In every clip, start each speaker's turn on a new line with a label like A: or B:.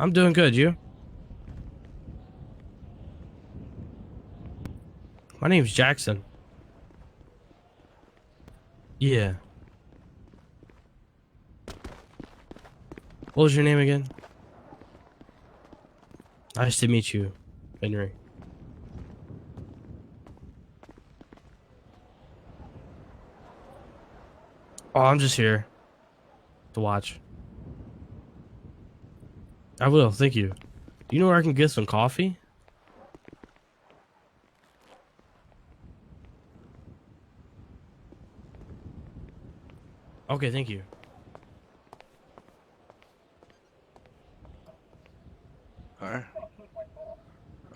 A: I'm doing good. You? My name's Jackson. Yeah. What was your name again? Nice to meet you, Henry. Oh, I'm just here to watch. I will, thank you. Do you know where I can get some coffee? Okay, thank you.
B: Alright.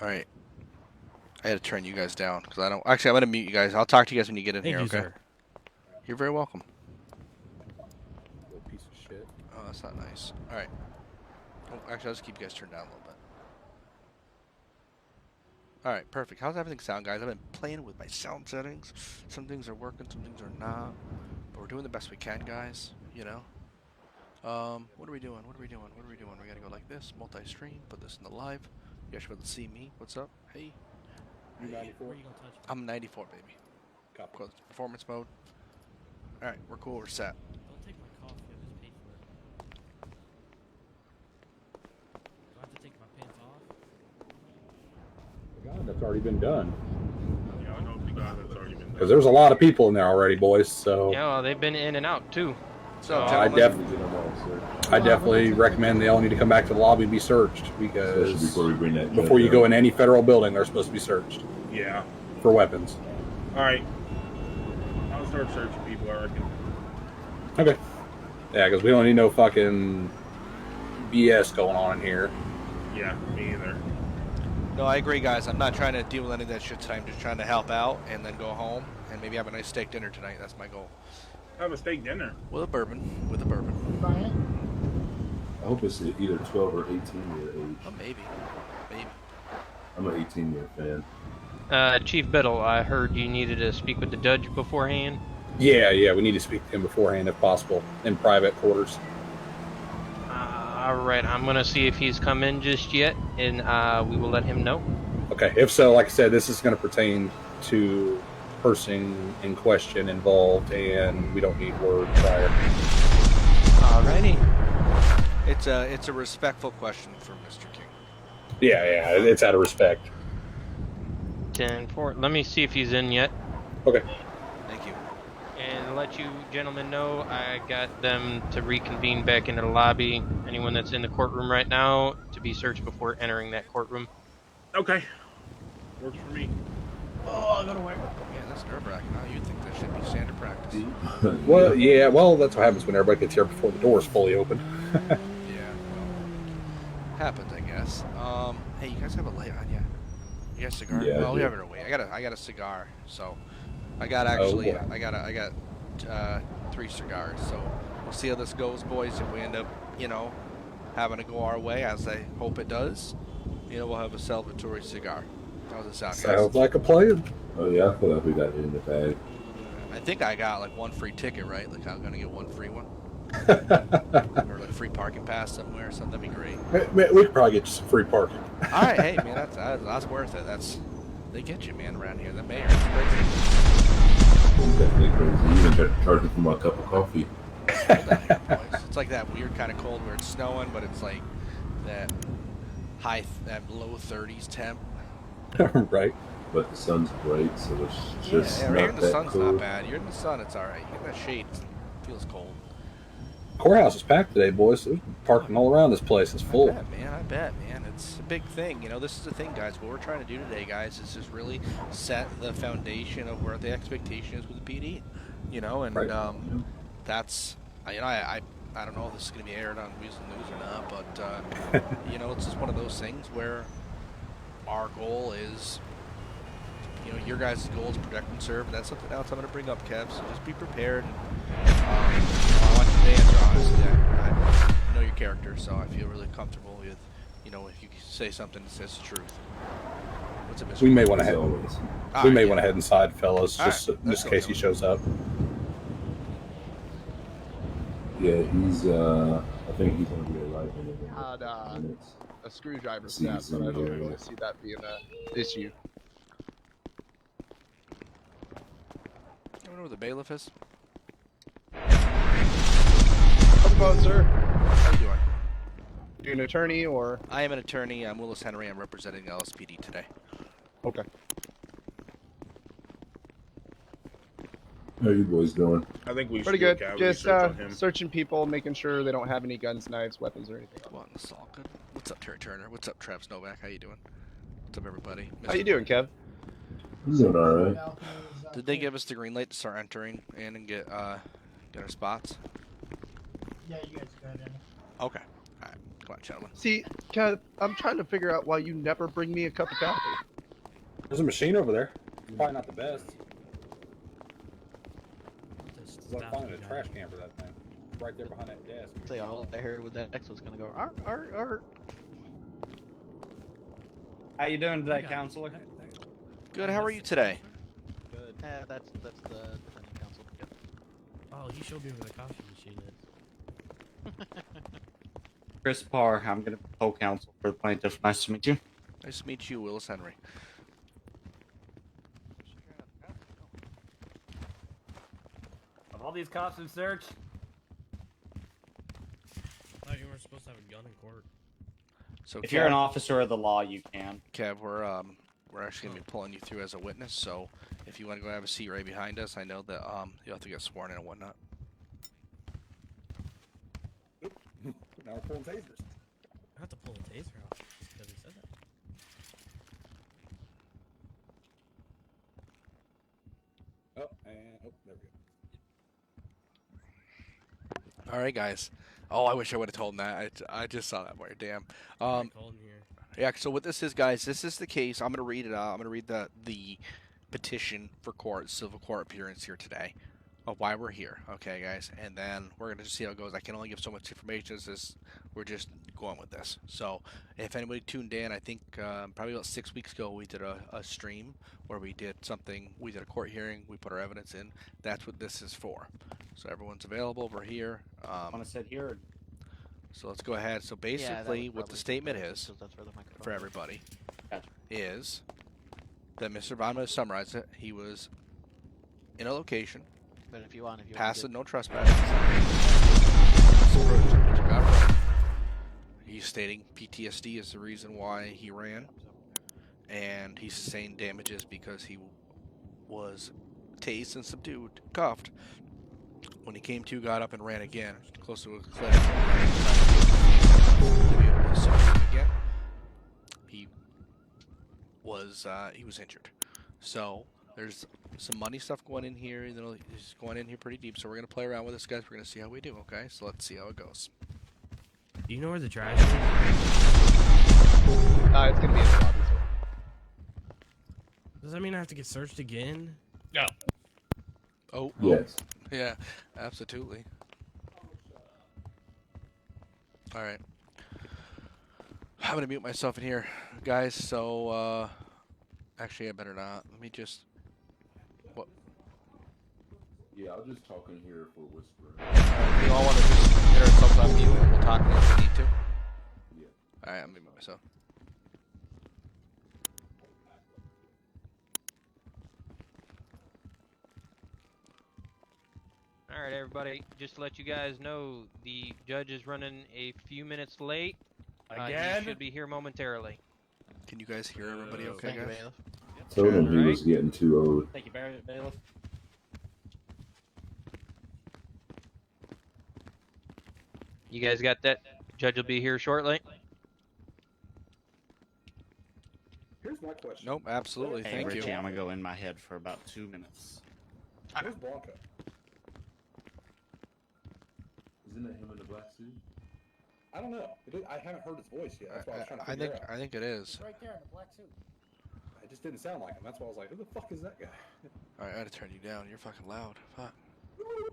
B: Alright. I had to turn you guys down because I don't. Actually, I'm gonna mute you guys. I'll talk to you guys when you get in
A: Thank
B: here.
A: you,
B: Okay.
A: sir.
B: You're very welcome.
C: Little piece of shit.
B: Oh, that's not nice. Alright. Oh, actually, I'll just keep you guys turned down a little bit. Alright, perfect. How's everything sound, guys? I've been playing with my sound settings. Some things are working, some things are not. But we're doing the best we can, guys. You know? What are we doing? What are we doing? What are we doing? We gotta go like this. Multi-stream. Put this in the live. You guys should be able to see me. What's up? Hey.
C: You 94?
B: I'm 94, baby.
C: Copy.
B: Close performance mode. Alright, we're cool. We're set.
A: Don't take my coffee. I just paid for it. Do I have to take my pants off?
C: God, that's already been done.
D: Yeah, I know the guy that's already been
C: Because there's a lot of people in there already, boys. So
E: Yeah, well, they've been in and out too.
B: So,
C: I definitely recommend they all need to come back to the lobby and be searched because
F: before we bring that
C: before you go in any federal building, they're supposed to be searched
D: Yeah.
C: for weapons.
D: All right. I'll start searching people, I reckon.
C: Okay. Yeah, because we don't need no fucking BS going on in here.
D: Yeah, me either.
B: no, I agree, guys. I'm not trying to deal with any of that shit tonight. I'm just trying to help out and then go home and maybe have a nice steak dinner tonight. That's my goal.
D: Have a steak dinner.
B: With a bourbon. With a bourbon.
F: I hope it's either 12 or 18 year age.
B: Oh, maybe. Maybe.
F: I'm an 18-year fan.
E: Chief Biddle, I heard you needed to speak with the judge beforehand.
C: Yeah, we need to speak to him beforehand if possible in private quarters.
E: All right, I'm gonna see if he's come in just yet, and we will let him know.
C: Okay, if so, like I said, this is going to pertain to person in question involved, and we don't need word prior.
E: Alrighty.
B: It's a respectful question for Mr. King.
C: Yeah, it's out of respect.
E: 10-4. Let me see if he's in yet,
C: Okay.
B: Thank you.
E: and let you gentlemen know I got them to reconvene back into the lobby. Anyone that's in the courtroom right now to be searched before entering that courtroom.
D: Okay. Works for me. Oh, I gotta wait.
B: Yeah, that's nerve-wracking. Huh? You'd think that should be standard practice.
C: Well, that's what happens when everybody gets here before the door is fully open.
B: Yeah, well, happens, I guess. Hey, you guys have a light on ya? You got a cigar?
F: Yeah,
B: well, we
F: yeah.
B: have it away. I got a cigar, so I got actually,
C: boy.
B: I got 3 cigars. So we'll see how this goes, boys. If we end up, having to go our way, as I hope it does, we'll have a celebratory cigar. How's it sound, guys?
C: Sounds like a plan.
F: Oh yeah, I feel like we got it in the bag.
B: I think I got like 1 free ticket, right? Like I'm gonna get 1 free one, or like a free parking pass somewhere. So that'd be great.
C: We could probably get you some free parking.
B: All right, hey man, that's worth it. They get you, man, around here. The mayor's crazy.
F: Definitely crazy. You even charging for my cup of coffee.
B: It's like that weird kind of cold where it's snowing, but it's like that low 30s temp.
C: Right.
F: But the sun's bright, so it's just
B: Yeah,
F: not
B: here in the
F: that
B: sun's
F: cold.
B: not bad. You're in the sun, it's all right. You get that shade, it feels cold.
C: Courthouse is packed today, boys. There's parking all around this place. It's full.
B: I bet, man. It's a big thing. This is the thing, guys. What we're trying to do today, guys, is just really set the foundation of where the expectation is with the PD. And
C: Right.
B: That's, I don't know if this is going to be aired on Weasel News or not, but, it's just one of those things where our goal is, your guys' goal is protect and serve. That's something else I'm going to bring up, Kev, so just be prepared. I want you to answer honestly. I know your character, so I feel really comfortable with, if you say something that says the truth. What's it, Mr.
C: We may want to
F: As
C: head.
F: always.
C: We may want to head inside, fellas,
B: All
C: just
B: right,
C: in
B: let's
C: case
B: go.
C: he shows up.
F: Yeah, he's. I think he's gonna be arriving in
G: Had
F: minutes.
G: a screwdriver
F: See,
G: set,
F: he's
G: but
F: in
G: I
F: the
G: don't
F: area.
G: really see that being an issue.
B: You know where the bailiff is?
G: How's it going, sir?
B: How you doing?
G: You an attorney or?
B: I am an attorney. I'm Willis Henry. I'm representing the LSPD today.
G: Okay.
F: How you boys doing?
D: I think we
G: Pretty
D: should do a
G: good.
D: cavity
G: Just
D: search on him.
G: searching people, making sure they don't have any guns, knives, weapons, or anything.
B: Come on, this is all good. What's up, Terry Turner? What's up, Travis Novak? How you doing? What's up, everybody?
G: How you doing, Kev?
F: I'm doing all right.
B: Did they give us the green light to start entering in and get our spots?
H: Yeah, you guys got it.
B: Okay. All right. Come on, gentlemen.
G: See, Kev, I'm trying to figure out why you never bring me a cup of coffee.
C: There's a machine over there. It's probably not the best. It's like finding a trash can for that thing. It's right there behind that desk.
H: Say all I heard with that X was gonna go. Arr.
I: How you doing today, counselor?
B: Good. How are you today?
H: Good. That's the defending counsel. Yep.
A: Oh, he showed me where the coffee machine is.
I: Chris Parr, I'm gonna be co-counsel for the plaintiff. Nice to meet you.
B: Nice to meet you, Willis Henry.
J: Of all these cops in search,
A: I thought you weren't supposed to have a gun in court.
B: So,
I: if you're an officer of the law, you can.
B: Kev, we're actually gonna be pulling you through as a witness. So, if you want to go have a seat right behind us, I know that you have to get sworn in and whatnot.
C: Now we're pulling tasers.
A: I have to pull a taser out just because he said that.
C: Oh, and oh, there we go.
B: All right, guys. Oh, I wish I would have told him that. I just saw that wire. Damn.
A: Pretty cold in here.
B: Yeah. So what this is, guys, this is the case. I'm gonna read it out. I'm gonna read the petition for court, civil court appearance here today, of why we're here. Okay, guys, and then we're gonna just see how it goes. I can only give so much information as this. We're just going with this. So if anybody tuned in, I think probably about 6 weeks ago we did a stream where we did something. We did a court hearing. We put our evidence in. That's what this is for. So everyone's available. We're here.
I: Want to sit here? Or...
B: So let's go ahead. So basically, what the statement is
H: That's where the microphone
B: for everybody
I: Gotcha.
B: is that Mr. Bond, I'm going to summarize it. He was in a location,
H: But if you want
B: passive,
H: to
B: no trespassing. He's stating PTSD is the reason why he ran, and he's sustained damages because he was tased and subdued, cuffed. When he came to, got up and ran again, close to a cliff. Again, he was injured. So there's some money stuff going in here. You know, he's going in here pretty deep. So we're gonna play around with this, guys. We're gonna see how we do. Okay, so let's see how it goes.
A: Do you know where the trash is?
G: It's gonna be in the lobby. So.
A: Does that mean I have to get searched again?
D: No.
B: Oh,
F: Yes.
B: yeah, absolutely. All right. I'm going to mute myself in here, guys, so, actually, I better not. Let me just... What?
F: Yeah, I'll just talk in here for whispering.
B: We all want to just get ourselves on mute, and we'll talk if we need to.
F: Yeah.
B: All right, I'm going to mute myself.
E: All right, everybody. Just to let you guys know, the judge is running a few minutes late.
J: again.
E: He should be here momentarily.
B: Can you guys hear everybody okay,
H: Thank you,
B: guys?
H: bailiff.
F: Told him he
E: Alright.
F: was getting too old.
I: Thank you, bailiff.
E: You guys got that? Judge will be here shortly.
C: Here's my question.
B: Nope, absolutely.
I: Hey,
B: Thank
I: Richie,
B: you.
I: I'm gonna go in my head for about 2 minutes.
C: Where's Blanco?
F: Isn't it him in the black suit?
C: I don't know. I haven't heard his voice yet. That's why I was trying to
B: I
C: figure
B: think
C: out.
B: I think it is.
H: Right there in the black suit.
C: It just didn't sound like him. That's why I was like, who the fuck is that guy?
B: All right, I had to turn you down. You're fucking loud. Fuck.
C: Sorry.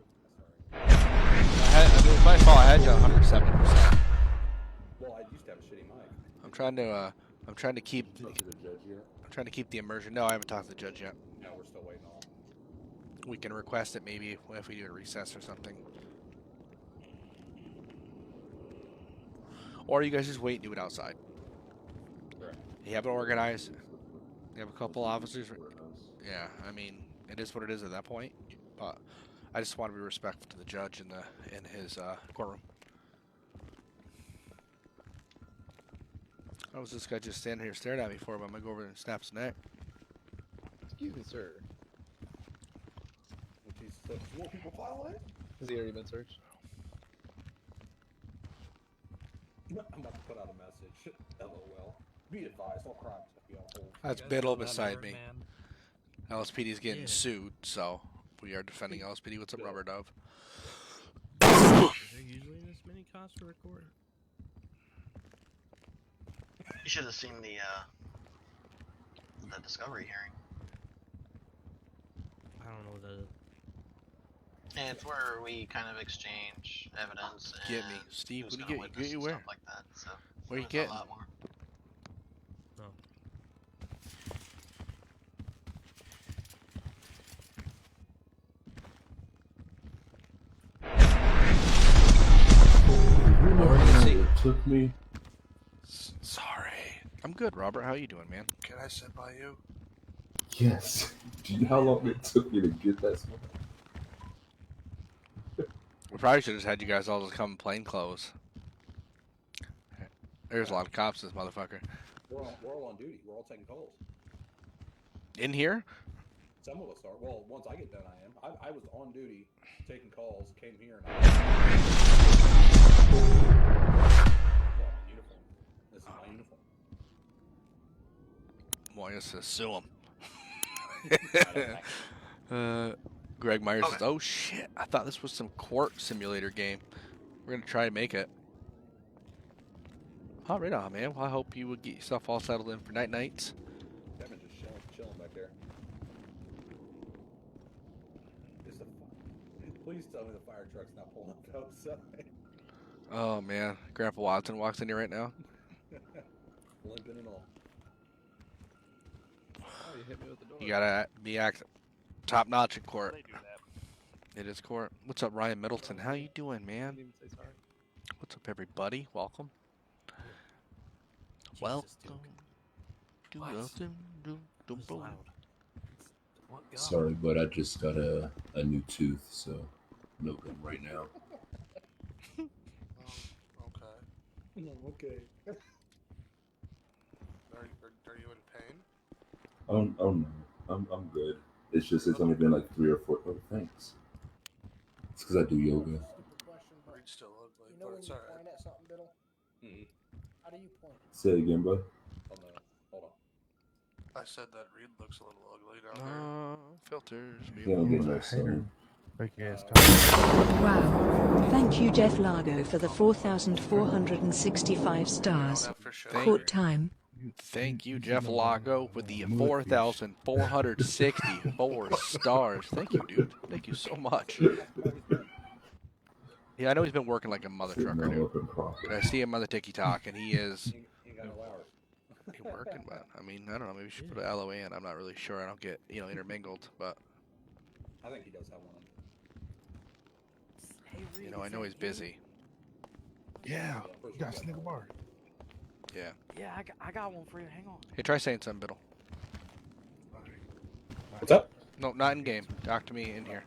B: It's my fault. I had you 170%.
C: Well, I used to have a shitty mic.
B: I'm trying to keep
F: Talk to the judge yet?
B: I'm trying to keep the immersion. No, I haven't talked to the judge yet.
C: No, we're still waiting on.
B: We can request it maybe if we do a recess or something. or you guys just wait and do it outside. You have it organized. You have a couple officers. Yeah, I mean, it is what it is at that point. But I just want to be respectful to the judge in his courtroom. I was this guy just standing here staring at me for him. I'm gonna go over and snap his neck.
G: Excuse me, sir.
C: More people file it?
G: Has he already been searched?
C: I'm about to put out a message. LOL. Be advised, all crimes have to be on hold.
B: That's Biddle beside me. LSPD's getting sued, so we are defending LSPD. What's up, Rubber Dove?
A: Is there usually this many cops to record?
H: You should have seen the discovery hearing.
A: I don't know what that is.
H: And it's where we kind of exchange evidence.
B: Get me,
H: and
B: Steve.
H: who's
B: What do
H: gonna
B: you
H: witness
B: get? You
H: and
B: where?
H: stuff like that. So
B: Where you
H: it's
B: getting?
H: A lot more.
F: It took me.
B: Sorry. I'm good, Robert. How you doing, man?
K: Can I sit by you?
F: Yes. Do you know how long it took me to get that small?
B: We probably should have just had you guys all just come in plain clothes. There's a lot of cops in this motherfucker.
C: We're all on duty. We're all taking calls.
B: In here?
C: Some of us are. Well, once I get done, I am. I was on duty, taking calls, came here, and uniform. This is my uniform.
B: Well, I guess sue him. Greg Myers says, "Oh shit! I thought this was some court simulator game. We're gonna try to make it." Oh, right on, man. Well, I hope you would get yourself all settled in for nights.
C: Kevin just chilling back there. Please tell me the fire truck's not pulling up outside.
B: Oh man, Grandpa Watson walks in here right now.
C: Limping and all.
G: Oh, you hit me with the door.
B: You gotta be top notch in court. It is court. What's up, Ryan Middleton? How you doing, man?
G: Didn't even say sorry.
B: What's up, everybody? Welcome. Welcome.
F: Sorry, but I just got a new tooth, so no good right now.
K: Okay.
C: Okay.
K: Are you in pain?
F: Oh no, I'm good. It's only been like 3 or 4. Oh, thanks. It's because I do yoga.
K: You'd still ugly, but it's alright.
L: Point at something, Biddle? How do you point?
F: Say it again, bud.
C: Hold on.
K: I said that Reed looks a little ugly down
B: Filters.
F: Yeah, I'm getting no sun.
M: Wow. Thank you, Jeff Largo, for the 4,465 stars. Court time.
B: Thank you, Jeff Lago, with the 4,464 stars. Thank you, dude. Thank you so much. Yeah, I know he's been working like a mother trucker, dude. And I see him on the TikTok, and he is working, but I mean, I don't know. Maybe we should put an LOA in. I'm not really sure. I don't get intermingled, but
C: I think he does have one.
B: I know he's busy.
K: Yeah, you got a Snicker bar.
B: Yeah.
L: Yeah, I got one for you. Hang on.
B: Hey, try saying something, Biddle.
C: What's up?
B: No, not in game. Talk to me in here.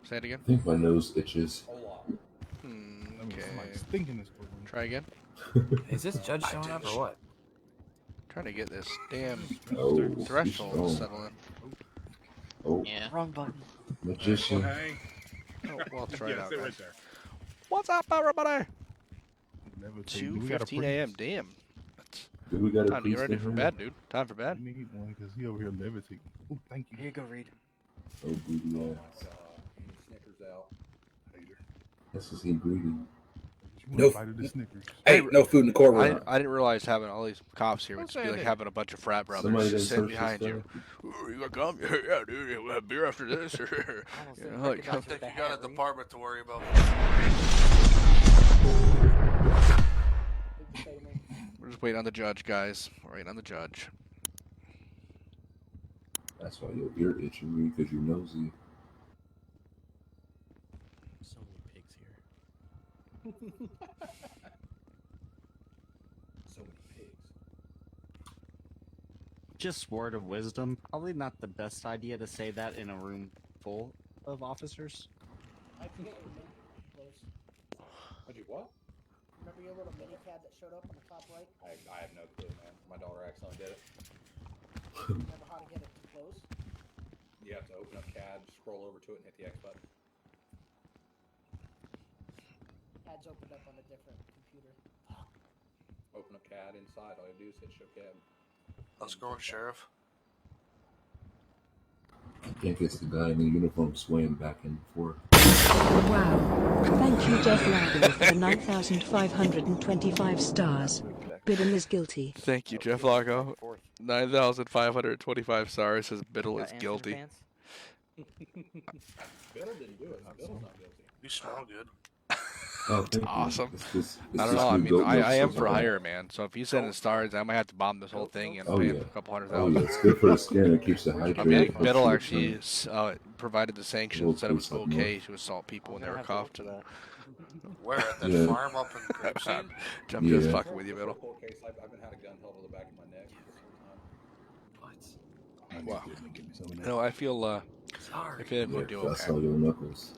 B: Say it again.
F: I think my nose itches.
B: Okay. Try again.
J: Is this judge showing up or what?
B: Trying to get this damn
F: strong.
B: threshold to settle in.
F: Oh.
H: Yeah.
L: Wrong button.
F: Magician.
D: Hey.
B: Oh, well, try it out,
D: sit
B: guys.
D: right there.
B: What's up, everybody? 2:15 a.m. Damn.
F: Do we got
B: Time to get ready for bed, dude. Time for bed.
D: Need one because he over here levitating. Oh, thank you.
L: Here you go, Reed.
F: Oh, greedy ass.
C: Snickers out.
F: This is he greedy.
C: No. Hey, no food in the courtroom.
B: I didn't realize having all these cops here would just be like having a bunch of frat brothers
F: Somebody
B: just
F: done
B: sitting
F: searched
B: behind you. Ooh, you got gum? Yeah, dude. We'll have beer after this.
K: I think you got a department to worry about.
B: We're just waiting on the judge, guys. We're waiting on the judge.
F: That's why your ear itching me because you're nosy.
A: So many pigs here.
F: so many pigs.
I: Just word of wisdom, probably not the best idea to say that in a room full of officers.
L: I forget your mini close.
C: What'd you what?
L: Remember your little mini cad that showed up on the top right?
C: I have no clue, man. My daughter accidentally did it.
L: Remember how to get it to close?
C: You have to open up CAD, scroll over to it, and hit the X button.
L: CAD's opened up on a different computer.
C: Open up CAD inside. All you do is hit show CAD.
K: How's it going, Sheriff?
F: I think it's the guy in the uniform swaying back and forth.
M: Wow. Thank you, Jeff Largo, for the 9,525 stars. Biddle is guilty.
B: Thank you, Jeff Lago. 9,525 stars says Biddle is guilty.
C: Biddle didn't do it. Biddle's not guilty.
K: You smell good.
F: Oh,
B: That's awesome.
F: It's
B: I don't know. I mean, I am for hire, man. So if he's sending stars, I might have to bomb this whole thing and pay him a couple $100,000.
F: Oh, yeah, it's good for the skin. It keeps it hydrated.
B: I mean, I think Biddle actually provided the sanctions, said it was okay to assault people when they were cuffed.
K: Where at that farm up in Grapeseed?
B: I'm just fucking with you, Biddle.
C: I've been had a gun held to the back of my neck.
B: Wow. No, I feel if it would do
F: That's
B: okay.
F: all your knuckles.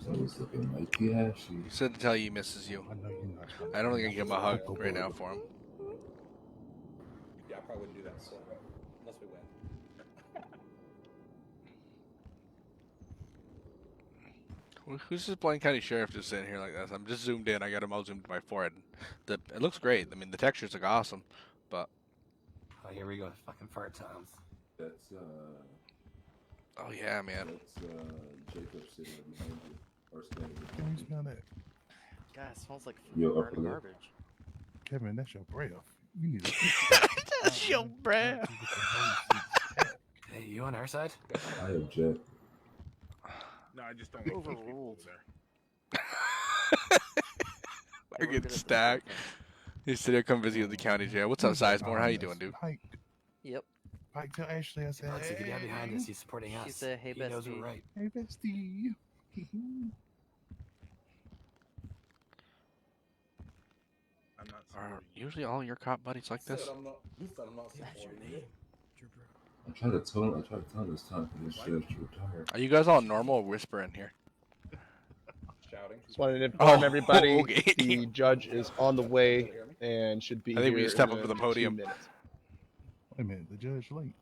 F: So it's looking mighty ashy.
B: He said to tell you he misses you. I don't think I can give him a hug right now for him.
C: Yeah, I probably wouldn't do that unless we win.
B: Who's this Blaine County Sheriff just sitting here like this? I'm just zoomed in. I got him all zoomed to my forehead. It looks great. I mean, the textures look awesome, but...
J: Oh, here we go. Fucking fart times.
F: That's
B: Oh yeah, man.
F: That's Jacob sitting behind you. Or standing behind
D: Can
F: you.
D: you smell that?
I: God, it smells like
F: Yo,
I: burnt
F: upper lip.
I: garbage.
D: Kevin, that's your breath. You need to.
B: That's your breath.
J: Hey, you on our side?
F: I object.
D: No, I just don't.
I: Overruled.
B: I get stacked. He's sitting there, come visit you at the county jail. What's up, Sizemore? How you doing, dude?
H: Yep.
D: Pike tell Ashley, I said,
J: Let's see the guy behind us. He's supporting us.
H: She said, "Hey,
J: he knows
H: bestie."
J: we're right.
D: Hey, bestie. I'm not
B: Are usually all your cop buddies like this?
C: I'm not supporting you.
F: I tried to tell him this time for this sheriff to retire.
B: Are you guys all normal or whispering here?
C: Shouting.
G: Just wanted to inform
B: Oh,
G: everybody
B: okay.
G: the judge is on the way and should be
B: I think we
G: here
B: can step
G: in
B: up to the
G: 2
B: podium.
G: minutes.
D: Wait a minute, the judge late.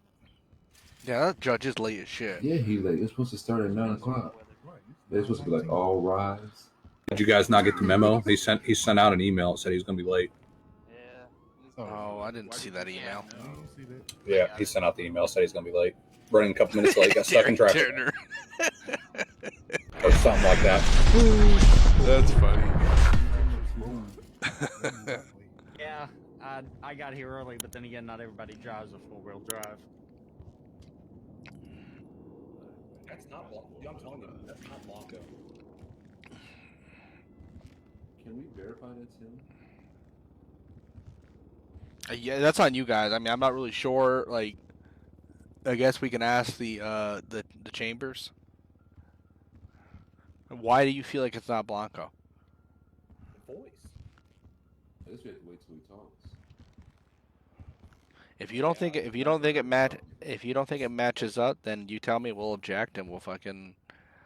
B: Yeah, that judge is late as shit.
F: Yeah, he late. It's supposed to start at 9 o'clock. They're supposed to be like, all rise.
C: Did you guys not get the memo? He sent out an email that said he was going to be late.
B: Oh, I didn't see that email.
C: Yeah, he sent out the email, said he's going to be late. Running a couple minutes late, got stuck in traffic.
B: Turner.
C: Or something like that.
B: That's funny.
I: Yeah, I got here early, but then again, not everybody drives a four-wheel drive.
C: That's not Blanco. I'm telling you, that's not Blanco.
F: Can we verify that's him?
B: Yeah, that's on you guys. I mean, I'm not really sure. Like, I guess we can ask the chambers. Why do you feel like it's not Blanco?
C: The voice.
F: I guess we have to wait till he talks.
B: If you don't think it matches up, then you tell me. We'll object and we'll fucking.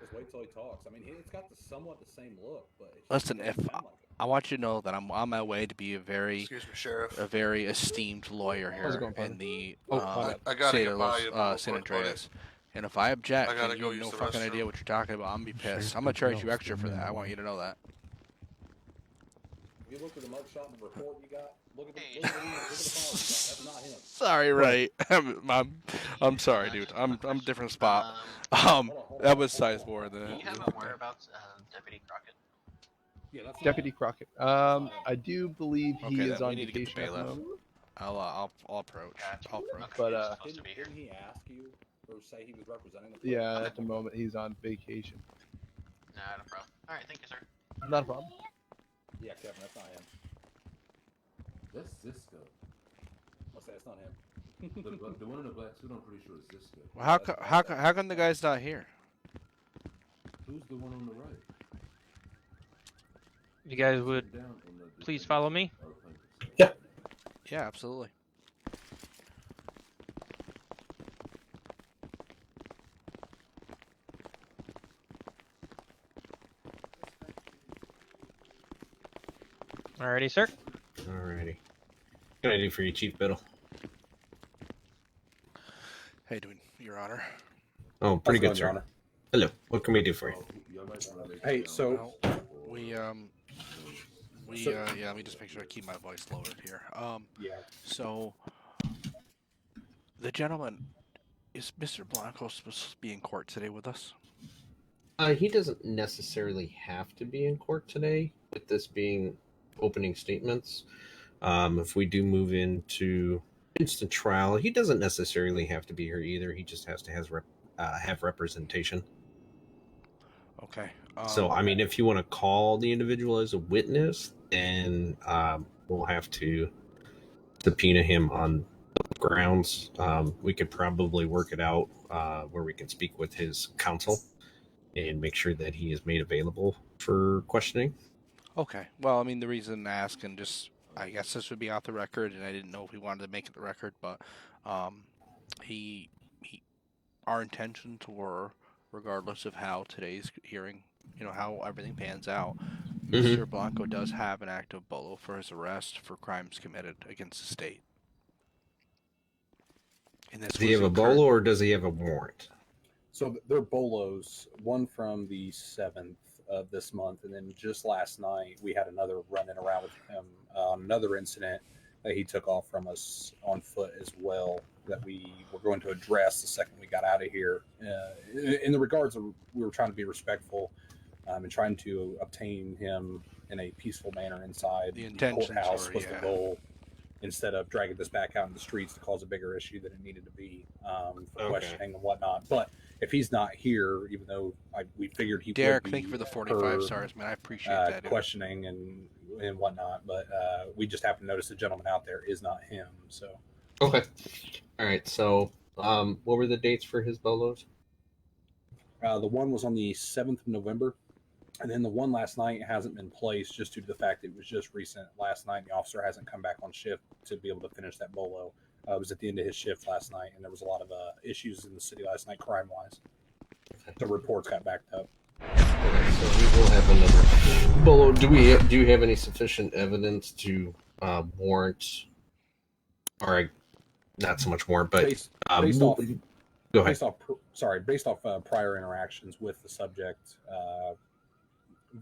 C: Just wait till he talks. I mean, it's got somewhat the same look, but it's
B: Listen,
C: it
B: if
C: doesn't sound like it.
B: I want you to know that I'm on my way to be a very esteemed lawyer
G: How's it
B: here
G: going,
B: in the
K: I gotta
B: state
K: get
B: of
K: by you, but
B: San
K: real quick,
B: Andreas. And if I object,
K: I gotta
B: and
K: go
B: you have
K: use
B: no
K: the
B: fucking
K: restroom.
B: idea what you're talking about, I'm gonna be pissed. I'm gonna charge you extra for that. I want you to know that.
C: If you look at the mugshot and the report you got, look at the file you got. That's not him.
B: Sorry, right? I'm sorry, dude. I'm a different spot. That was Sizemore.
H: Do you have a whereabouts, Deputy Crockett?
C: Yeah, that's
G: Deputy Crockett. I do believe he
B: Okay,
G: is
B: then we
G: on
B: need to get the
G: vacation at the
B: bailiff.
G: moment.
B: I'll approach. I'll approach.
G: But
H: Supposed to be here.
C: Didn't he ask you or say he was representing the
G: yeah, at the moment he's on vacation.
H: Nah, no problem. All right, thank you, sir.
G: Not a problem.
C: Yeah, Kevin, that's not him.
F: That's Cisco.
C: I'll say it's not him.
F: The one in the black suit, I'm pretty sure is Cisco.
B: Well, how come the guy's not here?
F: Who's the one on the right?
E: You guys would please follow me.
B: Yeah, absolutely.
E: Alrighty, sir.
N: Alrighty. What can I do for you, Chief Biddle?
B: Hey, doing Your Honor.
N: Oh, pretty
C: How's it
N: good, sir.
C: going, Your Honor?
N: Hello. What can we do for you?
C: Hey, so
B: Well, yeah, let me just make sure I keep my voice lowered here.
C: yeah.
B: So the gentleman, is Mr. Blanco supposed to be in court today with us?
N: He doesn't necessarily have to be in court today, with this being opening statements. If we do move into instant trial, he doesn't necessarily have to be here either. He just has to have representation.
B: Okay.
N: So, I mean, if you want to call the individual as a witness, then we'll have to subpoena him on grounds. We could probably work it out where we can speak with his counsel and make sure that he is made available for questioning.
B: Okay. Well, I mean, the reason I ask, and just, I guess this would be off the record, and I didn't know if we wanted to make it the record, but our intentions were, regardless of how today's hearing, how everything pans out, Mr. Blanco does have an active bolo for his arrest for crimes committed against the state. And
N: Does he have a bolo or does he have a warrant?
C: So they're bolos, one from the 7th of this month, and then just last night we had another running around with him on another incident that he took off from us on foot as well, that we were going to address the second we got out of here. In the regards of, we were trying to be respectful and trying to obtain him in a peaceful manner inside the courthouse was the goal, instead of dragging this back out in the streets to cause a bigger issue than it needed to be for questioning and whatnot. But if he's not here, even though we figured he
B: Derek,
C: would be,
B: thank you for the 45 stars, man. I appreciate that.
C: Questioning and whatnot. But we just happened to notice the gentleman out there is not him. So
N: okay, all right. So what were the dates for his bolos?
C: The one was on the 7th of November. And then the one last night hasn't been placed just due to the fact that it was just recent. Last night, the officer hasn't come back on shift to be able to finish that bolo. It was at the end of his shift last night, and there was a lot of issues in the city last night, crime-wise. The reports got backed up.
N: Okay, so we will have another bolo. Do you have any sufficient evidence to warrant, or not so much warrant, but
C: based off,
N: go ahead.
C: Based off prior interactions with the subject,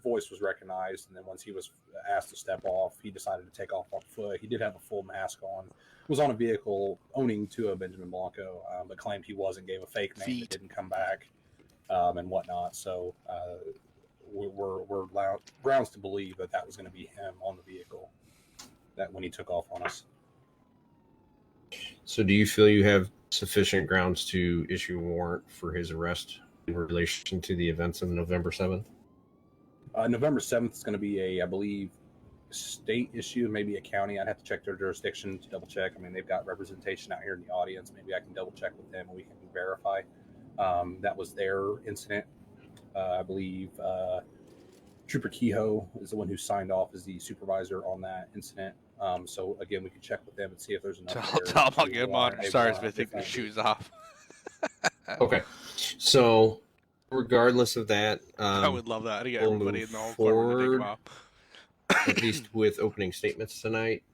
C: voice was recognized, and then once he was asked to step off, he decided to take off on foot. He did have a full mask on, was on a vehicle owning to a Benjamin Blanco, but claimed he was and gave a fake name that didn't come back, and whatnot. So we're grounds to believe that was going to be him on the vehicle that when he took off on us.
N: So do you feel you have sufficient grounds to issue a warrant for his arrest in relation to the events of November 7th?
C: November 7th is going to be I believe, state issue, maybe a county. I'd have to check their jurisdiction to double check. I mean, they've got representation out here in the audience. Maybe I can double check with them and we can verify. That was their incident. I believe Trooper Kehoe is the one who signed off as the supervisor on that incident. So again, we can check with them and see if there's enough.
B: Tell them I'll get him on. Sorry, if I take my shoes off.
N: Okay, so regardless of that,
B: I would love that. To get
N: we'll
B: everybody
N: move
B: in the whole
N: forward,
B: court
N: at least with opening statements tonight.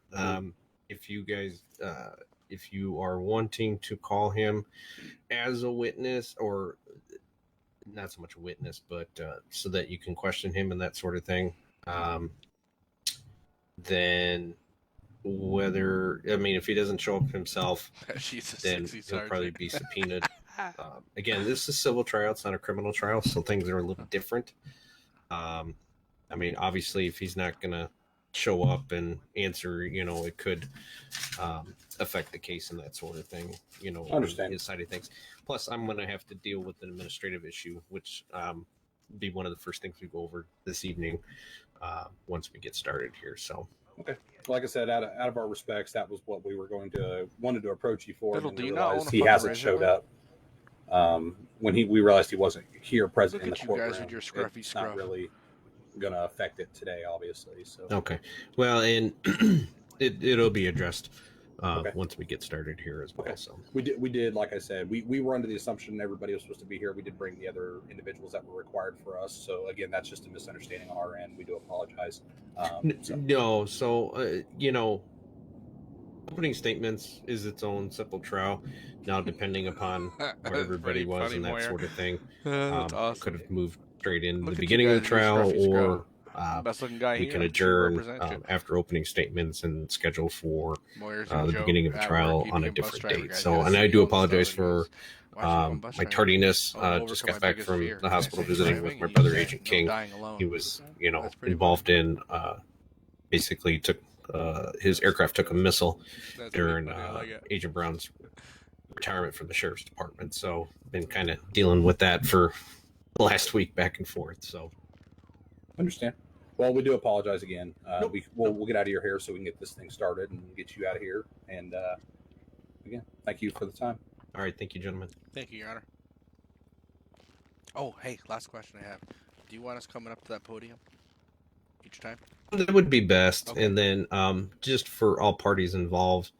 N: If you guys, if you are wanting to call him as a witness, or not so much a witness, but so that you can question him and that sort of thing, then if he doesn't show up himself, then he'll probably be subpoenaed. Again, this is a civil trial; it's not a criminal trial, so things are a little different. Obviously, if he's not going to show up and answer, it could affect the case and that sort of thing,
C: Understand.
N: his side of things. Plus, I'm going to have to deal with an administrative issue, which be one of the first things we go over this evening once we get started here. So,
C: okay. Like I said, out of our respects, that was what we were wanted to approach you for.
B: Biddle,
C: and
B: do
C: we
B: you not
C: realized
B: own a
C: he
B: fucking
C: hasn't
B: razor
C: showed
B: blade?
C: up. When we realized he wasn't here present
B: Look
C: in
B: at
C: the
B: you
C: courtroom.
B: guys with your scruffy
C: it's
B: scruff.
C: not really going to affect it today, obviously. So
N: Okay. Well, and it'll be addressed
C: Okay.
N: once we get started here as well.
C: Okay.
N: So
C: we did, like I said, we were under the assumption everybody was supposed to be here. We did bring the other individuals that were required for us. So again, that's just a misunderstanding on our end. We do apologize.
N: No, so opening statements is its own simple trial. Now, depending upon where everybody was and that sort of thing,
B: That's awesome.
N: could have moved straight in
B: Look
N: the
B: at you
N: beginning of the
B: guys, you
N: trial,
B: scruffy scrub.
N: or
B: Best looking guy
N: we
B: here.
N: can
B: Should
N: adjourn
B: represent you.
N: after opening statements and schedule for
B: Moyer's
N: the
B: joke
N: beginning of the
B: at
N: trial
B: work. He
N: on a
B: became bus
N: different
B: driver,
N: date.
B: guys.
N: So,
B: He
N: and
B: has
N: I do
B: CEO
N: apologize
B: stuff, and he
N: for
B: goes, "Why should you become bus
N: my
B: driver?"
N: tardiness.
B: Overcome
N: Just
B: my
N: got back
B: biggest
N: from
B: fear.
N: the hospital
B: Safe
N: visiting
B: driving,
N: with my
B: and
N: brother,
B: you
N: Agent
B: can't. No
N: King.
B: dying alone.
N: He was,
B: That's pretty
N: involved in basically took his aircraft took a missile
B: That's
N: during
B: pretty funny. I like it.
N: Agent Brown's retirement from the sheriff's department. So been kind of dealing with that for the last week, back and forth. So
C: understand. Well, we do apologize again. We'll get out of your hair so we can get this thing started and get you out of here. And again, thank you for the time.
N: All right, thank you, gentlemen.
B: Thank you, Your Honor. Oh, hey, last question I have. Do you want us coming up to that podium each time?
N: That would be best.
B: Okay.
N: And then just for all parties involved,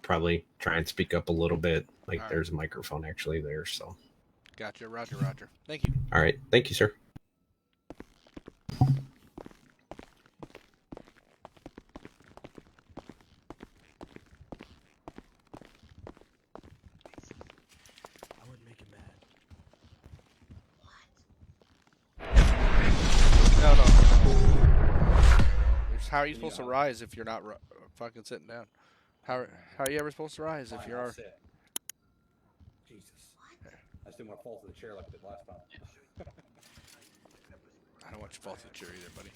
N: probably try and speak up a little bit. Like, there's a microphone actually there. So
B: Gotcha. Roger, Roger. Thank you.
N: all right, thank you, sir.
J: I wouldn't make him mad.
B: No. How are you supposed to rise if you're not fucking sitting down? How are you ever supposed to rise if you're...
C: Jesus. I just didn't want to fall to the chair like I did last time.
B: I don't want you to fall to the chair either, buddy.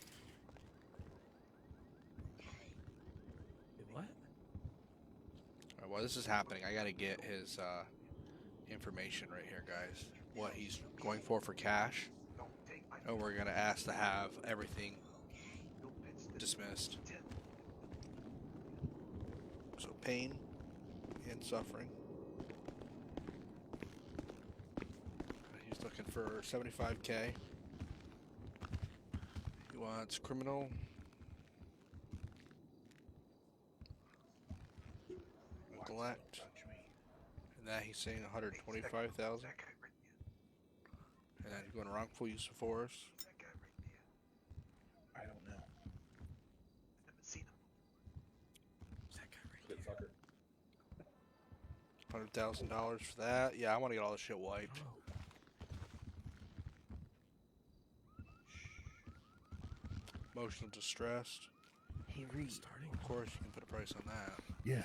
J: What?
B: Alright, while this is happening, I gotta get his information right here, guys. What he's going for cash. And we're gonna ask to have everything dismissed. So pain and suffering. He's looking for 75K. He wants criminal. Neglect. And that he's saying 125,000. And then he's going wrongful use of force.
C: I don't know. Good sucker.
B: $100,000 for that. Yeah, I want to get all this shit wiped. Emotional distressed.
O: Hey Reed.
B: Of course, you can put a price on that.
O: Yeah.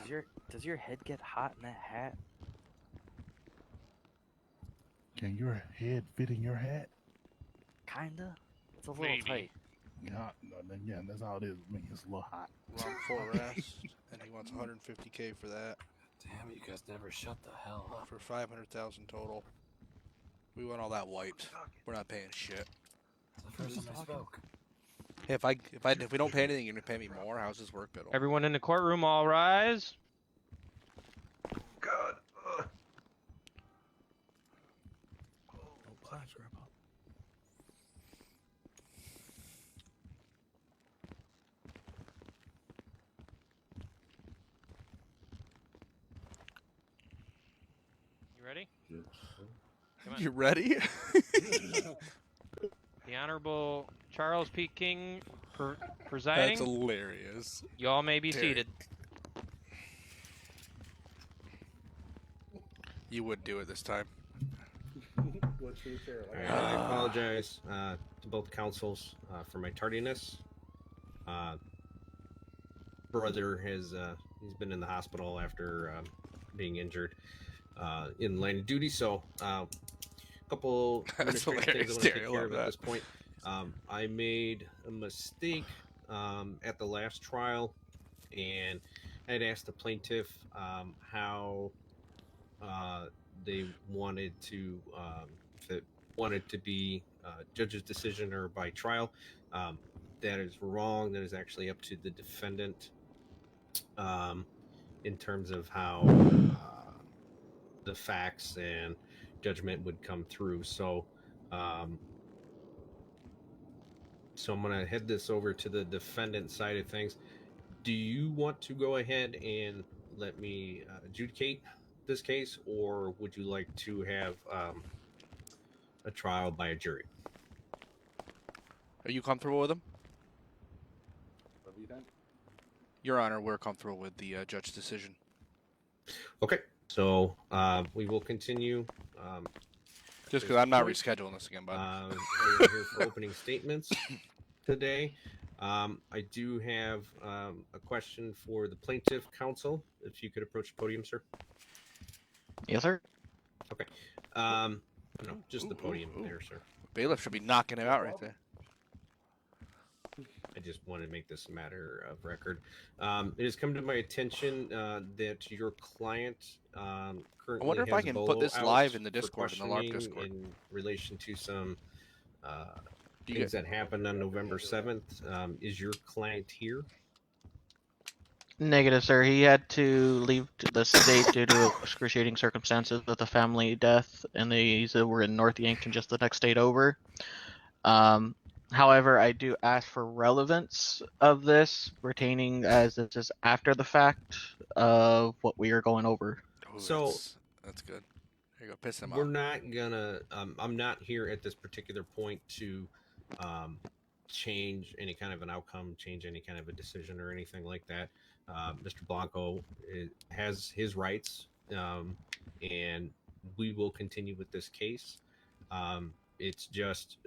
O: Does your head get hot in that hat?
P: Can your head fit in your hat?
O: Kinda. It's a little tight.
P: Yeah, yeah, that's all it is. I mean, it's a little hot.
B: Wrongful arrest, and he wants 150K for that.
J: Damn, you guys never shut the hell up.
B: For 500,000 total. We want all that wiped. We're not paying shit.
J: It's the first time I spoke.
B: Hey, if we don't pay anything, you're gonna pay me more. How's this work, Biddle?
E: Everyone in the courtroom, all rise.
K: God.
J: Don't clash, Grandpa.
E: You ready? Come on.
B: You ready?
E: The Honorable Charles P. King presiding.
B: That's hilarious.
E: You all may be
B: Terry.
E: seated.
B: You would do it this time.
C: What's your chair
N: All right, I apologize to both counsels for my tardiness. Brother has he's been in the hospital after being injured in the line of duty. So a couple
B: That's
N: administrative things I want
B: hilarious,
N: to take
B: Terry. I
N: care
B: love
N: of at
B: that.
N: this point. I made a mistake at the last trial, and I had asked the plaintiff how they wanted to if it wanted to be judge's decision or by trial. That is wrong. That is actually up to the defendant in terms of how the facts and judgment would come through. So so I'm going to head this over to the defendant side of things. Do you want to go ahead and let me adjudicate this case, or would you like to have a trial by a jury?
B: Are you comfortable with him?
C: What do you think?
B: Your Honor, we're comfortable with the judge's decision.
N: Okay, so we will continue.
B: Just because I'm not rescheduling this again, bud.
N: We're here for opening statements today. I do have a question for the plaintiff counsel. If you could approach the podium, sir.
O: Yes, sir.
N: Okay. No, just the podium there, sir.
B: Bailiff should be knocking it out right there.
N: I just want to make this a matter of record. It has come to my attention that your client currently
B: I wonder if
N: has
B: I can
N: a
B: put
N: bolo
B: this
N: out
B: live in the
N: for
B: Discord, in the LARP
N: questioning
B: Discord.
N: in relation to some
B: you
N: things that happened on November 7th. Is your client here?
O: Negative, sir. He had to leave the state due to excruciating circumstances with a family death, and they said we're in North Yankton, just the next state over. However, I do ask for relevance of this, retaining as this is after the fact of what we are going over.
B: Ooh,
N: So
B: that's good. Here you go, piss him
N: we're
B: off.
N: not gonna. I'm not here at this particular point to change any kind of an outcome, change any kind of a decision or anything like that. Mr. Blanco has his rights, and we will continue with this case. It's just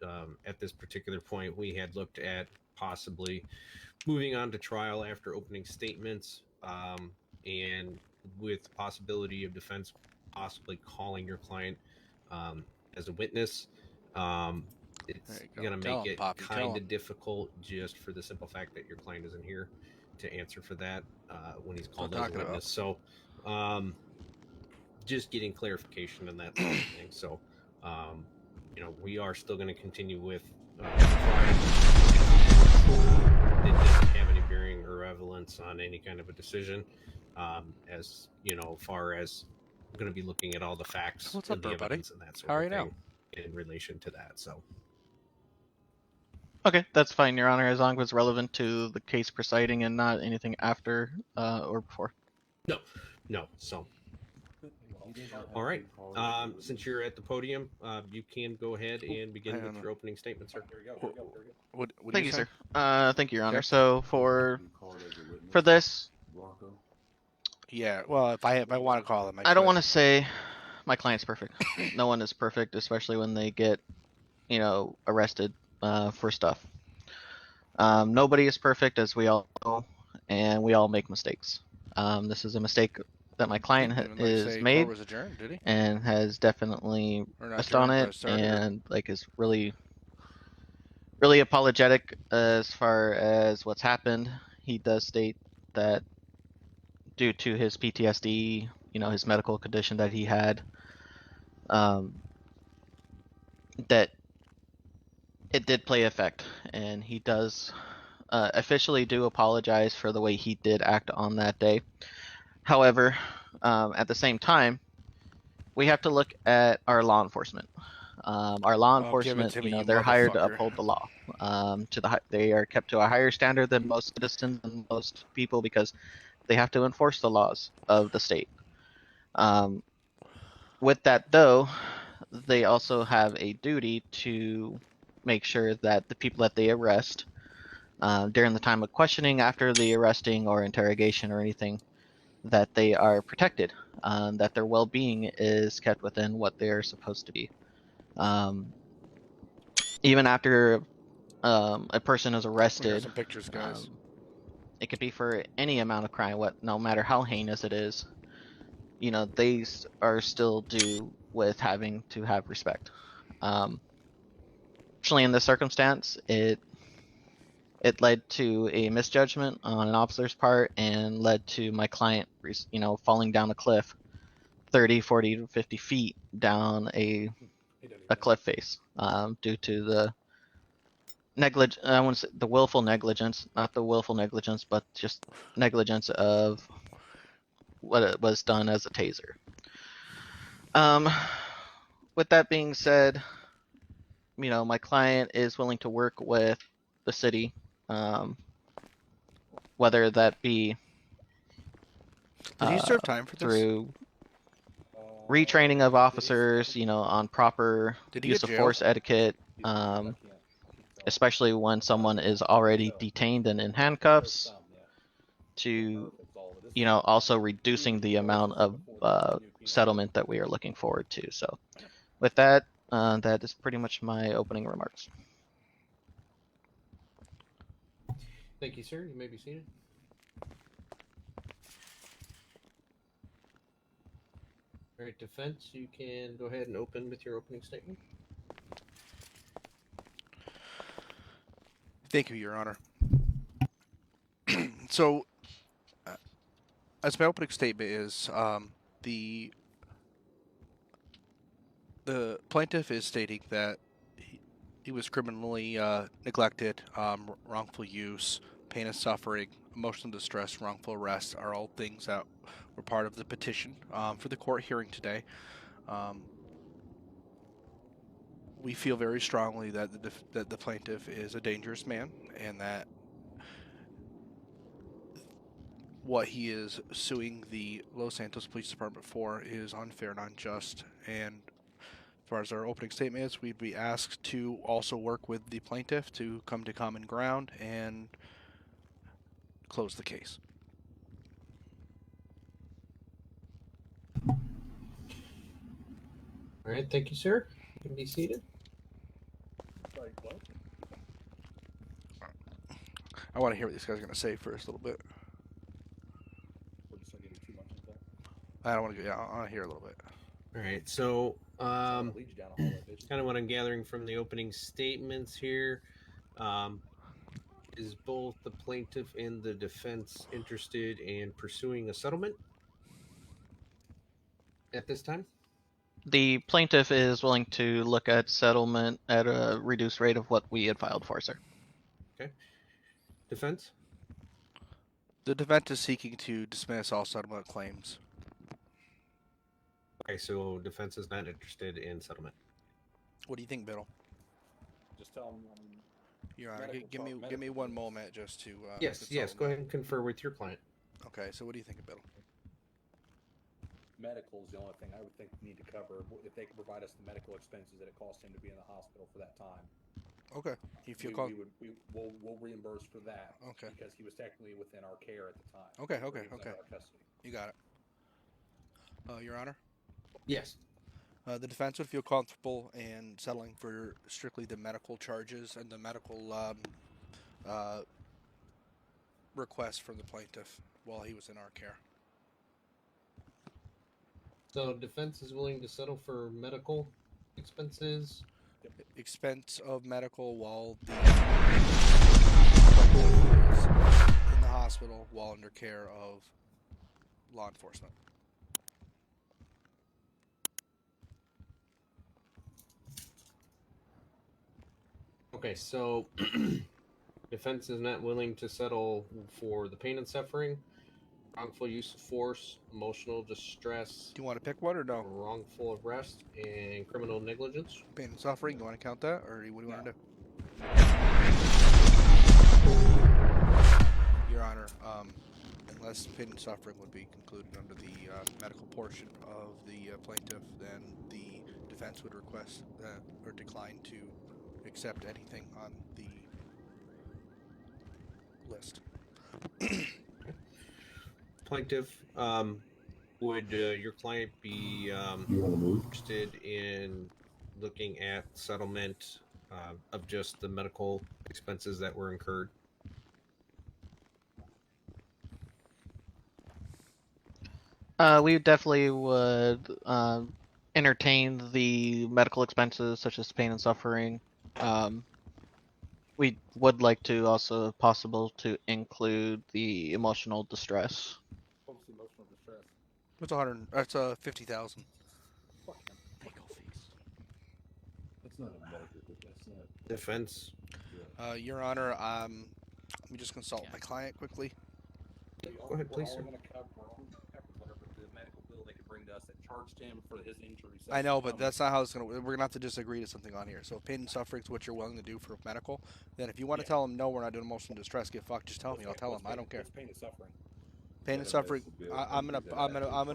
N: at this particular point, we had looked at possibly moving on to trial after opening statements, and with the possibility of defense possibly calling your client as a witness. It's going to make it kind of difficult just for the simple fact that your client isn't here to answer for that when he's called as a witness. So just getting clarification on that sort of thing. So, we are still going to continue with trial. It doesn't have any bearing or relevance on any kind of a decision, as far as I'm going to be looking at all the facts
B: What's
N: and
B: up,
N: the
B: buddy?
N: evidence and that sort
B: How are
N: of
B: you
N: thing in relation to that. So,
O: Okay, that's fine, Your Honor, as long as it's relevant to the case presiding and not anything after or before.
N: No. So, all right. Since you're at the podium, you can go ahead and begin with your opening statement, sir.
O: Thank you, sir. Thank you, Your Honor.
B: Yep.
O: So for this,
B: Yeah, well, if I want to call him,
O: I don't want to say my client's perfect. No one is perfect, especially when they get, arrested for stuff. Nobody is perfect, as we all know, and we all make mistakes. This is a mistake that my client is made,
B: was adjourned, did he?
O: and has definitely pressed on it, and is really, really apologetic as far as what's happened. He does state that due to his PTSD, his medical condition that he had, that it did play effect, and he does officially do apologize for the way he did act on that day. However, at the same time, we have to look at our law enforcement. Our law enforcement, they're hired to uphold the law. They are kept to a higher standard than most citizens and most people because they have to enforce the laws of the state. With that, though, they also have a duty to make sure that the people that they arrest during the time of questioning, after the arresting or interrogation or anything, that they are protected, that their well-being is kept within what they are supposed to be. Even after a person is arrested,
B: some pictures, guys.
O: it could be for any amount of crime, no matter how heinous it is. They are still due with having to have respect. Actually, in this circumstance, it led to a misjudgment on an officer's part and led to my client, falling down a cliff 30, 40 to 50 feet down a cliff face due to the I want to say the willful negligence, not the willful negligence, but just negligence of what it was done as a taser. With that being said, my client is willing to work with the city, whether that be
B: Did he serve time for this?
O: through retraining of officers, on proper
B: Did he
O: use
B: get
O: of
B: jailed?
O: force etiquette, especially when someone is already detained and in handcuffs, to, also reducing the amount of settlement that we are looking forward to. So with that, that is pretty much my opening remarks.
N: Thank you, sir. You may be seated. All right, defense, you can go ahead and open with your opening statement.
B: Thank you, Your Honor. So, as my opening statement is, the plaintiff is stating that he was criminally neglected, wrongful use, pain and suffering, emotional distress, wrongful arrest are all things that were part of the petition for the court hearing today. We feel very strongly that the plaintiff is a dangerous man, and that what he is suing the Los Santos Police Department for is unfair and unjust. And as far as our opening statement is, we'd be asked to also work with the plaintiff to come to common ground and close the case.
N: All right, thank you, sir. You can be seated.
B: I want to hear what this guy's going to say first a little bit. I don't want to. Yeah, I want to hear a little bit.
N: All right, so kind of what I'm gathering from the opening statements here is both the plaintiff and the defense interested in pursuing a settlement at this time?
O: The plaintiff is willing to look at settlement at a reduced rate of what we had filed for, sir.
N: Okay. Defense?
B: The defense is seeking to dismiss all settlement claims.
N: Okay, so defense is not interested in settlement.
B: What do you think, Biddle?
C: Just tell him.
B: Your Honor, give me one moment just to.
N: Yes. Go ahead and confer with your client.
B: Okay, so what do you think of Biddle?
C: Medical is the only thing I would think need to cover. If they can provide us the medical expenses that it cost him to be in the hospital for that time.
B: Okay. If you
C: we'll reimburse for that.
B: Okay.
C: Because he was technically within our care at the time.
B: Okay.
C: Our custody.
B: You got it. Your Honor.
N: Yes.
B: The defense would feel comfortable in settling for strictly the medical charges and the medical request from the plaintiff while he was in our care.
N: So defense is willing to settle for medical expenses?
B: Expense of medical while the plaintiff is in the hospital while under care of law enforcement.
N: Okay, so defense is not willing to settle for the pain and suffering, wrongful use of force, emotional distress.
B: Do you want to pick one or no?
N: Wrongful arrest and criminal negligence.
B: Pain and suffering. You want to count that, or what do you want to do? Your Honor, unless pain and suffering would be concluded under the medical portion of the plaintiff, then the defense would request or decline to accept anything on the list.
N: Plaintiff, would your client be interested in looking at settlement of just the medical expenses that were incurred?
O: We definitely would entertain the medical expenses such as pain and suffering. We would like to also, if possible, to include the emotional distress.
C: What's the emotional distress?
B: That's 50,000.
F: That's not a medical. That's not
N: defense.
B: Your Honor, let me just consult my client quickly.
N: Go ahead, please, sir.
C: We're going to cover whatever the medical bill they could bring to us that charged him for his injuries.
B: I know, but that's not how it's gonna. We're gonna have to disagree to something on here. So pain and suffering is what you're willing to do for medical. Then if you want to tell him no, we're not doing emotional distress, get fucked. Just tell me. I'll tell him. I don't care.
C: It's pain and suffering.
B: Pain and suffering. I'm gonna.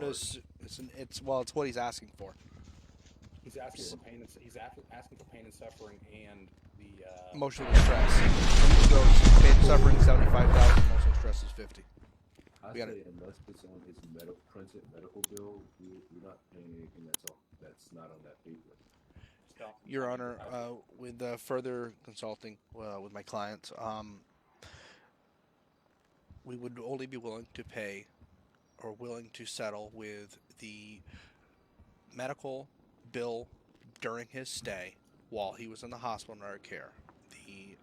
B: It's what he's asking for.
C: He's asking for pain. He's asking for pain and suffering and the
B: emotional distress. So pain and suffering is 75,000. Emotional distress is 50.
F: I say unless it's on his printed medical bill, we're not paying anything that's not on that paper.
B: Your Honor, with further consulting with my client, we would only be willing to pay or willing to settle with the medical bill during his stay while he was in the hospital in our care. The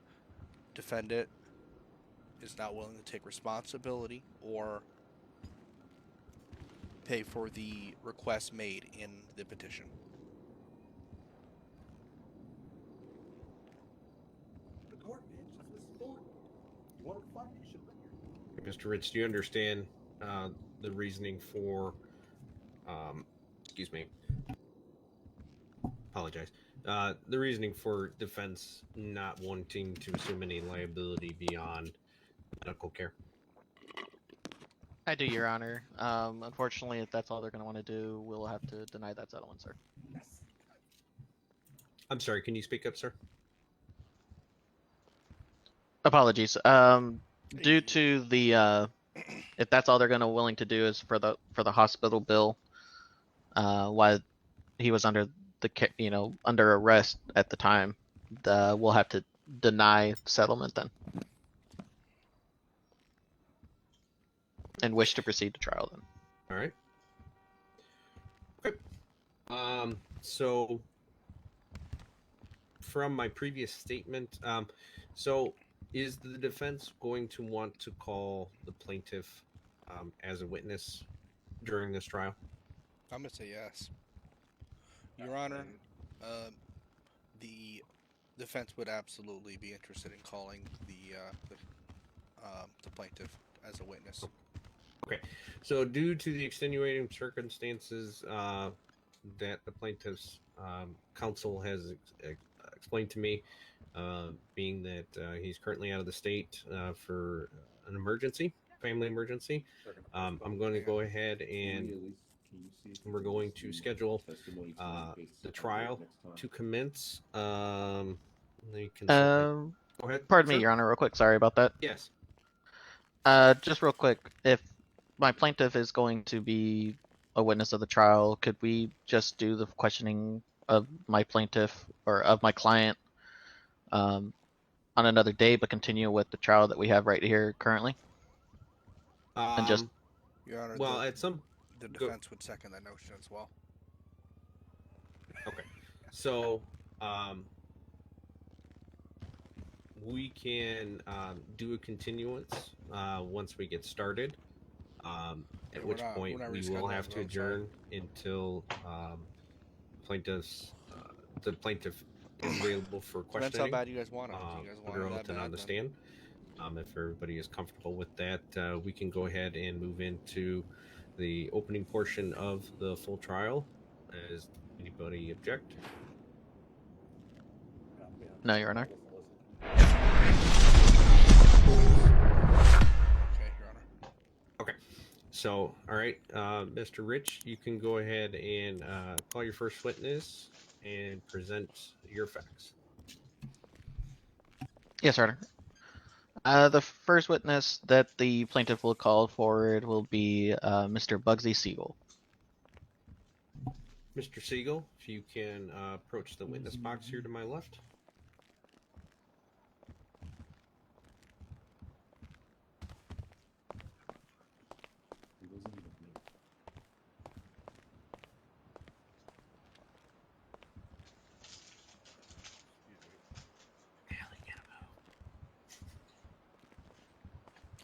B: defendant is not willing to take responsibility or pay for the request made in the petition.
C: The court, man. Just listen to the court. You want to fight? You should have been here.
N: Mr. Rich, do you understand the reasoning for, excuse me, apologize, the reasoning for defense not wanting to assume any liability beyond medical care?
O: I do, Your Honor. Unfortunately, if that's all they're going to want to do, we'll have to deny that settlement, sir.
N: I'm sorry, can you speak up, sir?
O: Apologies. Due to the, if that's all they're going to willing to do is for the hospital bill, while he was under under arrest at the time, we'll have to deny settlement then. And wish to proceed to trial then.
N: All right. Okay. So from my previous statement, so is the defense going to want to call the plaintiff as a witness during this trial?
B: I'm going to say yes. Your Honor, the defense would absolutely be interested in calling the plaintiff as a witness.
N: Okay, so due to the extenuating circumstances that the plaintiff's counsel has explained to me, being that he's currently out of the state for an emergency, family emergency, I'm going to go ahead and we're going to schedule the trial to commence. Go ahead.
O: Pardon me, Your Honor, real quick. Sorry about that.
N: Yes.
O: Just real quick, if my plaintiff is going to be a witness of the trial, could we just do the questioning of my plaintiff or of my client on another day, but continue with the trial that we have right here currently? And just,
B: Your Honor,
N: well, at some
B: the defense would second that notion as well.
N: Okay, so we can do a continuance once we get started. At which point we will have to adjourn until the plaintiff is available for questioning.
B: Depends how bad you guys want it. You guys want it that bad,
N: on the stand. If everybody is comfortable with that, we can go ahead and move into the opening portion of the full trial. Does anybody object?
O: no, Your Honor.
N: So, all right, Mr. Rich, you can go ahead and call your first witness and present your facts.
O: Yes, Your Honor. The first witness that the plaintiff will call forward will be Mr. Bugsy Siegel.
N: Mr. Siegel, if you can approach the witness box here to my left.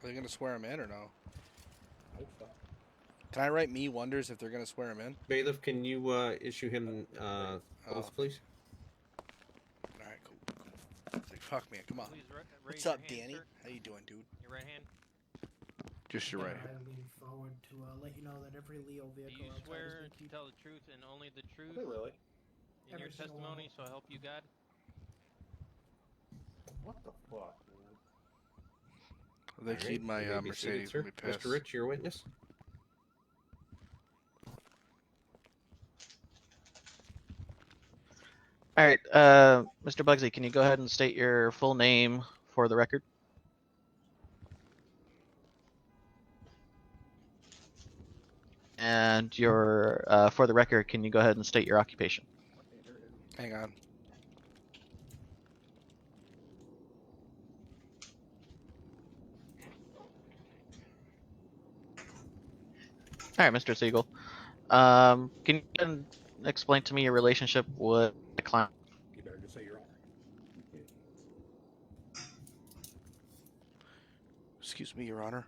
B: Are they going to swear him in or no? Can I write me wonders if they're going to swear him in?
N: Bailiff, can you issue him oath, please?
B: Alright, cool. Fuck, man, come on. What's up, Danny? How you doing, dude?
E: Your right hand.
B: Just your right hand.
J: Lean forward.
L: to let you know that every Leo
E: Do
L: vehicle
E: you
L: outside
E: swear
L: has been
E: to
L: keeping
E: tell the truth and only the truth
C: They really.
E: in your
L: Every single one.
E: testimony, so help you God?
D: What the fuck, man?
B: They
N: All
B: keyed
N: right,
B: my
N: you may be seated,
B: Mercedes.
N: sir.
B: Gonna be pissed.
N: Mr. Rich, your witness.
O: All right, Mr. Bugsy, can you go ahead and state your full name for the record? And your, for the record, can you go ahead and state your occupation?
B: Hang on.
O: All right, Mr. Siegel. Can you go ahead and explain to me your relationship with the client?
C: You better just say Your Honor.
B: Excuse me, Your Honor.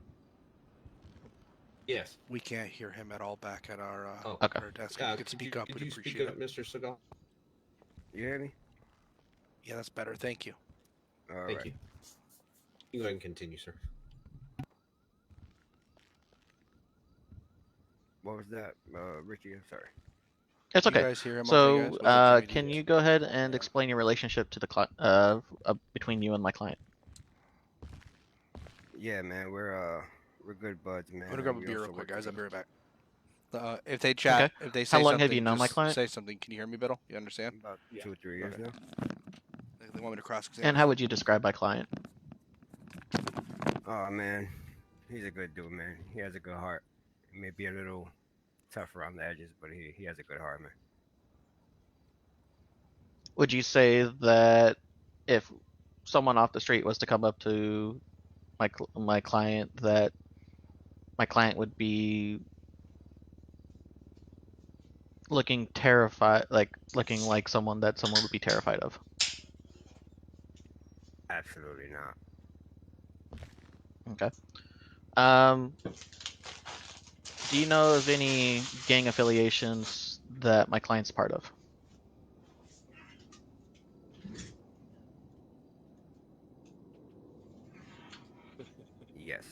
N: Yes.
B: We can't hear him at all back at our,
O: Okay.
B: our desk. If you could speak up,
N: Could
B: we'd
N: you
B: appreciate
N: speak
B: it.
N: up, Mr. Seagal?
Q: You hear me?
B: Yeah, that's better. Thank you.
Q: All
N: Thank
Q: right.
N: you. You go ahead and continue, sir.
Q: What was that, Richie? I'm sorry.
O: It's
B: You
O: okay.
B: guys hear him
O: So,
B: okay, guys? Was it Jimmy
O: can
B: D's?
O: you go ahead and explain your relationship to the between you and my client?
Q: Yeah, man, we're good buds, man.
B: I'm gonna grab a
Q: We
B: beer
Q: also
B: real quick,
Q: work
B: guys. I'll be
Q: together.
B: right back. If they chat,
O: Okay.
B: if they say
O: How long
B: something,
O: have you known my
B: just
O: client?
B: say something. Can you hear me, Biddle? You understand?
Q: About 2 or 3 years now.
B: They want me to cross-examine.
O: And how would you describe my client?
Q: Oh man, he's a good dude, man. He has a good heart. He may be a little tough around the edges, but he has a good heart, man.
O: Would you say that if someone off the street was to come up to my client, that my client would be looking terrified, looking like someone that someone would be terrified of?
Q: Absolutely not.
O: Okay. Do you know of any gang affiliations that my client's part of?
Q: Yes.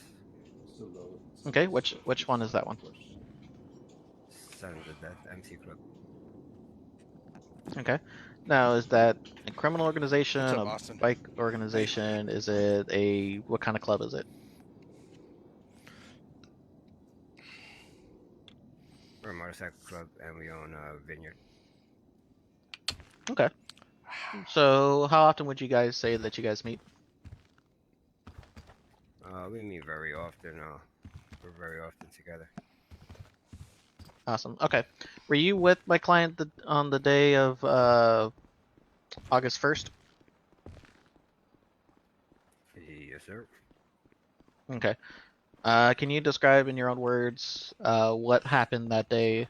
O: Okay, which one is that one?
Q: Sons of Death MC Club.
O: Okay. Now, is that a criminal organization,
B: What's up,
O: a
B: Austin?
O: bike organization? Is it what kind of club is it?
Q: We're a motorcycle club, and we own a vineyard.
O: Okay. So, how often would you guys say that you guys meet?
Q: We meet very often. We're very often together.
O: Awesome. Okay. Were you with my client on the day of August 1st?
Q: Yes, sir.
O: Okay. Can you describe in your own words what happened that day?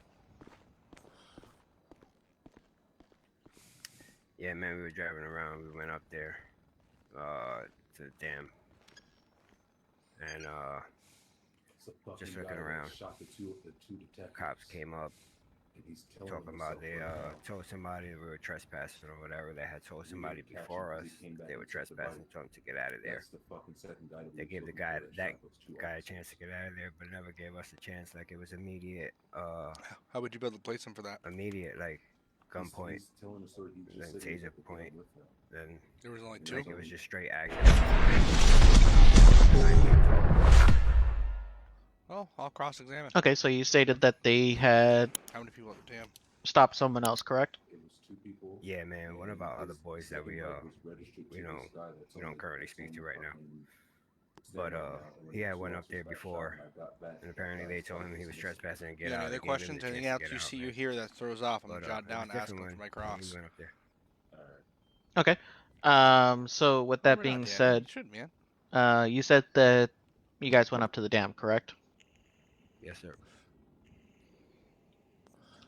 Q: Yeah, man, we were driving around. We went up there to the dam, and just looking around. Cops came up, talking about they told somebody we were trespassing or whatever. They had told somebody before us they were trespassing, told them to get out of there. They gave that guy a chance to get out of there, but never gave us a chance. Like, it was immediate.
B: How would you be able to place him for that?
Q: Immediate, like, gunpoint, then taser point, then
B: There was only two.
Q: like, it was just straight action.
B: Well, I'll cross-examine.
O: Okay, so you stated that they had
B: How many people at the dam?
O: stopped someone else, correct?
Q: Yeah, man. One of our other boys that we don't currently speak to right now. But he had one up there before, and apparently they told him he was trespassing and get
B: Any
Q: out.
B: other questions? Anything else you see you hear that throws off? I'm gonna jot down and ask them for my cross.
Q: He went up there.
O: Okay. So with that
B: We're not
O: being
B: damned.
O: said,
B: You shouldn't, man.
O: you said that you guys went up to the dam, correct?
Q: Yes, sir.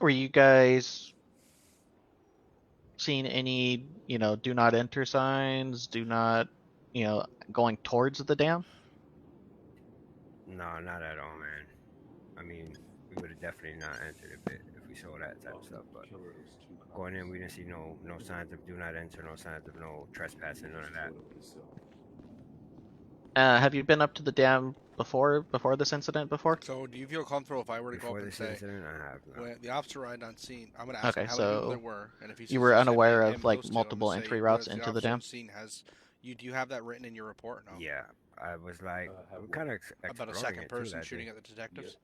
O: Were you guys seeing any, do not enter signs, do not, going towards the dam?
Q: No, not at all, man. I mean, we would have definitely not entered if we saw that type of stuff. But going in, we didn't see no signs of do not enter, no signs of no trespassing, none of that.
O: Have you been up to the dam before this incident before?
B: So, do you feel comfortable if I were to go
Q: Before
B: up and
Q: this
B: say,
Q: incident, I have not.
B: when the officer arrived on scene, I'm going to ask
O: Okay,
B: him how many people
O: so
B: there were, and if he says
O: you were
B: just him
O: unaware
B: and
O: of like
B: those two, I'm
O: multiple
B: gonna say,
O: entry
B: when
O: routes
B: the
O: into the
B: officer
O: dam?
B: on scene has you? Do you have that written in your report? No.
Q: Yeah, I was like, kind of
B: About a second person shooting at the detectives.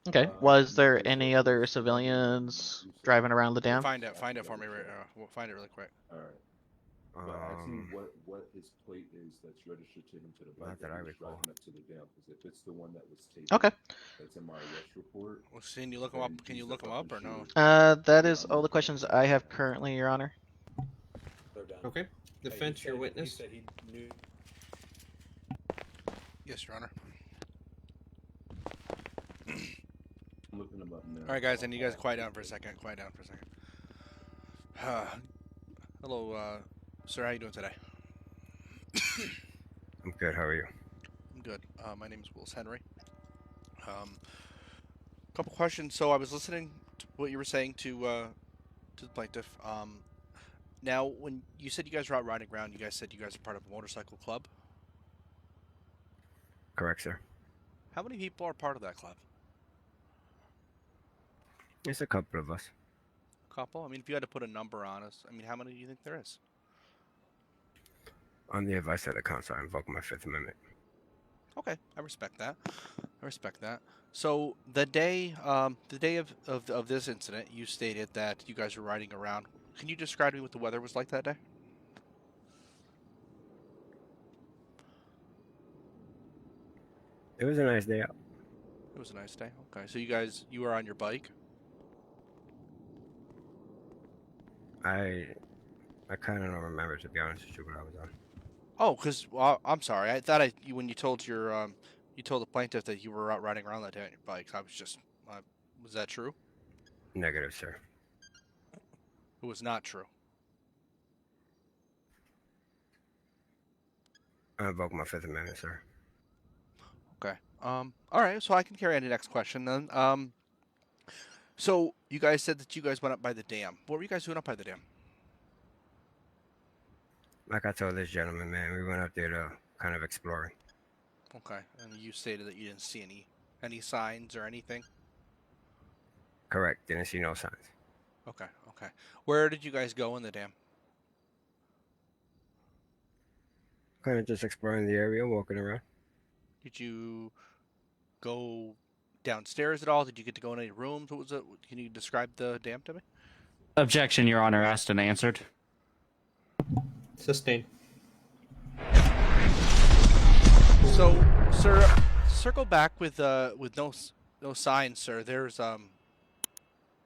O: Okay. Was there any other civilians driving around the dam?
B: Find it for me. We'll find it really quick.
F: All right. But ask him what his plate is that's registered to him to the bike that I was driving up to the dam. Because if it's the one that was taken,
O: Okay.
F: that's in my arrest report.
B: Well, can you look him up? Can you look him up or no?
O: That is all the questions I have currently, Your Honor.
N: Okay. Defense, your witness.
B: Yes, Your Honor.
F: I'm looking him up now.
B: All right, guys, and you guys quiet down for a second. Quiet down for a second. Hello, sir. How you doing today?
Q: I'm good. How are you?
B: I'm good. My name is Willis Henry. Couple questions. So I was listening to what you were saying to the plaintiff. Now, when you said you guys were out riding around, you guys said you guys are part of a motorcycle club.
Q: Correct, sir.
B: How many people are part of that club?
Q: It's a couple of us.
B: Couple. I mean, if you had to put a number on us, I mean, how many do you think there is?
Q: On the advice of the council, I invoke my Fifth Amendment.
B: Okay, I respect that. I respect that. So the day of this incident, you stated that you guys were riding around. Can you describe to me what the weather was like that day?
Q: It was a nice day out.
B: It was a nice day. Okay, so you were on your bike.
Q: I kind of don't remember, to be honest with you, what I was on.
B: Oh, because I'm sorry. I thought when you told you told the plaintiff that you were out riding around that day on your bike. I was just, was that true?
Q: Negative, sir.
B: It was not true.
Q: I invoke my Fifth Amendment, sir.
B: Okay. All right. So I can carry on to the next question then. So you guys said that you guys went up by the dam. What were you guys doing up by the dam?
Q: Like I told this gentleman, man, we went up there to kind of exploring.
B: Okay. And you stated that you didn't see any signs or anything.
Q: Correct. Didn't see no signs.
B: Okay. Okay. Where did you guys go in the dam?
Q: Kind of just exploring the area, walking around.
B: Did you go downstairs at all? Did you get to go in any rooms? What was it? Can you describe the dam to me?
I: Objection, Your Honor. Asked and answered.
N: Sustained.
B: So, sir, circle back with no signs, sir. There's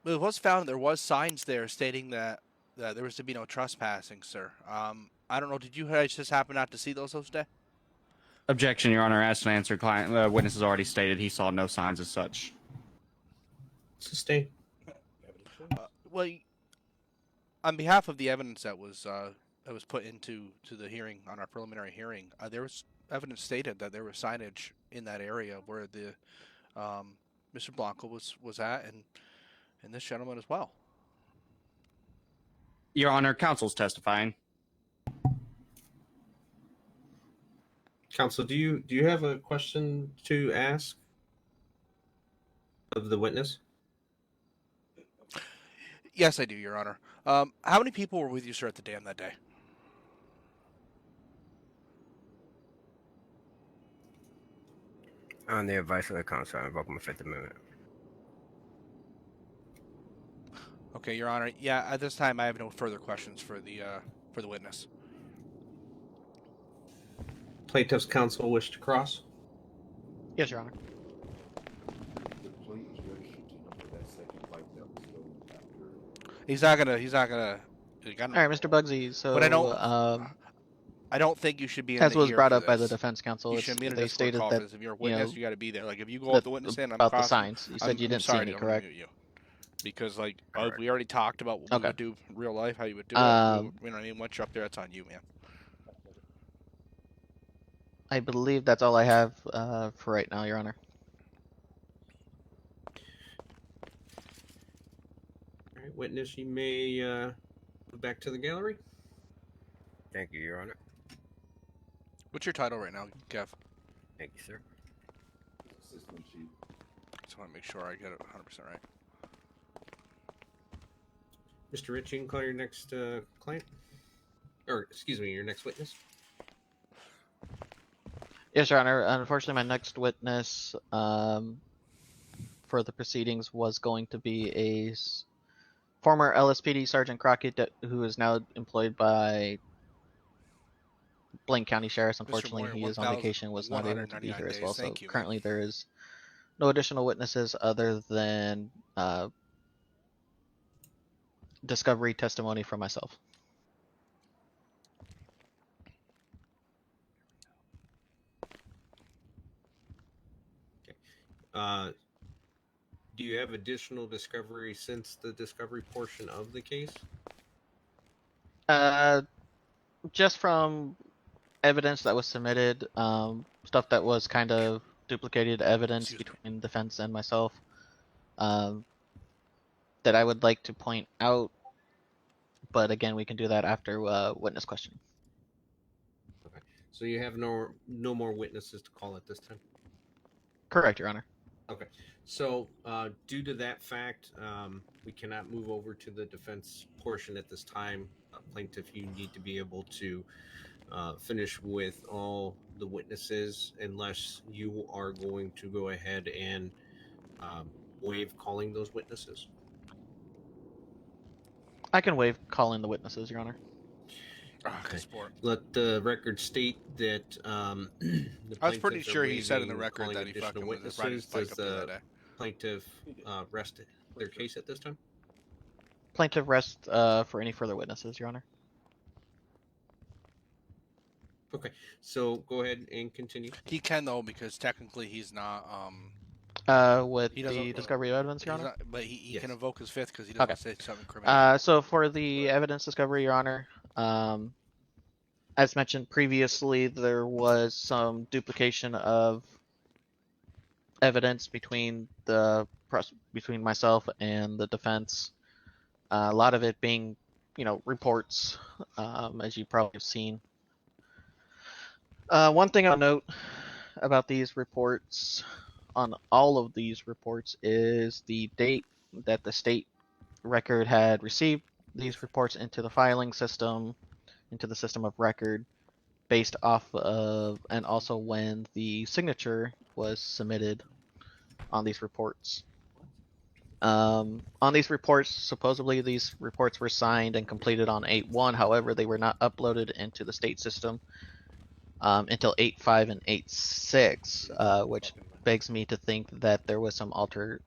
B: it was found there was signs there stating that there was to be no trespassing, sir. I don't know. Did you guys just happen not to see those day?
I: Objection, Your Honor. Asked and answered. Client witness has already stated he saw no signs as such.
N: Sustained.
B: Well, on behalf of the evidence that was put into the hearing on our preliminary hearing, there was evidence stated that there was signage in that area where the Mr. Blanco was at, and this gentleman as well.
I: Your Honor, counsel's testifying.
N: Counsel, do you have a question to ask of the witness?
B: Yes, I do, Your Honor. How many people were with you, sir, at the dam that day?
Q: On the advice of the council, I invoke my Fifth Amendment.
B: Okay, Your Honor. Yeah, at this time, I have no further questions for the witness.
N: Plaintiff's counsel wish to cross?
O: Yes, Your Honor.
F: The plate is registered to him for that second bike that was stolen after.
B: He's not gonna.
O: All right, Mr. Bugsy. So,
B: but I don't think you should be in
O: as
B: the
O: was
B: here
O: brought
B: for
O: up by the
B: this.
O: defense counsel,
B: You shouldn't be in a
O: they
B: Discord
O: stated
B: call
O: that
B: for this. If you're a witness, you got to be there. Like if you go off the witness stand, I'm
O: about the
B: crossing,
O: signs. You said you didn't see any,
B: I'm
O: correct?
B: gonna mute you. Because like we already talked about what we would do in real life, how you would do it. You know what I mean? Once you're up there, that's on you, man.
O: I believe that's all I have for right now, Your Honor.
N: All right, witness, you may move back to the gallery.
Q: Thank you, Your Honor.
B: What's your title right now, Kev?
Q: Thank you, sir.
F: system sheet.
B: Just want to make sure I get it 100% right.
N: Mr. Rich, you can call your next client, or excuse me, your next witness.
O: Yes, Your Honor. Unfortunately, my next witness for the proceedings was going to be a former LSPD Sergeant Crockett, who is now employed by Blaine County Sheriff's. Unfortunately,
B: Moyer,
O: he is on vacation, was not able to be here as well. So
B: Thank you,
O: currently, there is no additional witnesses other than discovery testimony from myself.
N: Do you have additional discovery since the discovery portion of the case?
O: Just from evidence that was submitted, stuff that was kind of duplicated evidence between defense and myself, that I would like to point out. But again, we can do that after witness questioning.
N: Okay. So you have no more witnesses to call at this time?
O: Correct, Your Honor.
N: Okay. So due to that fact, we cannot move over to the defense portion at this time. Plaintiff, you need to be able to finish with all the witnesses unless you are going to go ahead and waive calling those witnesses.
O: I can waive calling the witnesses, Your Honor.
N: Okay. Let the record state that
B: I was pretty sure he said in the record that he fucking was riding his bike up there that day.
N: Plaintiff rest their case at this time?
O: Plaintiff rests for any further witnesses, Your Honor.
N: Okay, so go ahead and continue.
B: He can though, because technically he's not.
O: With the discovery of evidence, Your Honor.
B: Not, but he can invoke his fifth because he doesn't say something criminal.
O: So for the evidence discovery, Your Honor, as mentioned previously, there was some duplication of evidence between myself and the defense. A lot of it being, reports, as you probably have seen. One thing I'll note about these reports, on all of these reports, is the date that the state record had received these reports into the filing system, into the system of record, based off of, and also when the signature was submitted on these reports. On these reports, supposedly these reports were signed and completed on 8/1. However, they were not uploaded into the state system until 8/5 and 8/6, which begs me to think that there was some alternate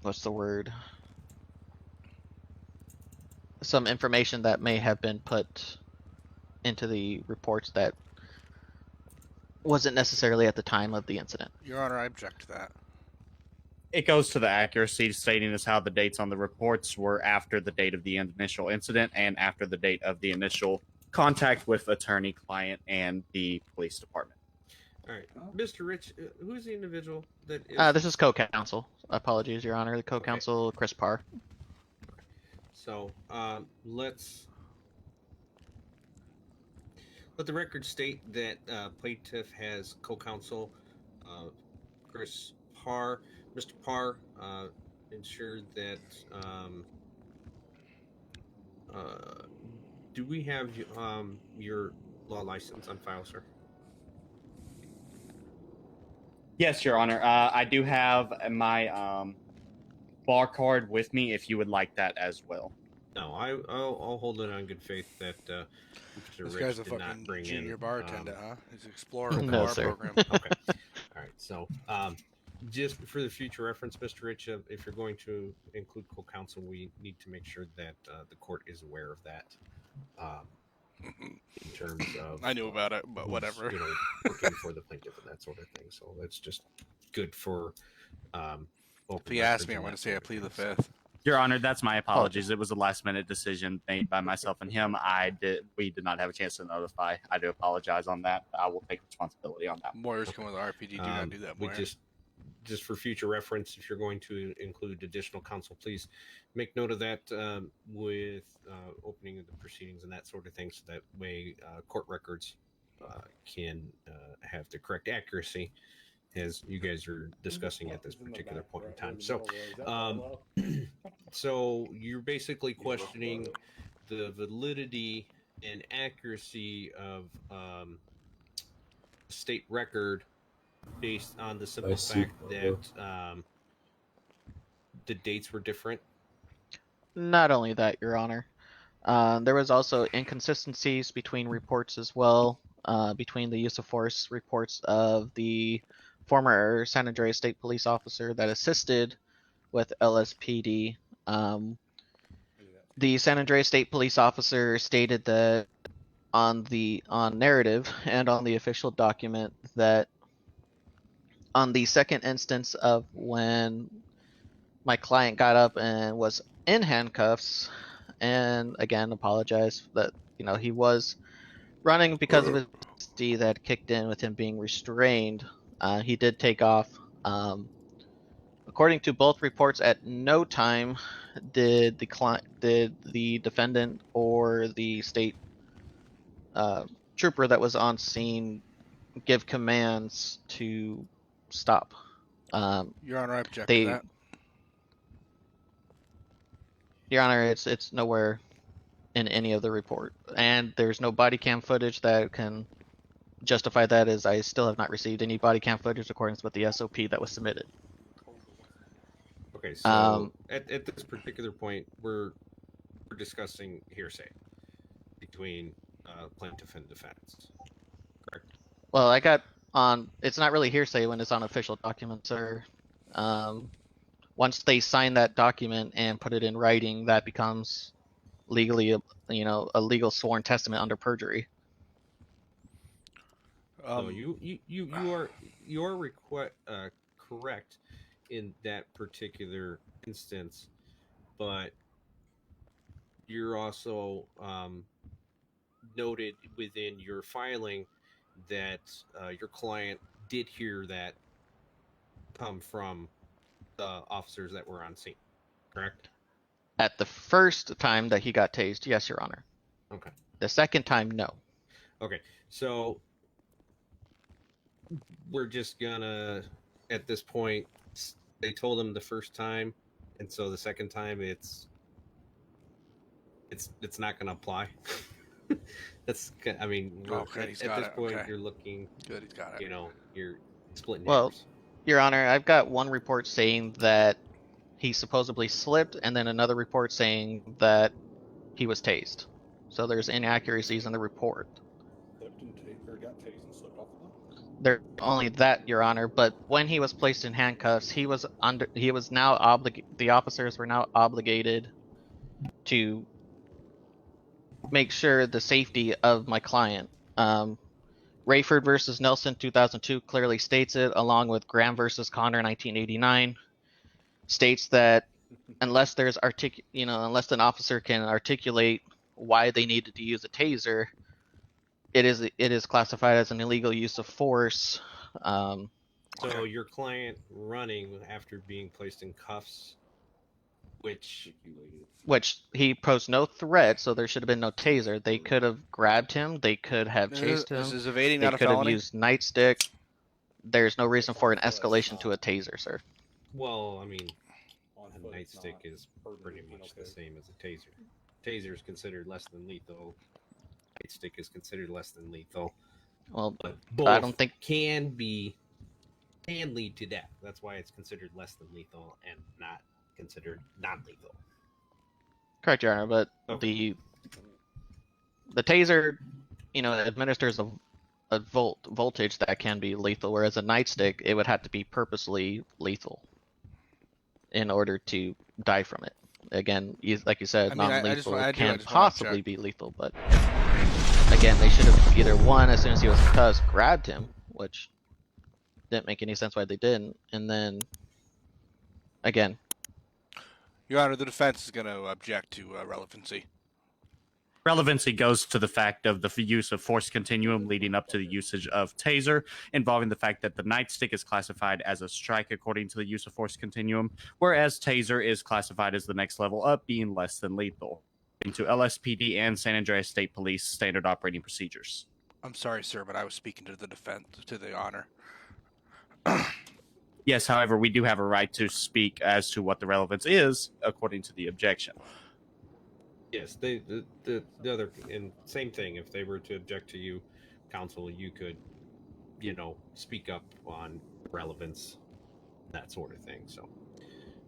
O: what's the word? Some information that may have been put into the reports that wasn't necessarily at the time of the incident.
B: Your Honor, I object to that.
I: It goes to the accuracy, stating as how the dates on the reports were after the date of the initial incident and after the date of the initial contact with attorney, client, and the police department.
N: All right, Mr. Rich, who is the individual that is?
O: This is co-counsel. Apologies, Your Honor. The co-counsel, okay. Chris Parr.
N: So let's let the record state that plaintiff has co-counsel Chris Parr. Mr. Parr, ensure that do we have your law license on file, sir?
I: Yes, Your Honor. I do have my bar card with me if you would like that as well.
N: No, I'll hold it on good faith that Mr.
B: This
N: Rich
B: guy's a
N: did not
B: fucking
N: bring
B: junior
N: in,
B: bar attendant, huh? He's an explorer in the
O: No,
B: bar
O: sir.
B: program.
N: Okay. All right. So just for the future reference, Mr. Rich, if you're going to include co-counsel, we need to make sure that the court is aware of that. In terms of,
B: I knew about it, but whatever.
N: Working for the plaintiff and that sort of thing. So that's just good for.
B: If he asked me, I'm going to say I plead the fifth.
I: Your Honor, that's my apologies. It was a last-minute decision made by myself and him. We did not have a chance to notify. I do apologize on that. I will take responsibility on that.
B: Lawyers come with RPD. Do not do that.
N: We just for future reference, if you're going to include additional counsel, please make note of that with opening of the proceedings and that sort of thing, so that way court records can have the correct accuracy, as you guys are discussing at this particular point in time. So, so you're basically questioning the validity and accuracy of state record based on the simple fact that the dates were different.
O: Not only that, Your Honor, there was also inconsistencies between reports as well, between the use of force reports of the former San Andreas State Police officer that assisted with LSPD. The San Andreas State Police officer stated that on narrative and on the official document that on the second instance of when my client got up and was in handcuffs, and again apologize that he was running because of his PTSD that kicked in with him being restrained. He did take off. According to both reports, at no time did the defendant or the state trooper that was on scene give commands to stop.
B: Your Honor, I object to that.
O: Your Honor, it's nowhere in any of the report, and there's no body cam footage that can justify that, as I still have not received any body cam footage according with the SOP that was submitted.
N: Okay, so at this particular point, we're discussing hearsay between plaintiff and defense, correct?
O: Well, I got on. It's not really hearsay when it's on official documents, sir. Once they sign that document and put it in writing, that becomes legally, a legal sworn testament under perjury.
N: So you are correct in that particular instance, but you're also noted within your filing that your client did hear that come from the officers that were on scene, correct?
O: At the first time that he got tased, yes, Your Honor.
N: Okay.
O: The second time, no.
N: Okay, so we're just gonna, at this point, they told him the first time, and so the second time it's not gonna apply. That's, I mean,
B: okay,
N: at this point, you're looking
B: good. He's got it.
N: You're splitting
O: Well,
N: hairs.
O: Your Honor, I've got one report saying that he supposedly slipped, and then another report saying that he was tased. So there's inaccuracies in the report. There's only that, Your Honor. But when he was placed in handcuffs, the officers were now obligated to make sure the safety of my client. Rayford versus Nelson 2002 clearly states it, along with Graham versus Connor 1989, states that unless unless an officer can articulate why they needed to use a taser, it is classified as an illegal use of force.
N: So your client running after being placed in cuffs, which
O: he posed no threat, so there should have been no taser. They could have grabbed him. They could have chased him.
B: This is evading,
O: they
B: not a
O: could have
B: felony?
O: used nightstick. There's no reason for an escalation to a taser, sir.
N: well, I mean, a nightstick is pretty much the same as a taser. Taser is considered less than lethal. Nightstick is considered less than lethal.
O: Well,
N: but both
O: I don't think
N: can lead to death. That's why it's considered less than lethal and not considered non-lethal.
O: Correct, Your Honor, but the taser, administers a voltage that can be lethal, whereas a nightstick, it would have to be purposely lethal in order to die from it. Again, like you said, non-lethal can possibly be lethal, but again, they should have either one, as soon as he was cuffed, grabbed him, which didn't make any sense why they didn't, and then again.
B: Your Honor, the defense is going to object to relevancy.
I: Relevancy goes to the fact of the use of force continuum leading up to the usage of taser, involving the fact that the nightstick is classified as a strike according to the use of force continuum, whereas taser is classified as the next level up, being less than lethal, into LSPD and San Andreas State Police standard operating procedures.
B: I'm sorry, sir, but I was speaking to the defense, to the honor.
I: Yes, however, we do have a right to speak as to what the relevance is according to the objection.
N: Yes, the other and same thing. If they were to object to you, counsel, you could, speak up on relevance, that sort of thing. So,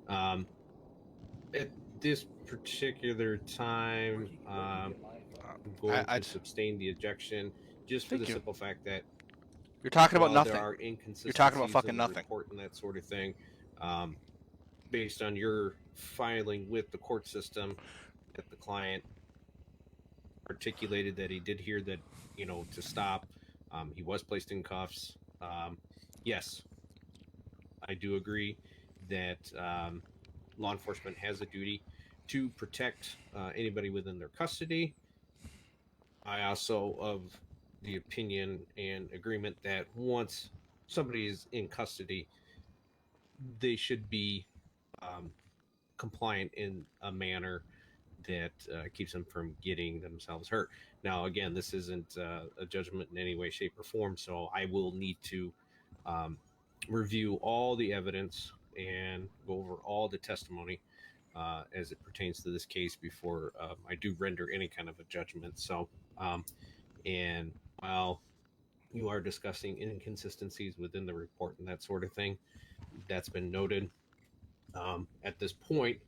N: at this particular time, I'm going to sustain the objection just for the simple fact that
B: you're talking about
N: while
B: nothing.
N: There are inconsistencies
B: You're talking about fucking
N: in the
B: nothing.
N: report and that sort of thing. Based on your filing with the court system, that the client articulated that he did hear that, to stop. He was placed in cuffs. Yes, I do agree that law enforcement has a duty to protect anybody within their custody. I also of the opinion and agreement that once somebody is in custody, they should be compliant in a manner that keeps them from getting themselves hurt. Now, again, this isn't a judgment in any way, shape, or form, so I will need to review all the evidence and go over all the testimony as it pertains to this case before I do render any kind of a judgment. So, and while you are discussing inconsistencies within the report and that sort of thing, that's been noted. At this point,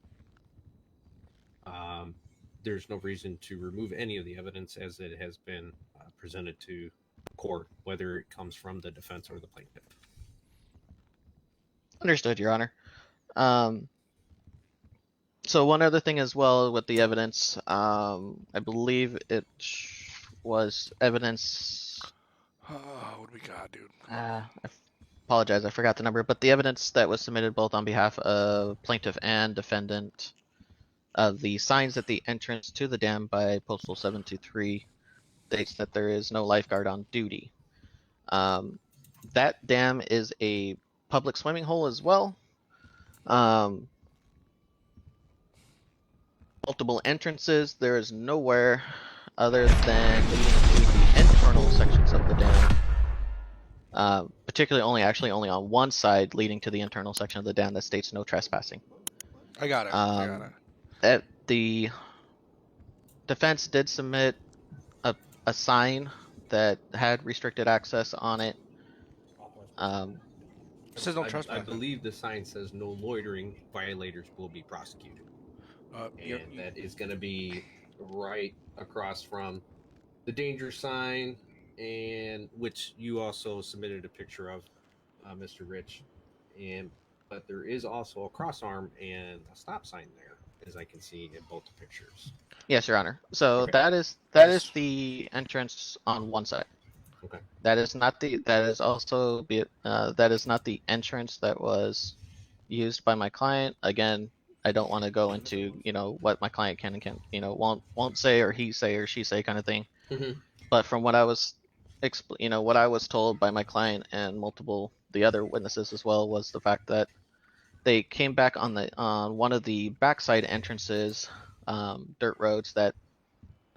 N: there's no reason to remove any of the evidence as it has been presented to court, whether it comes from the defense or the plaintiff.
O: Understood, Your Honor. So one other thing as well with the evidence, I believe it was evidence.
B: What do we got, dude?
O: I apologize, I forgot the number, but the evidence that was submitted both on behalf of plaintiff and defendant of the signs at the entrance to the dam by Postal 723 states that there is no lifeguard on duty. That dam is a public swimming hole as well. Multiple entrances. There is nowhere other than leading to the internal sections of the dam. Particularly only on one side leading to the internal section of the dam that states no trespassing.
B: I got it.
O: The defense did submit a sign that had restricted access on it.
B: It says no trespassing.
N: I believe the sign says no loitering. Violators will be prosecuted. And that is going to be right across from the danger sign, and which you also submitted a picture of, Mr. Rich. But there is also a cross arm and a stop sign there, as I can see in both the pictures.
O: Yes, Your Honor. So
N: Okay.
O: that is the entrance on one side.
N: Okay.
O: That is not the entrance that was used by my client. Again, I don't want to go into what my client can and can't won't say, or he say or she say kind of thing.
N: Mm-hmm.
O: But from what I was what I was told by my client and multiple the other witnesses as well was the fact that they came back on one of the backside entrances, dirt roads that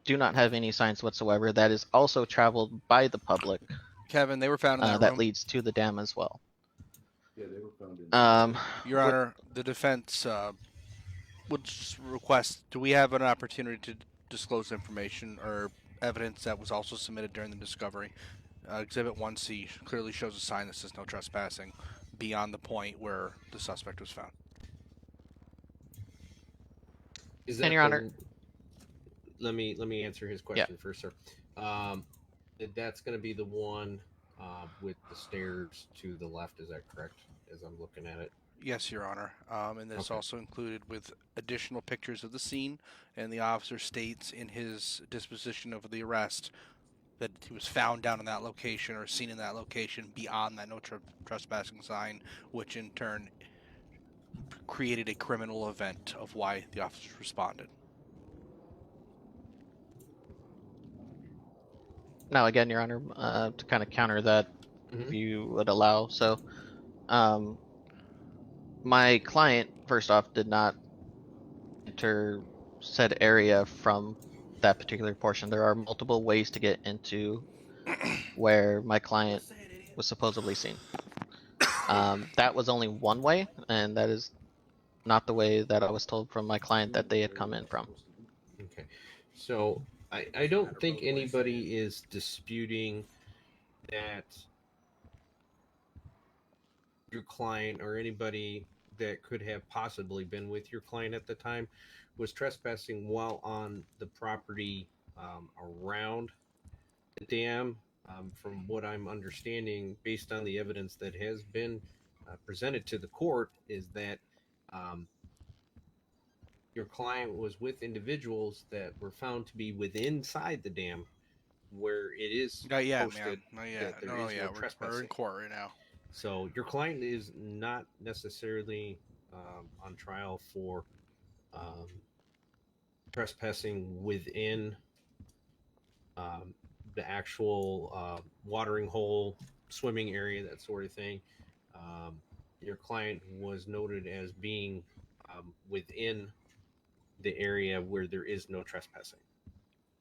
O: do not have any signs whatsoever. That is also traveled by the public.
B: Kevin, they were found in that
O: that
B: room.
O: leads to the dam as well.
F: Yeah, they were found in.
B: Your Honor, the defense would request, do we have an opportunity to disclose information or evidence that was also submitted during the discovery? Exhibit 1C clearly shows a sign that says no trespassing beyond the point where the suspect was found.
N: Is that
O: and Your Honor,
N: let me answer his question first, sir. That's going to be the one with the stairs to the left. Is that correct? As I'm looking at it.
B: Yes, Your Honor. And this also included with additional pictures of the scene, and the officer states in his disposition of the arrest that he was found down in that location or seen in that location beyond that no trespassing sign, which in turn created a criminal event of why the officers responded.
O: Now again, Your Honor, to kind of counter that, if you would allow. So, my client, first off, did not enter said area from that particular portion. There are multiple ways to get into where my client was supposedly seen. That was only one way, and that is not the way that I was told from my client that they had come in from.
N: Okay. So I don't think anybody is disputing that your client or anybody that could have possibly been with your client at the time was trespassing while on the property around the dam. From what I'm understanding, based on the evidence that has been presented to the court, is that your client was with individuals that were found to be within inside the dam, where it is
B: Not yet,
N: posted
B: man. Not yet.
N: that there
B: No,
N: is
B: yeah,
N: no
B: we're
N: trespassing.
B: in court right now.
N: So your client is not necessarily on trial for trespassing within the actual watering hole, swimming area, that sort of thing. Your client was noted as being within the area where there is no trespassing.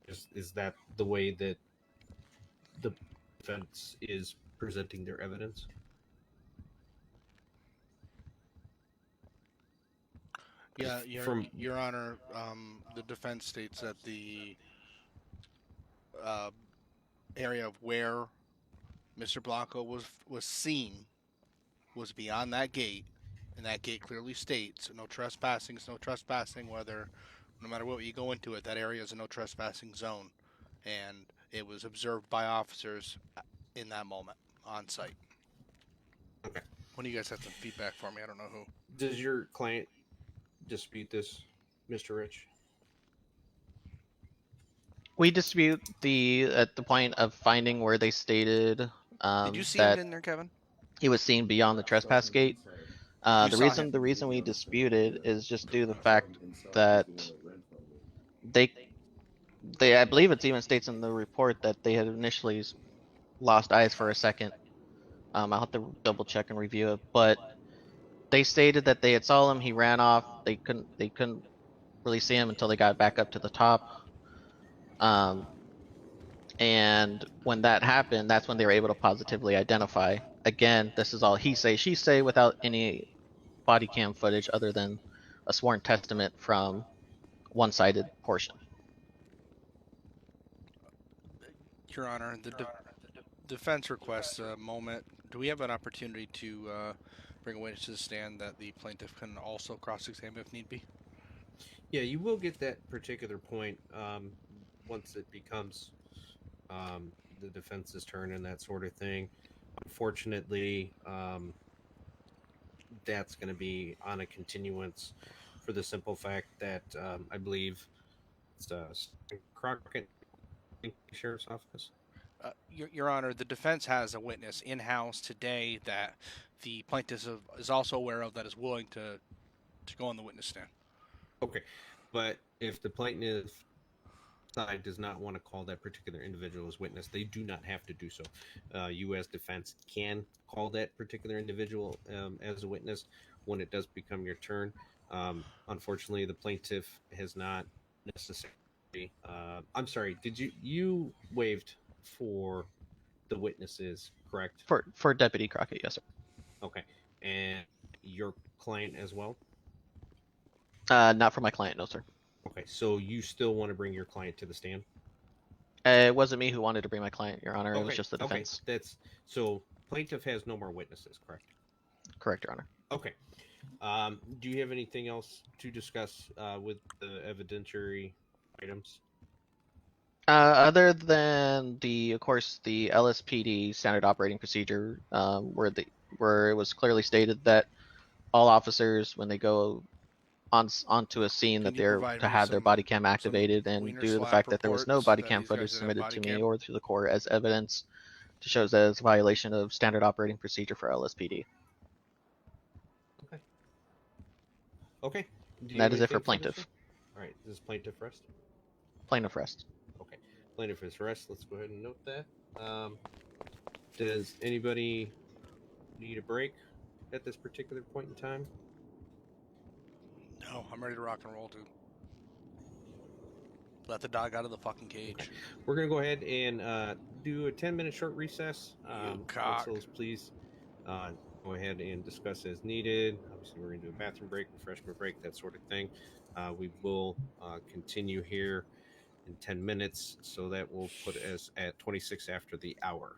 N: Is that the way that the defense is presenting their evidence?
B: Yeah,
N: From
B: Your Honor, the defense states that the area of where Mr. Blanco was seen was beyond that gate, and that gate clearly states no trespassing is no trespassing. Whether, no matter what you go into it, that area is a no trespassing zone, and it was observed by officers in that moment on site.
N: Okay.
B: When do you guys have some feedback for me? I don't know who.
N: Does your client dispute this, Mr. Rich?
O: We dispute at the point of finding where they stated
B: Did you see him
O: that
B: in there, Kevin?
O: he was seen beyond the trespass gate.
B: You saw him.
O: The reason we disputed is just due to the fact that they I believe it even states in the report that they had initially lost eyes for a second. I'll have to double check and review it, but they stated that they had saw him. He ran off. They couldn't really see him until they got back up to the top. And when that happened, that's when they were able to positively identify. Again, this is all he say, she say, without any body cam footage other than a sworn testament from one-sided portion.
B: Your Honor, the defense requests a moment. Do we have an opportunity to bring a witness to the stand that the plaintiff can also cross-examine if need be?
N: Yeah, you will get that particular point once it becomes the defense's turn and that sort of thing. Unfortunately, that's going to be on a continuance for the simple fact that I believe it's Crockett Sheriff's Office.
B: Your Honor, the defense has a witness in-house today that the plaintiff is also aware of that is willing to go on the witness stand.
N: Okay, but if the plaintiff side does not want to call that particular individual as witness, they do not have to do so. You as defense can call that particular individual as a witness when it does become your turn. Unfortunately, the plaintiff has not necessarily. I'm sorry. Did you waived for the witnesses, correct?
O: For Deputy Crockett, yes, sir.
N: Okay, and your client as well?
O: Not for my client, no, sir.
N: Okay, so you still want to bring your client to the stand?
O: It wasn't me who wanted to bring my client, Your Honor.
N: Okay,
O: It was just the defense.
N: Okay, that's so. Plaintiff has no more witnesses, correct?
O: Correct, Your Honor.
N: Okay. Do you have anything else to discuss with the evidentiary items?
O: Other than of course, the LSPD standard operating procedure, where it was clearly stated that all officers, when they go onto a scene, that they're to have their body cam activated, and due to the fact that there was no body cam footage submitted to me or to the court as evidence, to shows that it's a violation of standard operating procedure for LSPD.
N: Okay. Okay.
O: That is it for plaintiff.
N: All right. This is plaintiff rest.
O: Plaintiff rest.
N: Okay. Plaintiff is rest. Let's go ahead and note that. Does anybody need a break at this particular point in time?
B: No, I'm ready to rock and roll, dude. Let the dog out of the fucking cage.
N: Okay. We're going to go ahead and do a 10-minute short recess.
B: cock.
N: Councils, please go ahead and discuss as needed. Obviously, we're going to do a bathroom break, refreshment break, that sort of thing. We will continue here in 10 minutes, so that will put us at 26 after the hour.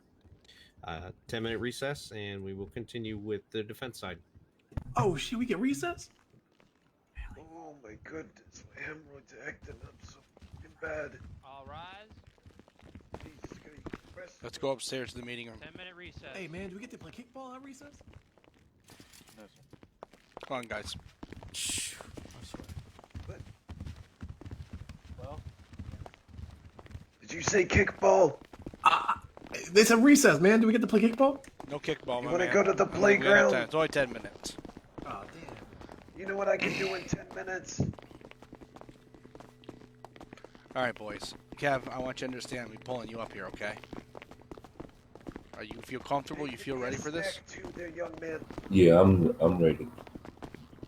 N: 10-minute recess, and we will continue with the defense side.
J: Oh, shit, we get recess?
R: Oh my goodness, my hemorrhoids are acting up so fucking bad.
E: All rise.
R: Jesus Christ.
B: Let's go upstairs to the meeting room.
E: 10-minute recess.
J: Hey, man, do we get to play kickball at recess?
B: No, sir. Come on, guys.
R: Well, did you say kickball?
J: They said recess, man. Do we get to play kickball?
B: No kickball,
R: You
B: my
R: wanna
B: man.
R: go to the
B: We have
R: playground?
B: time. It's only 10 minutes.
J: Oh, damn.
R: You know what I can do in 10 minutes?
B: All right, boys. Kev, I want you to understand. I'm pulling you up here, okay? Are you feel comfortable? You feel ready for this?
R: Too, there, young man.
F: Yeah, I'm ready.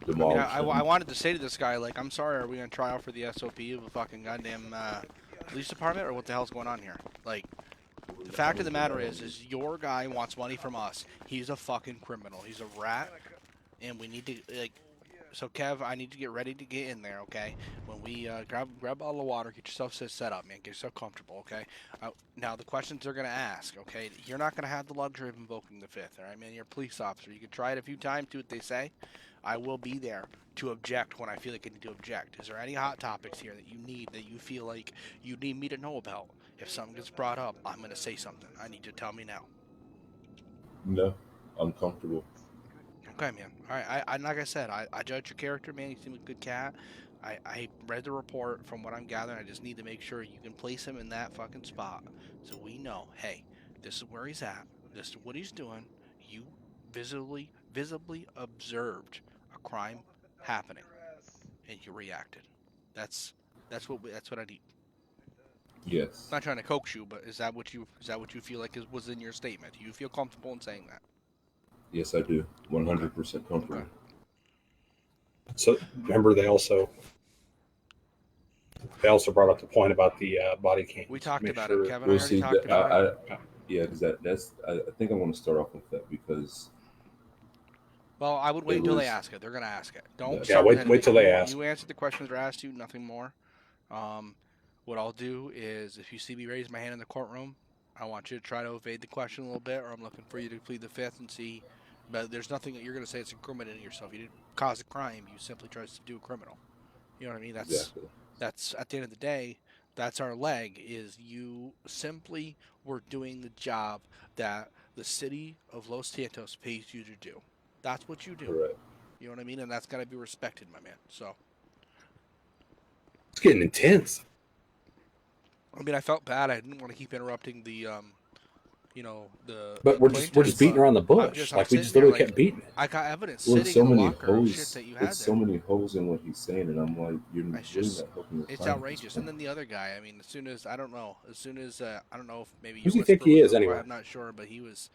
F: Demolish.
B: I wanted to say to this guy, like, I'm sorry, are we going to try out for the SOP of a fucking goddamn police department, or what the hell's going on here? Like, the fact of the matter is your guy wants money from us. He's a fucking criminal. He's a rat, and we need to, like, so Kev, I need to get ready to get in there, okay? When we grab a bottle of water, get yourself set up, man. Get yourself comfortable, okay? Now, the questions they're going to ask, okay? You're not going to have the luxury of invoking the fifth, all right, man? You're a police officer. You can try it a few times, do what they say. I will be there to object when I feel like I need to object. Is there any hot topics here that you feel like you need me to know about? If something gets brought up, I'm going to say something. I need you to tell me now.
F: No, I'm comfortable.
B: Okay, man. All right. I like I said, I judge your character, man. You seem like a good cat. I read the report. From what I'm gathering, I just need to make sure you can place him in that fucking spot so we know, hey, this is where he's at. This is what he's doing. You visibly observed a crime happening, and you reacted. That's what I need.
F: Yes.
B: I'm not trying to coax you, but is that what you feel like was in your statement? Do you feel comfortable in saying that?
F: Yes, I do. 100% comfortable.
B: Okay.
C: So remember, they also brought up the point about the body cam.
B: We talked about
C: sure
B: it, Kevin.
F: We'll
B: I already
F: see.
B: talked about it.
F: Yeah, because I think I want to start off with that because.
B: Well, I would wait until they ask it. They're going to ask it. Don't.
C: Yeah, wait till they ask.
B: You answered the questions they're asked you, nothing more. What I'll do is, if you see me raise my hand in the courtroom, I want you to try to evade the question a little bit, or I'm looking for you to plead the fifth and see. But there's nothing that you're going to say it's incriminating yourself. You didn't cause a crime. You simply tried to do a criminal. You know what I mean? That's at the end of the day, that's our leg. Is you simply were doing the job that the city of Los Santos pays you to do. That's what you do.
F: Correct.
B: You know what I mean? And that's got to be respected, my man. So.
C: It's getting intense.
B: I mean, I felt bad. I didn't want to keep interrupting the, the.
C: But we're just beating around the bush. Like we just literally kept beating it.
B: I got evidence
F: Well,
B: sitting in the locker and shit that you had there.
F: so many holes in what he's saying, and I'm like, you're really not helping your
B: It's
F: client.
B: outrageous. And then the other guy. I mean, as soon as I don't know if maybe
C: who does he think he is anyway?
B: I'm not sure, but he was.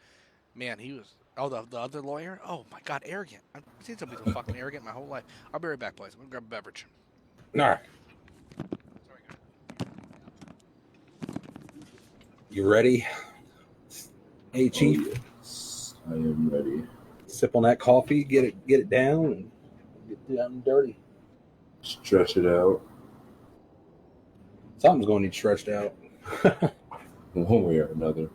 B: Oh, the other lawyer. Oh my God, arrogant. I've seen somebody so fucking arrogant my whole life. I'll be right back, boys. I'm gonna grab a beverage.
C: All right. You ready? Hey, Chief.
F: Oh, yes. I am ready.
C: Sip on that coffee, get it down, and get down and dirty.
F: Stretch it out.
C: Something's going to need stretched out.
F: One way or another.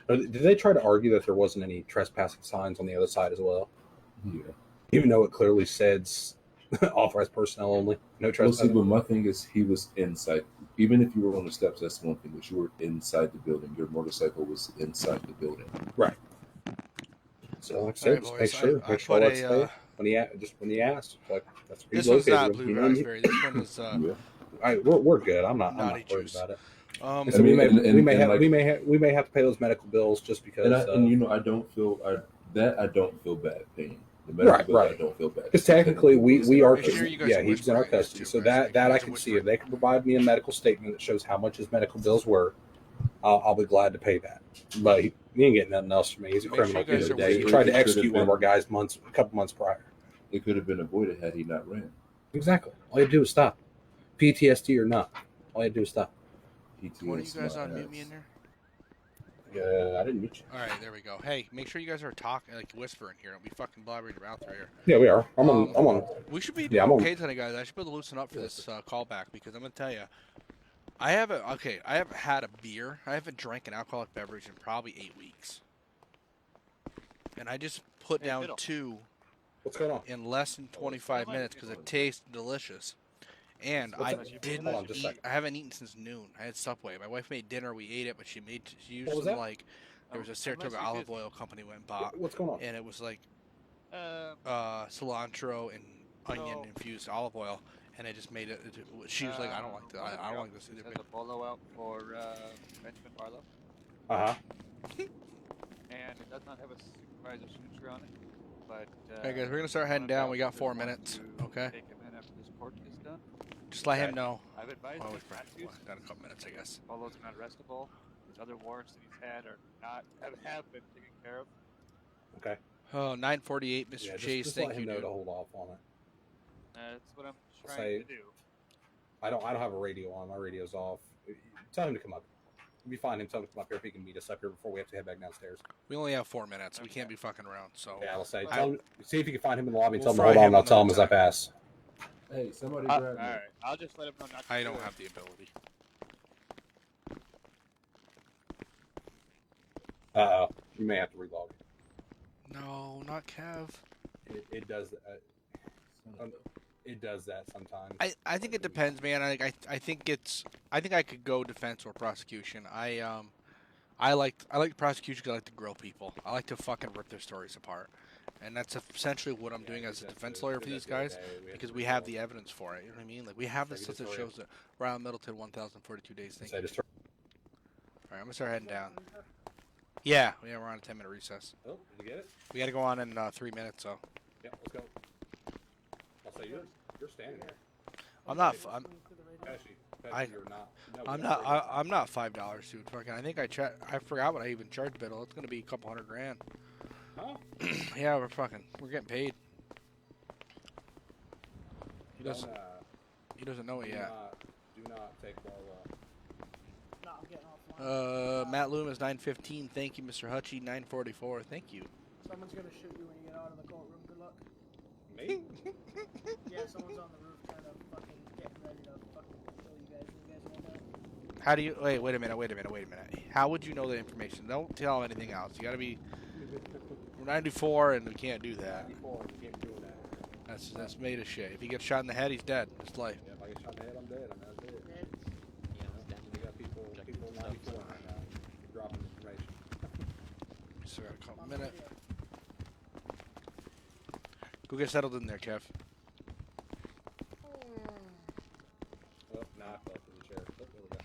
C: Did they try to argue that there wasn't any trespassing signs on the other side as well?
F: Yeah.
C: Even though it clearly says authorized personnel only, no trespassing.
F: Well, see, but my thing is, he was inside. Even if you were on the steps, that's one thing. But you were inside the building. Your motorcycle was inside the building.
C: Right. So, like I said, just make sure that's safe. When he asked, like that's
B: this one's not blue raspberry. This one is.
C: We're good. I'm not worried about it. So we may have to pay those medical bills just because.
F: And I don't feel bad paying. The medical bill, I don't feel bad.
C: Because technically, we are. He's in our custody, so that I can see. If they can provide me a medical statement that shows how much his medical bills were, I'll be glad to pay that. But he ain't getting nothing else from me. He's a
B: Make sure
C: criminal
B: you guys
C: at the end of the
B: are
C: day. He
B: waiting.
C: tried to
F: It could've
C: execute one of
F: been-
C: our guys a couple months prior.
F: It could have been avoided had he not ran.
C: Exactly. All you do is stop. PTSD or not. All you do is stop.
B: One of you guys unmute me in there?
C: I didn't mute you.
B: All right, there we go. Hey, make sure you guys are talking, like whispering here. Don't be fucking blabbering your mouth right here.
C: Yeah, we are. I'm on.
B: We should be
C: Yeah,
B: doing
C: I'm on.
B: okay tonight, guys. I should be able to loosen up for this callback because I'm gonna tell you, I haven't had a beer. I haven't drank an alcoholic beverage in probably 8 weeks, and I just put down
C: Fiddle.
B: 2.
C: What's going on?
B: In less than 25 minutes because it tastes delicious. And I didn't eat. I haven't eaten since noon. I had Subway. My wife made dinner. We ate it, but she used
C: What was
B: some
C: that?
B: like there was a Saratoga olive oil company went and bought.
C: What's going on?
B: And it was like cilantro and onion infused olive oil, and I just made it. She was like, I don't like that. I don't like this either.
S: There's a bolo out for Benjamin Barlow, and it does not have a supervisor signature on it. But
B: Hey guys, we're gonna start heading down. We got 4 minutes. Okay.
S: take him in after this court is done.
B: Just let him know.
S: I've advised
B: Oh,
S: him
B: we've got a couple minutes, I guess.
S: Bolo's not arrestable. His other warrants that he's had are not have been taken care of.
C: Okay.
B: Oh, 9:48, Mr.
C: Yeah,
B: Chase.
C: just
B: Thank
C: let
B: you,
C: him know
B: dude.
C: to hold off on it.
S: That's what I'm trying
C: Say,
S: to do.
C: I don't have a radio on. My radio's off. Tell him to come up. We'll be fine. Tell him to come up here if he can meet us up here before we have to head back downstairs.
B: We only have 4 minutes. We can't be fucking around. So
C: Yeah, I'll say.
B: I-
C: Tell him, see if you can find him in the lobby.
B: We'll
C: Tell him to
B: fry
C: hold on.
B: him
C: And I'll
B: another
C: tell him as I
B: time.
C: pass.
F: Hey, somebody
S: All
F: grab me.
S: right, I'll just let him know not to
B: I
S: do
B: don't
S: it.
B: have the ability.
C: Uh-oh. You may have to relog.
B: No, not Kev.
C: It does that. It does that sometimes.
B: I think it depends, man. I think I could go defense or prosecution. I like prosecution because I like to grill people. I like to fucking rip their stories apart, and that's essentially what I'm doing as a defense lawyer for these guys because we have the evidence for it. You know what I mean? Like we have the stuff that shows that Brown Middleton 1,042 days. Thank you. All right, I'm gonna start heading down. Yeah, we're on a 10-minute recess.
C: Oh, did you get it?
B: We got to go on in 3 minutes, so.
C: Yeah, let's go. I'll say you're standing there.
B: I'm not.
C: Actually, you're not. No,
B: I'm
C: you're
B: not. I'm not $5, dude. Fucking. I think I forgot what I even charged Biddle. It's gonna be a couple $100,000.
C: Huh?
B: Yeah, we're getting paid. He
C: Don't,
B: doesn't. He doesn't know it yet.
C: Do not take ball up.
L: No, I'm getting offline.
B: Matt Loomis 915. Thank you, Mr. Hutchie 944. Thank you.
L: Someone's gonna shoot you when you get out of the courtroom. Good luck.
C: Me?
L: Yeah, someone's on the roof trying to fucking get ready to fucking kill you guys. You guys won't know.
B: How do you? Wait a minute. How would you know the information? Don't tell him anything else. You gotta be. We're 94 and we can't do that.
C: 94, you can't do that.
B: That's made of shit. If he gets shot in the head, he's dead. It's life.
C: Yeah, if I get shot in the head, I'm dead. I'm not dead. We got people 94 right now. Dropping information.
B: Still got a couple minutes. Go get settled in there, Kev.
C: Oh, nah, I fell in the chair. Oh, there we go.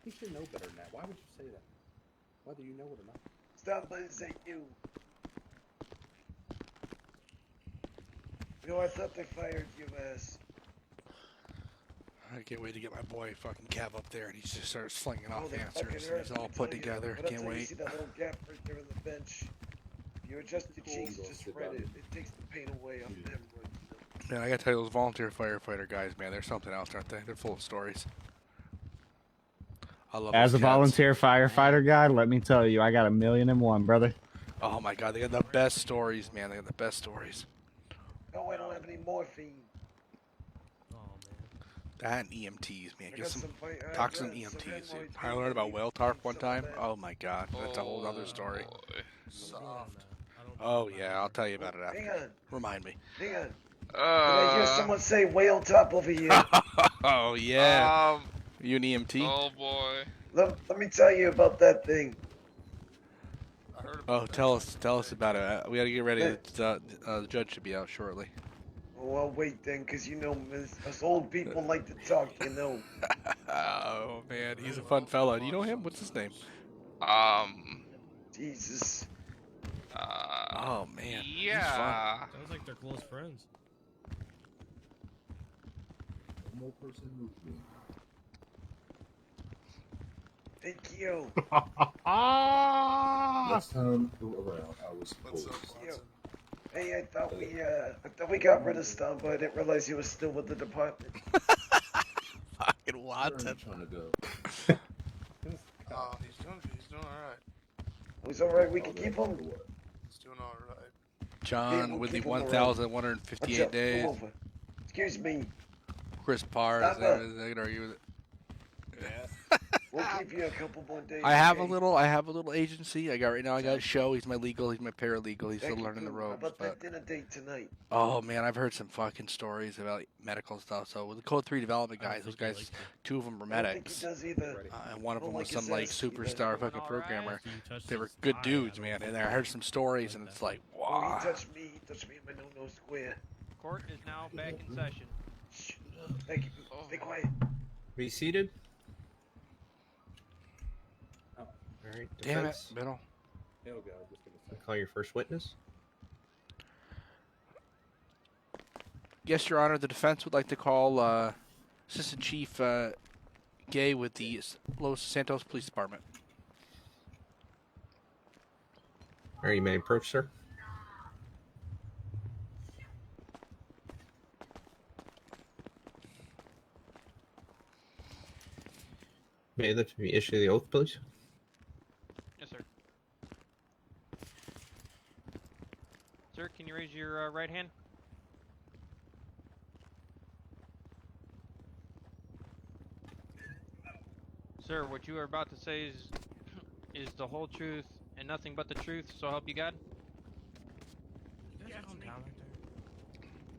C: You should know better than that. Why would you say that? Whether you know it or not.
R: Stop letting say you. You know, I thought they fired you, ass.
B: I can't wait to get my boy fucking Kev up there and he just starts flinging
R: Oh,
B: off
R: they
B: answers.
R: fucking
B: And
R: hurt
B: he's
R: me,
B: all
R: tell
B: put
R: you.
B: together.
R: But I'll
B: Can't
R: tell you,
B: wait.
R: see that little gap right there in the bench? You adjust your cheeks,
F: Cool,
R: just
F: sit
R: spread
F: down.
R: it. It takes the pain away. I'm hemorrhoids.
B: Man, I gotta tell you, those volunteer firefighter guys, man, they're something else, aren't they? They're full of stories. I love
I: As a
B: those cats.
I: volunteer firefighter guy, let me tell you, I got 1,000,001, brother.
B: Oh my god, they got the best stories, man. They got the best stories.
R: Oh, I don't have any morphine.
B: That and EMTs, man.
R: I
B: Get
R: got
B: some
R: some
B: talk to some
R: some
B: EMTs, dude.
R: hemorrhoids.
B: I learned about whale tarp one time. Oh my god, that's a whole other story.
R: Soft.
B: Oh yeah, I'll tell you about it
R: Hang
B: after.
R: on.
B: Remind me.
R: Hang on. Did I hear someone say whale top over here?
B: Oh yeah. You an EMT?
H: Oh boy.
R: Let me tell you about that thing.
B: Oh, tell us about it. We gotta get ready. The judge should be out shortly.
R: Oh, I'll wait then, because you know, us old people like to talk, you know.
B: Oh man, he's a fun fella. Do you know him? What's his name?
R: Jesus.
B: Oh man. He's fun.
E: Yeah.
A: Sounds like they're close friends.
F: One more person moved me.
R: Thank you.
F: Next time go around, I was
K: What's
F: close.
K: up, Watson?
R: Hey, I thought we got rid of Stump, but I didn't realize he was still with the department.
B: Fucking
F: Where are you
B: Watson.
F: trying to go?
K: Oh, he's doing all right.
R: He's all right. We can keep him.
K: He's doing all right.
B: John
R: we'll
B: with the
R: keep him around.
B: 1,158
R: Watch out,
B: days.
R: come over. Excuse me.
B: Chris Parr is
R: Papa.
B: I can argue with it.
R: We'll keep you a couple more days.
B: I have
R: okay?
B: I have a little agency. I got a show. He's my legal. He's my paralegal. He's still
R: Thank you,
B: learning the
R: Pooh.
B: ropes.
R: How about
B: But
R: that dinner date tonight?
B: oh man, I've heard some fucking stories about medical stuff. So with the Code 3 development guys, those guys, two of them were
R: I don't think
B: medics,
R: he does either.
B: and one of
R: I don't
B: them was
R: like
B: some
R: his
B: like
R: ass either.
B: superstar fucking programmer. They were good dudes, man. And I heard some stories, and it's like,
R: Oh,
B: wow.
R: he touched me. He touched me in my no-no square.
E: Court is now back in session.
R: Shh. Thank you. Stay quiet.
N: Be seated. All right,
B: Damn it,
N: defense.
B: middle.
C: It'll go. Just give a
N: Call your first witness.
B: Yes, Your Honor. The defense would like to call Assistant Chief Gay with the Los Santos Police Department.
N: All right, you may approach, sir. May let me issue the oath, please.
E: Yes, sir. Sir, can you raise your right hand? Sir, what you are about to say is the whole truth and nothing but the truth, so help you God?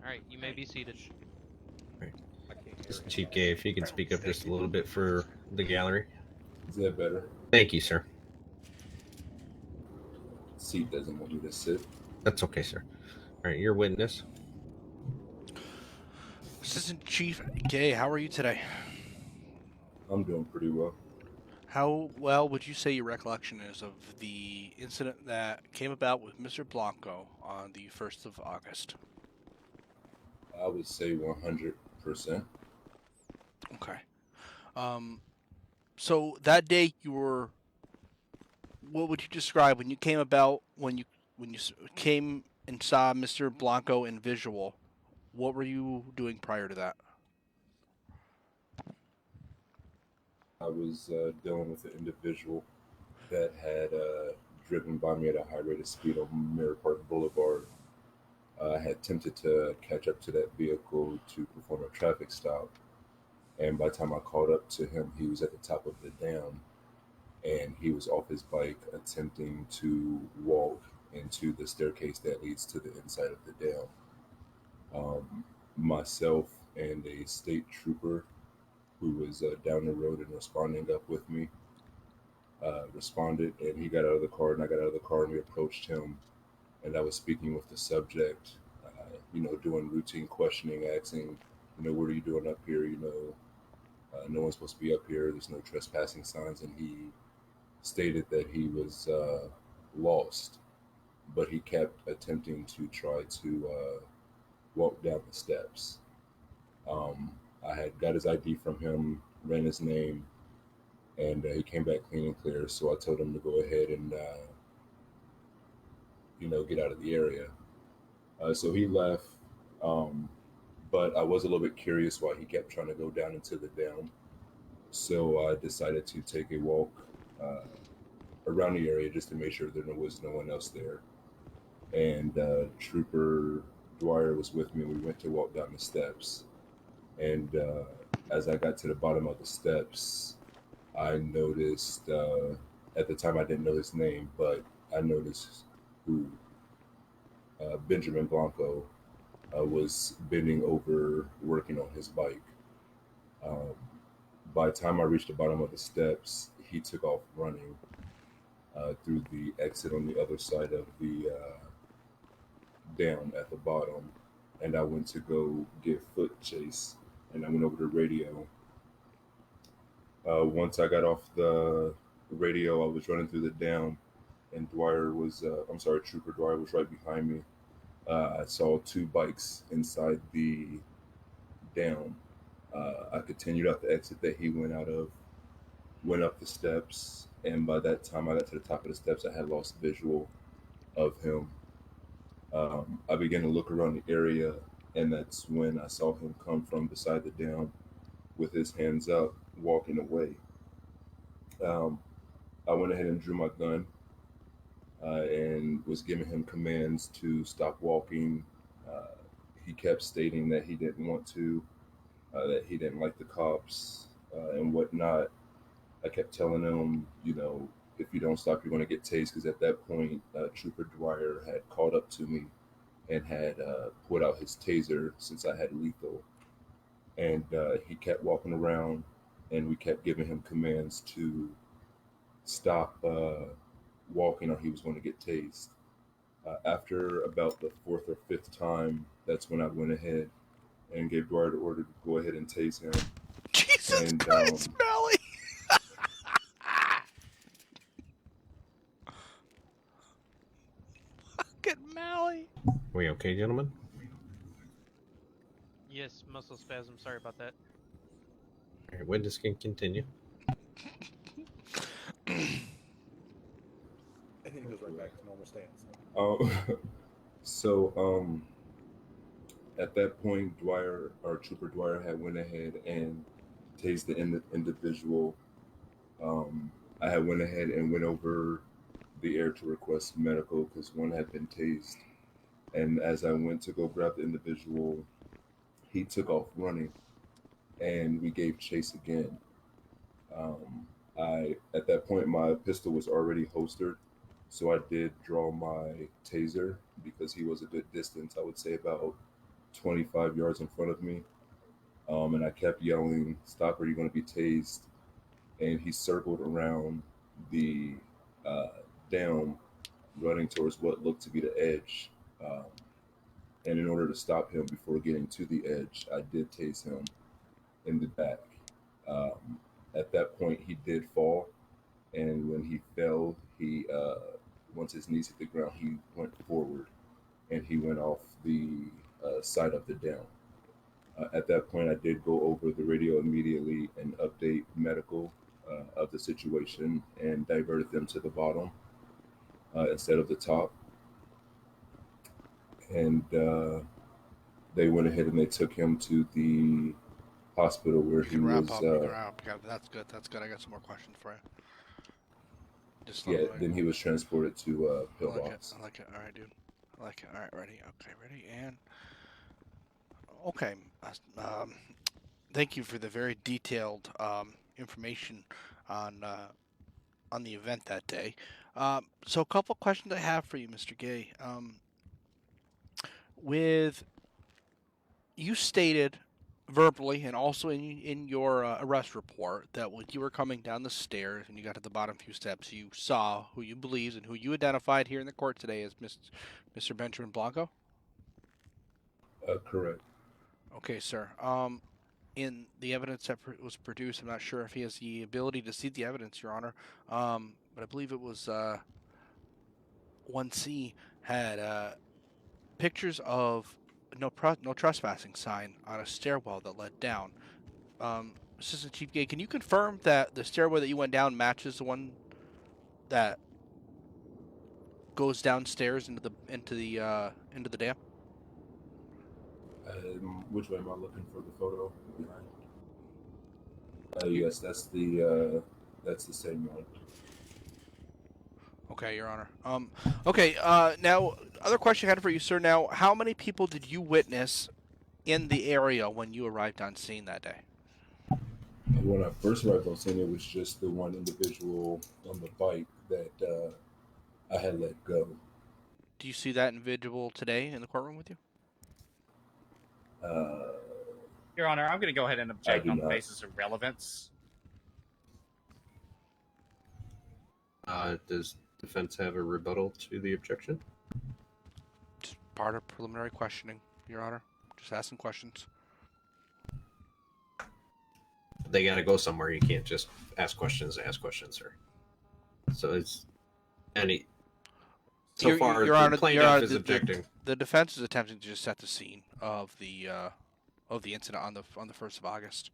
E: Alright, you may be seated.
N: Chief Gay, if you can speak up just a little bit for the gallery.
F: Is that better?
N: Thank you, sir.
F: Seat doesn't want me to sit.
N: That's okay, sir. All right, your witness.
B: Assistant Chief Gay, how are you today?
F: I'm doing pretty well.
B: How well would you say your recollection is of the incident that came about with Mr. Blanco on the 1st of August?
F: I would say 100%.
B: Okay. So that day you were. What would you describe when you came about when you came and saw Mr. Blanco in visual? What were you doing prior to that?
F: I was dealing with an individual that had driven by me at a high rate of speed on Mirror Park Boulevard. I had attempted to catch up to that vehicle to perform a traffic stop. And by the time I caught up to him, he was at the top of the dam. And he was off his bike attempting to walk into the staircase that leads to the inside of the dam. Myself and a state trooper who was down the road and responding up with me responded, and he got out of the car, and I got out of the car, and we approached him, and I was speaking with the subject, doing routine questioning, asking, what are you doing up here? No one's supposed to be up here. There's no trespassing signs, and he stated that he was lost, but he kept attempting to try to walk down the steps. I had got his ID from him, ran his name, and he came back clean and clear. So I told him to go ahead and, get out of the area. So he left, but I was a little bit curious why he kept trying to go down into the dam. So I decided to take a walk around the area just to make sure there was no one else there. And Trooper Dwyer was with me. We went to walk down the steps. And as I got to the bottom of the steps, I noticed, at the time I didn't know his name, but I noticed who Benjamin Blanco was bending over working on his bike. By the time I reached the bottom of the steps, he took off running through the exit on the other side of the dam at the bottom. And I went to go get foot chase, and I went over to radio. Once I got off the radio, I was running through the dam, and Trooper Dwyer was right behind me. I saw two bikes inside the dam. I continued out the exit that he went out of, went up the steps, and by that time I got to the top of the steps, I had lost visual of him. I began to look around the area, and that's when I saw him come from beside the dam with his hands up, walking away. I went ahead and drew my gun and was giving him commands to stop walking. He kept stating that he didn't want to, that he didn't like the cops and whatnot. I kept telling him, if you don't stop, you're going to get tased. Because at that point, Trooper Dwyer had caught up to me and had pulled out his taser since I had lethal. And he kept walking around, and we kept giving him commands to stop walking or he was going to get tased. After about the fourth or fifth time, that's when I went ahead and gave Dwyer the order to go ahead and tase him.
B: Jesus Christ, Melly! Fucking Mally.
N: We okay, gentlemen?
E: Yes, muscle spasm. Sorry about that.
N: All right, witness can continue.
C: And then he goes right back to normal stance.
F: At that point, Trooper Dwyer had went ahead and tased the individual. I had went ahead and went over the air to request medical because one had been tased. And as I went to go grab the individual, he took off running, and we gave chase again. At that point, my pistol was already holstered, so I did draw my taser because he was a good distance. I would say about 25 yards in front of me. And I kept yelling, "Stop, or you're going to be tased." And he circled around the dam, running towards what looked to be the edge. And in order to stop him before getting to the edge, I did tase him in the back. At that point, he did fall. And when he fell, once his knees hit the ground, he went forward and he went off the side of the dam. At that point, I did go over the radio immediately and update medical of the situation and diverted them to the bottom instead of the top. And they went ahead and they took him to the hospital where he was.
B: That's good. That's good. I got some more questions for you.
F: Then he was transported to Pillbox.
B: I like it. All right, dude. I like it. All right, ready. Okay, ready. And okay. Thank you for the very detailed information on the event that day. So a couple questions I have for you, Mr. Gay. With you stated verbally and also in your arrest report that when you were coming down the stairs and you got to the bottom few steps, you saw who you believed and who you identified here in the court today as Mr. Benjamin Blanco?
F: Correct.
B: Okay, sir. In the evidence that was produced, I'm not sure if he has the ability to see the evidence, Your Honor, but I believe it was 1C had pictures of no trespassing sign on a stairwell that led down. Assistant Chief Gay, can you confirm that the stairway that you went down matches the one that goes downstairs into the dam?
F: Which way am I looking for the photo behind? Yes, that's the same one.
B: Okay, Your Honor. Okay. Now, other question I had for you, sir. Now, how many people did you witness in the area when you arrived on scene that day?
F: When I first arrived on scene, it was just the one individual on the bike that I had let go.
B: Do you see that individual today in the courtroom with you?
I: Your Honor, I'm going to go ahead and object on the basis of relevance.
N: Does defense have a rebuttal to the objection?
B: Just part of preliminary questioning, Your Honor. Just asking questions.
N: They got to go somewhere. You can't just ask questions, sir. So it's So far,
B: Your
N: the
B: Honor,
N: plaintiff is objecting.
B: The defense is attempting to just set the scene of the incident on the 1st of August.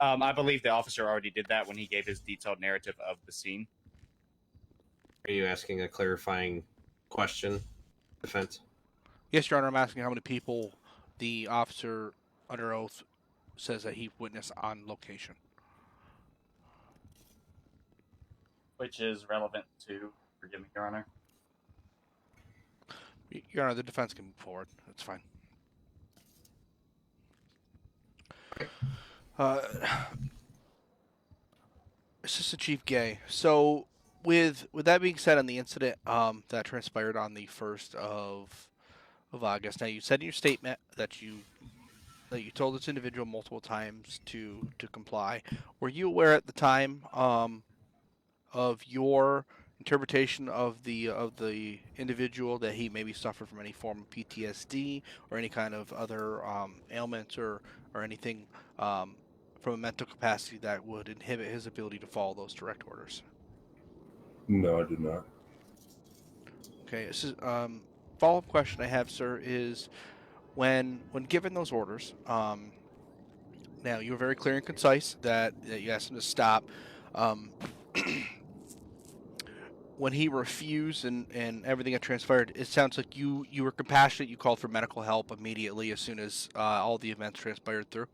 I: I believe the officer already did that when he gave his detailed narrative of the scene.
N: Are you asking a clarifying question, defense?
B: Yes, Your Honor. I'm asking how many people the officer under oath says that he witnessed on location.
I: Which is relevant to, forgive me, Your Honor.
B: Your Honor, the defense can move forward. That's fine. Assistant Chief Gay. So, with that being said, on the incident that transpired on the 1st of August. Now, you said in your statement that you told this individual multiple times to comply. Were you aware at the time of your interpretation of the individual that he maybe suffered from any form of PTSD or any kind of other ailments or anything from a mental capacity that would inhibit his ability to follow those direct orders?
F: No, I did not.
B: Okay, this is follow-up question I have, sir, is when given those orders, now you were very clear and concise that you asked him to stop. When he refused and everything that transpired, it sounds like you were compassionate. You called for medical help immediately as soon as all the events transpired through.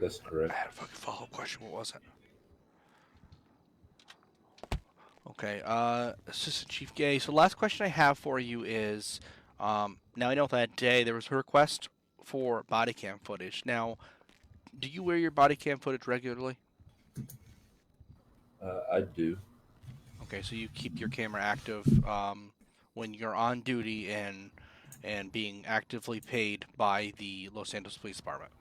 F: That's correct.
B: I had a fucking follow-up question. What was it? Okay, Assistant Chief Gay. So last question I have for you is, now I know that day there was a request for body cam footage. Now, do you wear your body cam footage regularly?
F: I do.
B: Okay, so you keep your camera active when you're on duty and being actively paid by the Los Santos Police Department.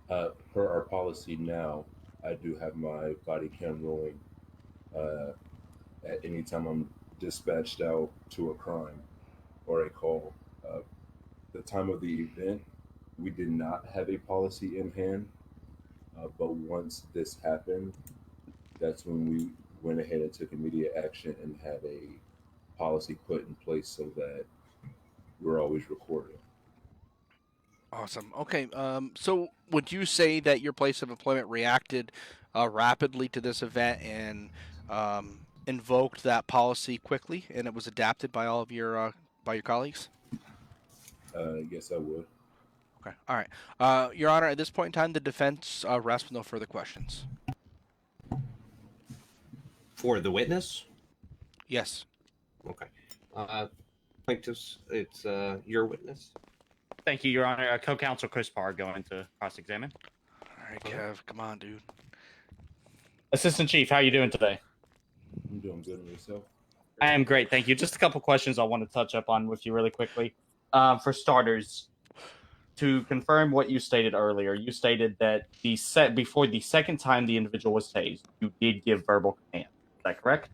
F: Per our policy now, I do have my body cam rolling at any time I'm dispatched out to a crime or a call. The time of the event, we did not have a policy in hand, but once this happened, that's when we went ahead and took immediate action and had a policy put in place so that we're always recording.
B: Awesome. Okay. So would you say that your place of employment reacted rapidly to this event and invoked that policy quickly, and it was adapted by all of your colleagues?
F: Yes, I would.
B: Okay. All right. Your Honor, at this point in time, the defense rests with no further questions.
N: For the witness?
B: Yes.
N: Okay. Plaintiffs, it's your witness.
I: Thank you, Your Honor. Co-counsel Chris Parr going to cross-examine.
B: All right, Kev. Come on, dude.
I: Assistant Chief, how are you doing today?
F: I'm doing good with yourself.
I: I am great, thank you. Just a couple questions I want to touch up on with you really quickly. For starters, to confirm what you stated earlier, you stated that before the second time the individual was tased, you did give verbal command. Is that correct?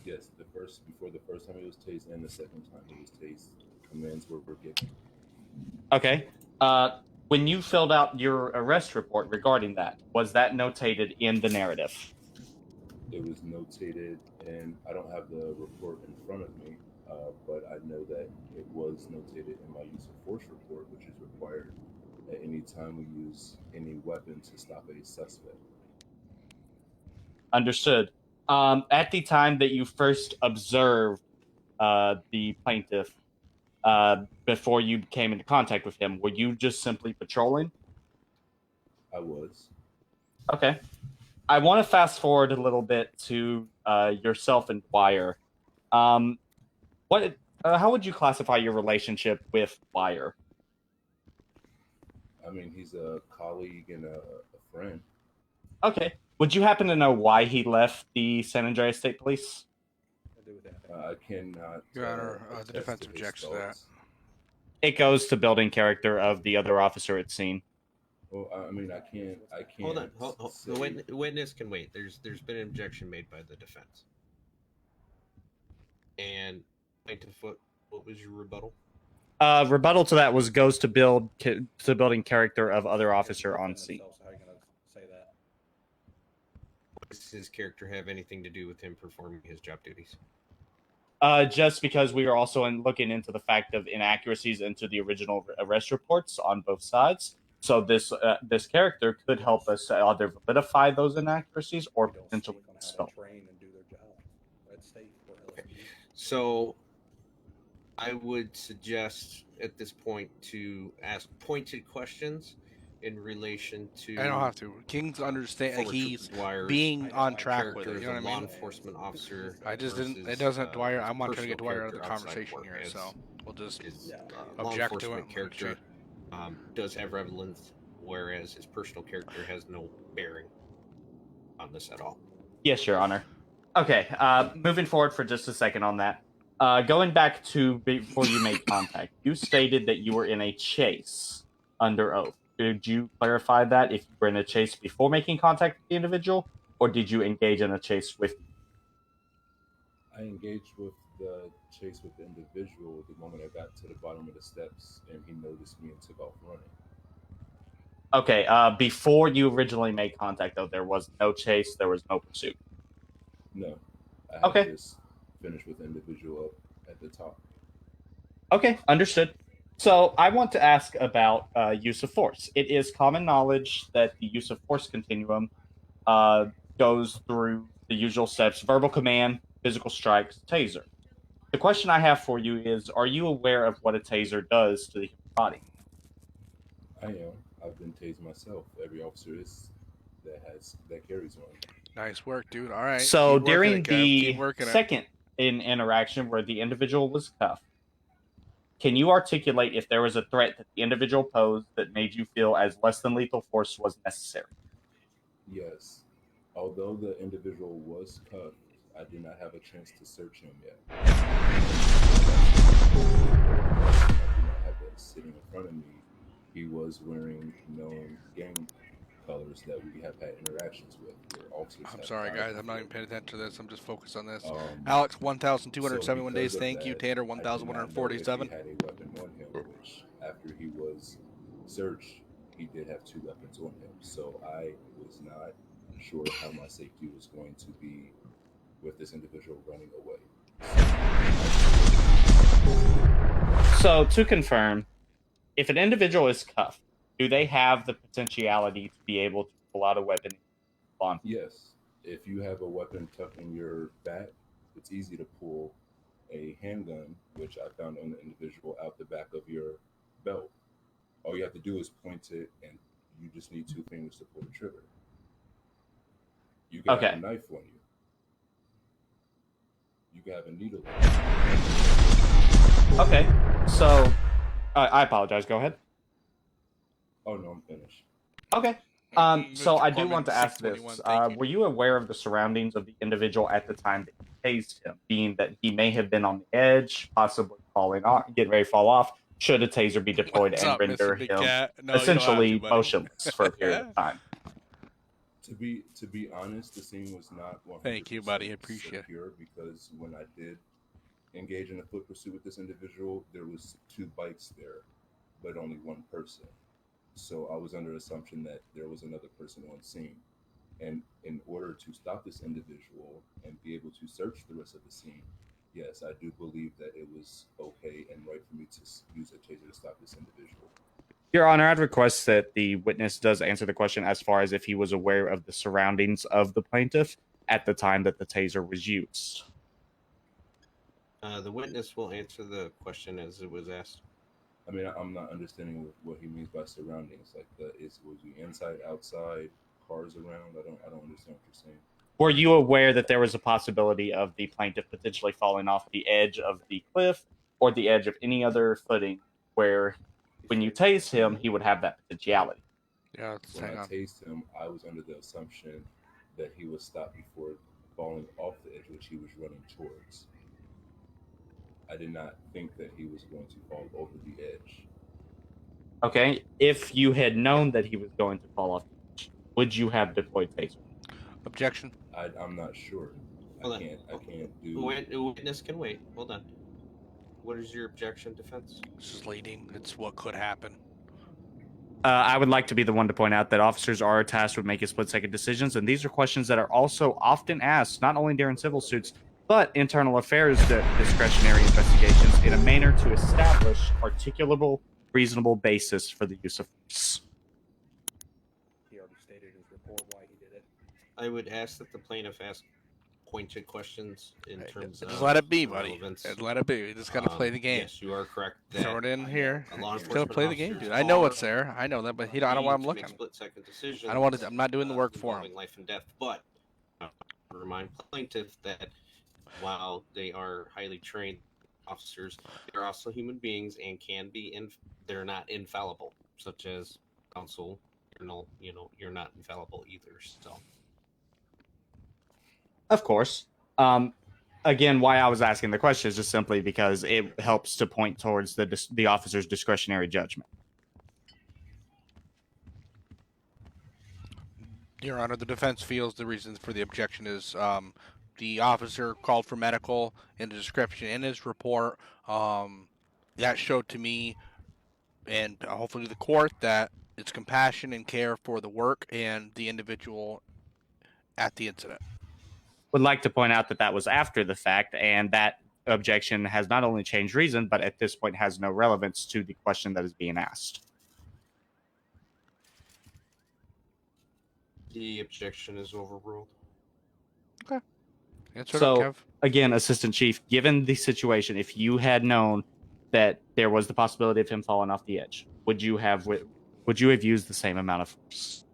F: Yes, before the first time he was tased and the second time he was tased, commands were given.
I: Okay. When you filled out your arrest report regarding that, was that notated in the narrative?
F: It was notated, and I don't have the report in front of me, but I know that it was notated in my use of force report, which is required at any time we use any weapon to stop a suspect.
I: Understood. At the time that you first observed the plaintiff, before you came into contact with him, were you just simply patrolling?
F: I was.
I: Okay. I want to fast forward a little bit to yourself and Dwyer. How would you classify your relationship with Dwyer?
F: I mean, he's a colleague and a friend.
I: Okay. Would you happen to know why he left the San Andreas State Police?
F: I cannot.
B: Your Honor, the defense objects to that.
I: It goes to building character of the other officer at scene.
F: Well, I mean, I can't.
N: Hold on. The witness can wait. There's been an objection made by the defense. And plaintiff, what was your rebuttal?
I: Rebuttal to that goes to building character of other officer on scene.
C: How are you going to say that?
N: does his character have anything to do with him performing his job duties?
I: Just because we are also looking into the fact of inaccuracies into the original arrest reports on both sides. So this character could help us either validify those inaccuracies or potentially dispel.
C: Train and do their job. That's safe for LSPD.
N: So I would suggest at this point to ask pointed questions in relation to.
B: I don't have to. King's understand.
N: Former
B: He's
N: Trooper Dwyer's
B: being on track
N: character
B: with it.
N: as
B: You know
N: a
B: what I
N: law
B: mean?
N: enforcement officer.
B: I just didn't. It
N: versus,
B: doesn't Dwyer.
N: his
B: I'm not trying to
N: personal
B: get Dwyer out of the
N: character outside
B: conversation
N: work
B: here,
N: as
B: so we'll just
N: his law
B: object to it.
N: enforcement character does have relevance, whereas his personal character has no bearing on this at all.
I: Yes, Your Honor. Okay, moving forward for just a second on that. Going back to before you made contact, you stated that you were in a chase under oath. Did you clarify that if you were in a chase before making contact with the individual, or did you engage in a chase with?
F: I engaged with the chase with the individual the moment I got to the bottom of the steps, and he noticed me and took off running.
I: Okay, before you originally made contact, though, there was no chase, there was no pursuit.
F: No, I
I: Okay.
F: had just finished with the individual up at the top.
I: Okay, understood. So I want to ask about use of force. It is common knowledge that the use of force continuum goes through the usual steps: verbal command, physical strikes, taser. The question I have for you is, are you aware of what a taser does to the human body?
F: I am. I've been tased myself. Every officer that carries one.
B: Nice work, dude. All right.
I: So
B: Keep working
I: during
B: it, Kev. Keep
I: the
B: working it.
I: second interaction where the individual was cuffed, can you articulate if there was a threat that the individual posed that made you feel as less than lethal force was necessary?
F: Yes. Although the individual was cuffed, I did not have a chance to search him yet. I did not have that sitting in front of me. He was wearing known gang colors that we have had interactions with.
B: I'm sorry, guys. I'm not even paying attention to this. I'm just focused on this. Alex, 1,271 days. Thank you. Tanner, 1,147.
F: He had a weapon on him, which after he was searched, he did have 2 weapons on him. So I was not sure how my safety was going to be with this individual running away.
I: So to confirm, if an individual is cuffed, do they have the potentiality to be able to pull out a weapon?
F: Yes. If you have a weapon tucked in your back, it's easy to pull a handgun, which I found on the individual, out the back of your belt. All you have to do is point it, and you just need 2 fingers to pull the trigger. You can have a knife on you. You can have a needle on you.
I: Okay, so I apologize. Go ahead.
F: Oh no, I'm finished.
I: Okay. So I do want to ask this. Were you aware of the surroundings of the individual at the time that you tased him, being that he may have been on the edge, possibly falling off, getting ready to fall off, should a taser be deployed and render him essentially motionless for a period of time?
F: To be honest, the scene was not 100%
B: Thank you, buddy. I appreciate it.
F: secure because when I did engage in a foot pursuit with this individual, there was 2 bikes there, but only 1 person. So I was under the assumption that there was another person on scene. And in order to stop this individual and be able to search the rest of the scene, yes, I do believe that it was okay and right for me to use a taser to stop this individual.
I: Your Honor, I'd request that the witness does answer the question as far as if he was aware of the surroundings of the plaintiff at the time that the taser was used.
N: The witness will answer the question as it was asked.
F: I mean, I'm not understanding what he means by surroundings. Like, was he inside, outside, cars around? I don't understand what you're saying.
I: Were you aware that there was a possibility of the plaintiff potentially falling off the edge of the cliff or the edge of any other footing where, when you tased him, he would have that potentiality?
B: Yeah,
F: when I tased him, I was under the assumption that he would stop before falling off the edge, which he was running towards. I did not think that he was going to fall over the edge.
I: Okay, if you had known that he was going to fall off the edge, would you have deployed taser?
B: Objection.
F: I'm not sure. I can't do.
N: The witness can wait. Hold on. What is your objection, defense?
B: This is leading. It's what could happen.
I: I would like to be the one to point out that officers are tasked with making split-second decisions, and these are questions that are also often asked, not only during civil suits, but internal affairs discretionary investigations in a manner to establish articulable, reasonable basis for the use of force.
C: He already stated his report why he did it.
N: I would ask that the plaintiff ask pointed questions in terms of
B: Just let it be, buddy.
N: relevance.
B: Just let it be. You just gotta play the game.
N: Yes, you are correct.
B: Throw it in here.
N: A law
B: You just gotta play the game, dude. I know it's there. I know that, but I don't want him looking.
N: Split-second decisions.
B: I don't want to. I'm not doing the work for him.
N: Involving life and death, but remind plaintiff that while they are highly trained officers, they're also human beings and can be they're not infallible, such as counsel. You're not infallible either. So,
I: of course. Again, why I was asking the question is just simply because it helps to point towards the officer's discretionary judgment.
B: Your Honor, the defense feels the reason for the objection is the officer called for medical in the description in his report. That showed to me and hopefully the court that it's compassion and care for the work and the individual at the incident.
I: Would like to point out that that was after the fact, and that objection has not only changed reason, but at this point has no relevance to the question that is being asked.
N: the objection is overruled.
B: Okay.
I: So, again, Assistant Chief, given the situation, if you had known that there was the possibility of him falling off the edge, would you have used the same amount of force?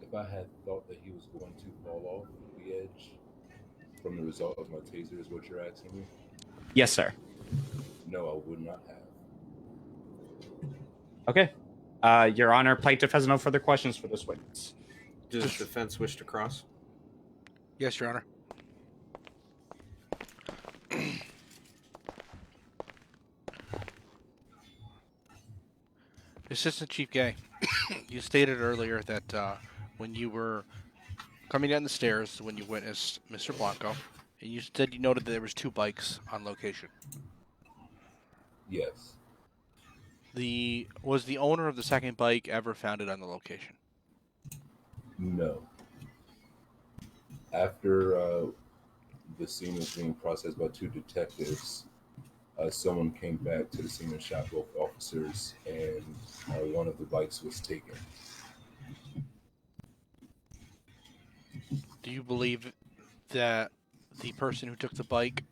F: If I had thought that he was going to fall off the edge from the result of my taser, is what you're asking me?
I: Yes, sir.
F: No, I would not have.
I: Okay. Your Honor, plaintiff has no further questions for this witness.
N: Does the defense wish to cross?
B: Yes, Your Honor. Assistant Chief Gay, you stated earlier that when you were coming down the stairs when you witnessed Mr. Blanco, and you said you noted that there was 2 bikes on location.
F: Yes.
B: Was the owner of the second bike ever founded on the location?
F: No. After the scene was being processed by 2 detectives, someone came back to the scene and shot both officers, and one of the bikes was taken.
B: Do you believe that the person who took the bike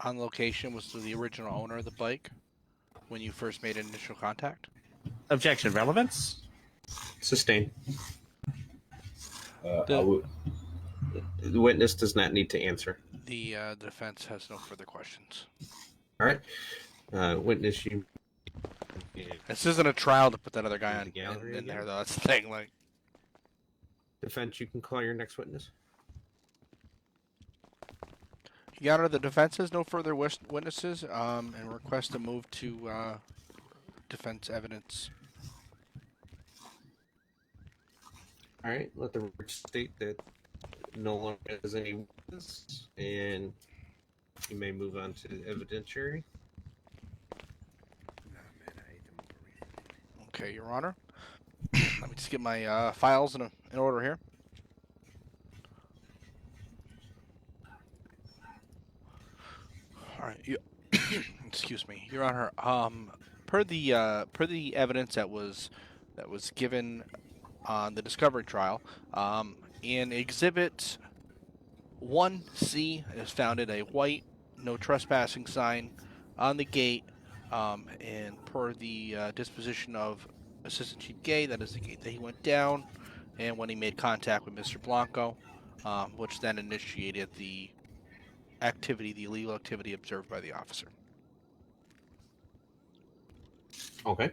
B: on location was the original owner of the bike when you first made initial contact?
I: Objection. Relevance?
N: Sustained.
B: The
N: witness does not need to answer.
B: The defense has no further questions.
N: All right. Witness, you...
B: This isn't a trial to put that other guy
N: in
B: there, though. That's the thing. Like,
N: defense, you can call your next witness.
B: Your Honor, the defense has no further witnesses and request a move to defense evidence.
N: All right. Let the record state that no one has any witness, and you may move on to the evidentiary.
B: Okay, Your Honor. Let me just get my files in order here. All right. Excuse me, Your Honor. Per the evidence that was given on the discovery trial, in Exhibit 1C is founded a white no trespassing sign on the gate, and per the disposition of Assistant Chief Gay, that is the gate that he went down, and when he made contact with Mr. Blanco, which then initiated the illegal activity observed by the officer.
N: Okay.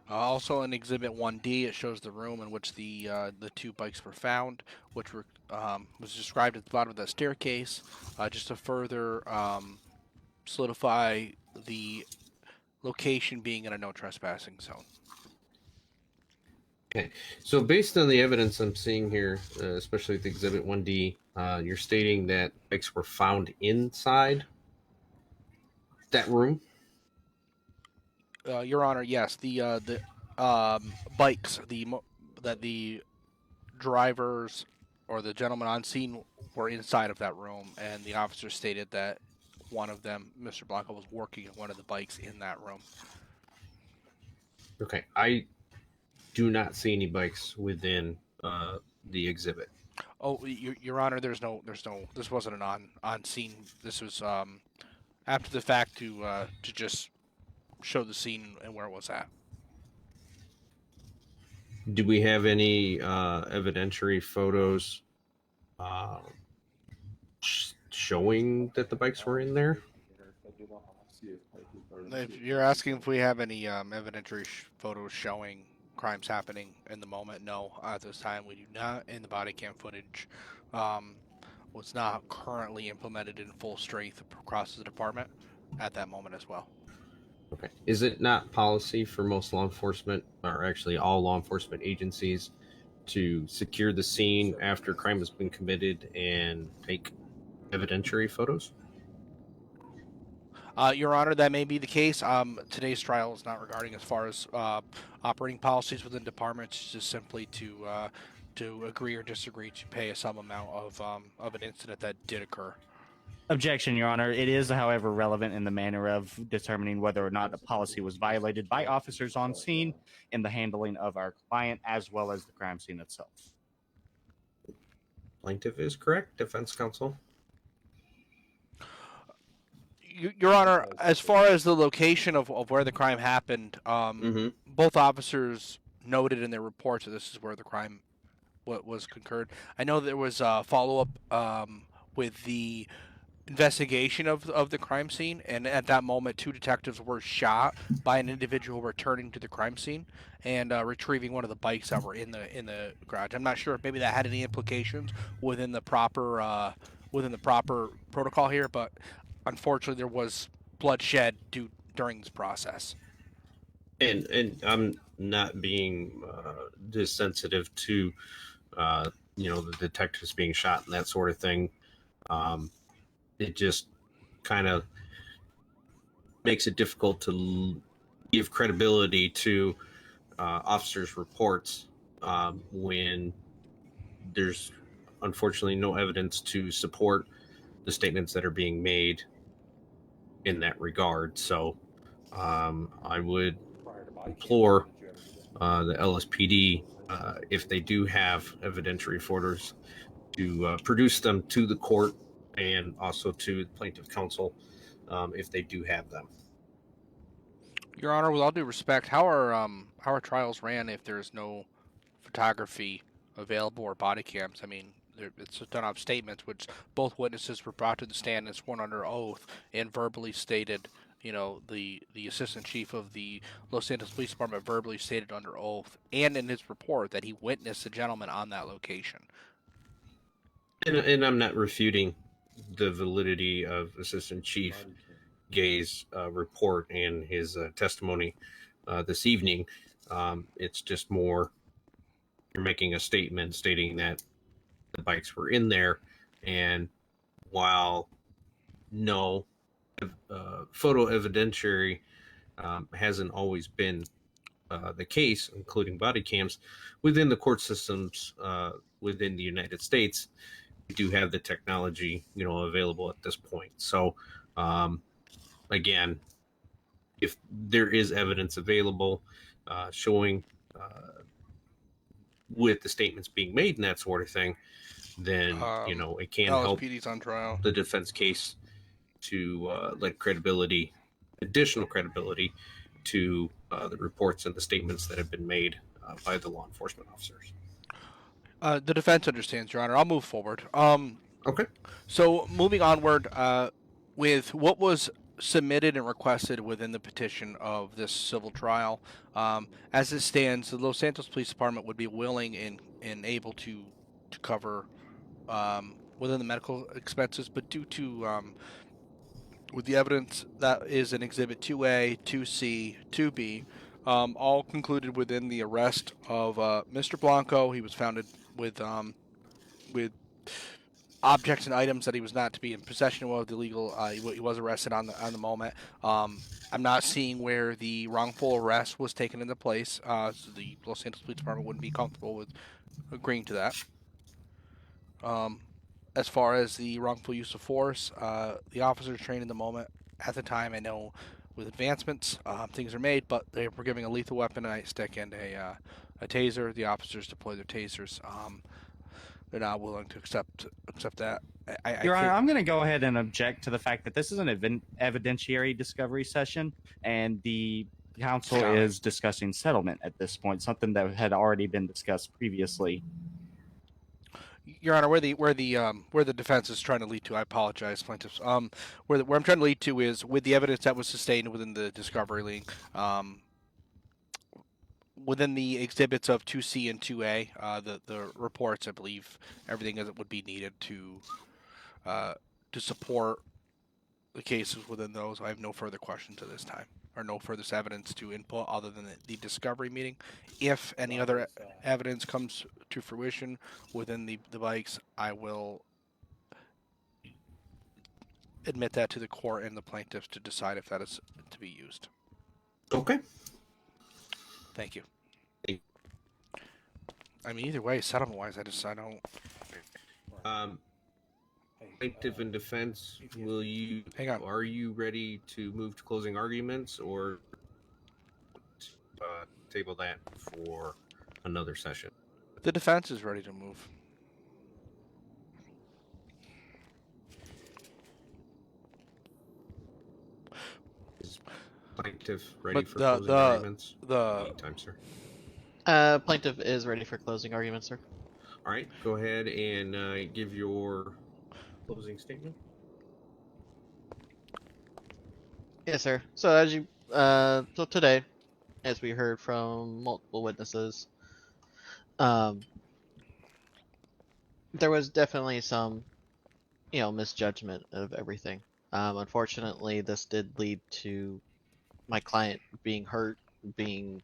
B: Also in Exhibit 1D, it shows the room in which the 2 bikes were found, which were was described at the bottom of that staircase, just to further solidify the location being in a no trespassing zone.
N: Okay, so based on the evidence I'm seeing here, especially with Exhibit 1D, you're stating that bikes were found inside that room?
B: Your Honor, yes, the bikes that the drivers or the gentleman on scene were inside of that room, and the officer stated that one of them, Mr. Blanco, was working on one of the bikes in that room.
N: Okay, I do not see any bikes within the exhibit.
B: Oh, Your Honor, this wasn't an on scene. This was after the fact to just show the scene and where it was at.
N: Do we have any evidentiary photos showing that the bikes were in there?
B: If you're asking if we have any evidentiary photos showing crimes happening in the moment, no. At this time, we do not. And the body cam footage was not currently implemented in full strength across the department at that moment as well.
N: Okay. Is it not policy for most law enforcement, or actually all law enforcement agencies, to secure the scene after crime has been committed and take evidentiary photos?
B: Your Honor, that may be the case. Today's trial is not regarding as far as operating policies within departments. It's just simply to agree or disagree to pay a sum amount of an incident that did occur.
I: Objection, Your Honor. It is, however, relevant in the manner of determining whether or not a policy was violated by officers on scene in the handling of our client as well as the crime scene itself.
N: Plaintiff is correct. Defense counsel.
B: Your Honor, as far as the location of where the crime happened, both officers noted in their reports that this is where the crime was concurred. I know there was a follow-up with the investigation of the crime scene, and at that moment, 2 detectives were shot by an individual returning to the crime scene and retrieving one of the bikes that were in the garage. I'm not sure if maybe that had any implications within the proper protocol here, but unfortunately, there was bloodshed during this process.
N: And I'm not being dissensitive to the detectives being shot and that sort of thing. It just kind of makes it difficult to give credibility to officers' reports when there's unfortunately no evidence to support the statements that are being made in that regard. So I would implore the LSPD, if they do have evidentiary photos, to produce them to the court and also to the plaintiff counsel if they do have them.
B: Your Honor, with all due respect, how are trials ran if there's no photography available or body cams? I mean, it's done off statements, which both witnesses were brought to the stand and sworn under oath and verbally stated. The assistant chief of the Los Santos Police Department verbally stated under oath and in his report that he witnessed the gentleman on that location.
N: And I'm not refuting the validity of Assistant Chief Gay's report and his testimony this evening. It's just more you're making a statement stating that the bikes were in there, and while no photo evidentiary hasn't always been the case, including body cams, within the court systems within the United States, we do have the technology, available at this point. So, again, if there is evidence available showing with the statements being made and that sort of thing, then it can help
B: LSPD's on trial.
N: the defense case to lend credibility, additional credibility to the reports and the statements that have been made by the law enforcement officers.
B: The defense understands, Your Honor. I'll move forward.
N: Okay.
B: So moving onward, with what was submitted and requested within the petition of this civil trial, as it stands, the Los Santos Police Department would be willing and able to cover within the medical expenses, but due to with the evidence that is in Exhibit 2A, 2C, 2B, all concluded within the arrest of Mr. Blanco. He was found with objects and items that he was not to be in possession of illegal. He was arrested on the moment. I'm not seeing where the wrongful arrest was taken into place, so the Los Santos Police Department wouldn't be comfortable with agreeing to that. As far as the wrongful use of force, the officers trained in the moment. At the time, I know with advancements, things are made, but they were giving a lethal weapon, a nightstick, and a taser. The officers deployed their tasers. They're not willing to accept that.
I: Your Honor, I'm going to go ahead and object to the fact that this is an evidentiary discovery session, and the council is discussing settlement at this point, something that had already been discussed previously.
B: Your Honor, where the defense is trying to lead to, I apologize, plaintiffs. Where I'm trying to lead to is with the evidence that was sustained within the discovery link, within the exhibits of 2C and 2A, the reports, I believe, everything that would be needed to support the cases within those. I have no further questions at this time, or no further evidence to input other than the discovery meeting. If any other evidence comes to fruition within the bikes, I will admit that to the court and the plaintiffs to decide if that is to be used.
N: Okay.
B: Thank you. I mean, either way, settlement-wise, I don't.
N: Plaintiff and defense,
B: Hang on.
N: Are you ready to move to closing arguments, or table that for another session?
B: The defense is ready to move.
N: Is plaintiff ready for closing arguments? Anytime, sir.
O: Plaintiff is ready for closing arguments, sir.
N: All right, go ahead and give your closing statement.
O: Yes, sir. So as you, so today, as we heard from multiple witnesses, there was definitely some, misjudgment of everything. Unfortunately, this did lead to my client being hurt, being,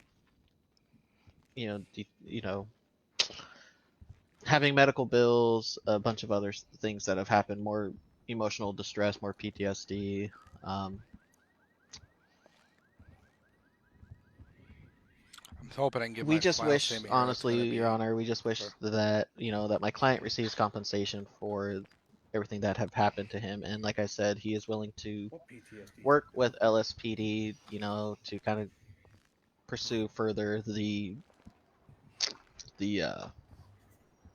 O: having medical bills, a bunch of other things that have happened, more emotional distress, more PTSD.
B: I'm hoping I can give
O: We
B: my
O: just
B: final
O: wish,
B: statement here.
O: honestly, Your Honor, we just wish that, that my client receives compensation for everything that have happened to him. And like I said, he is willing to work with LSPD, to kind of pursue further the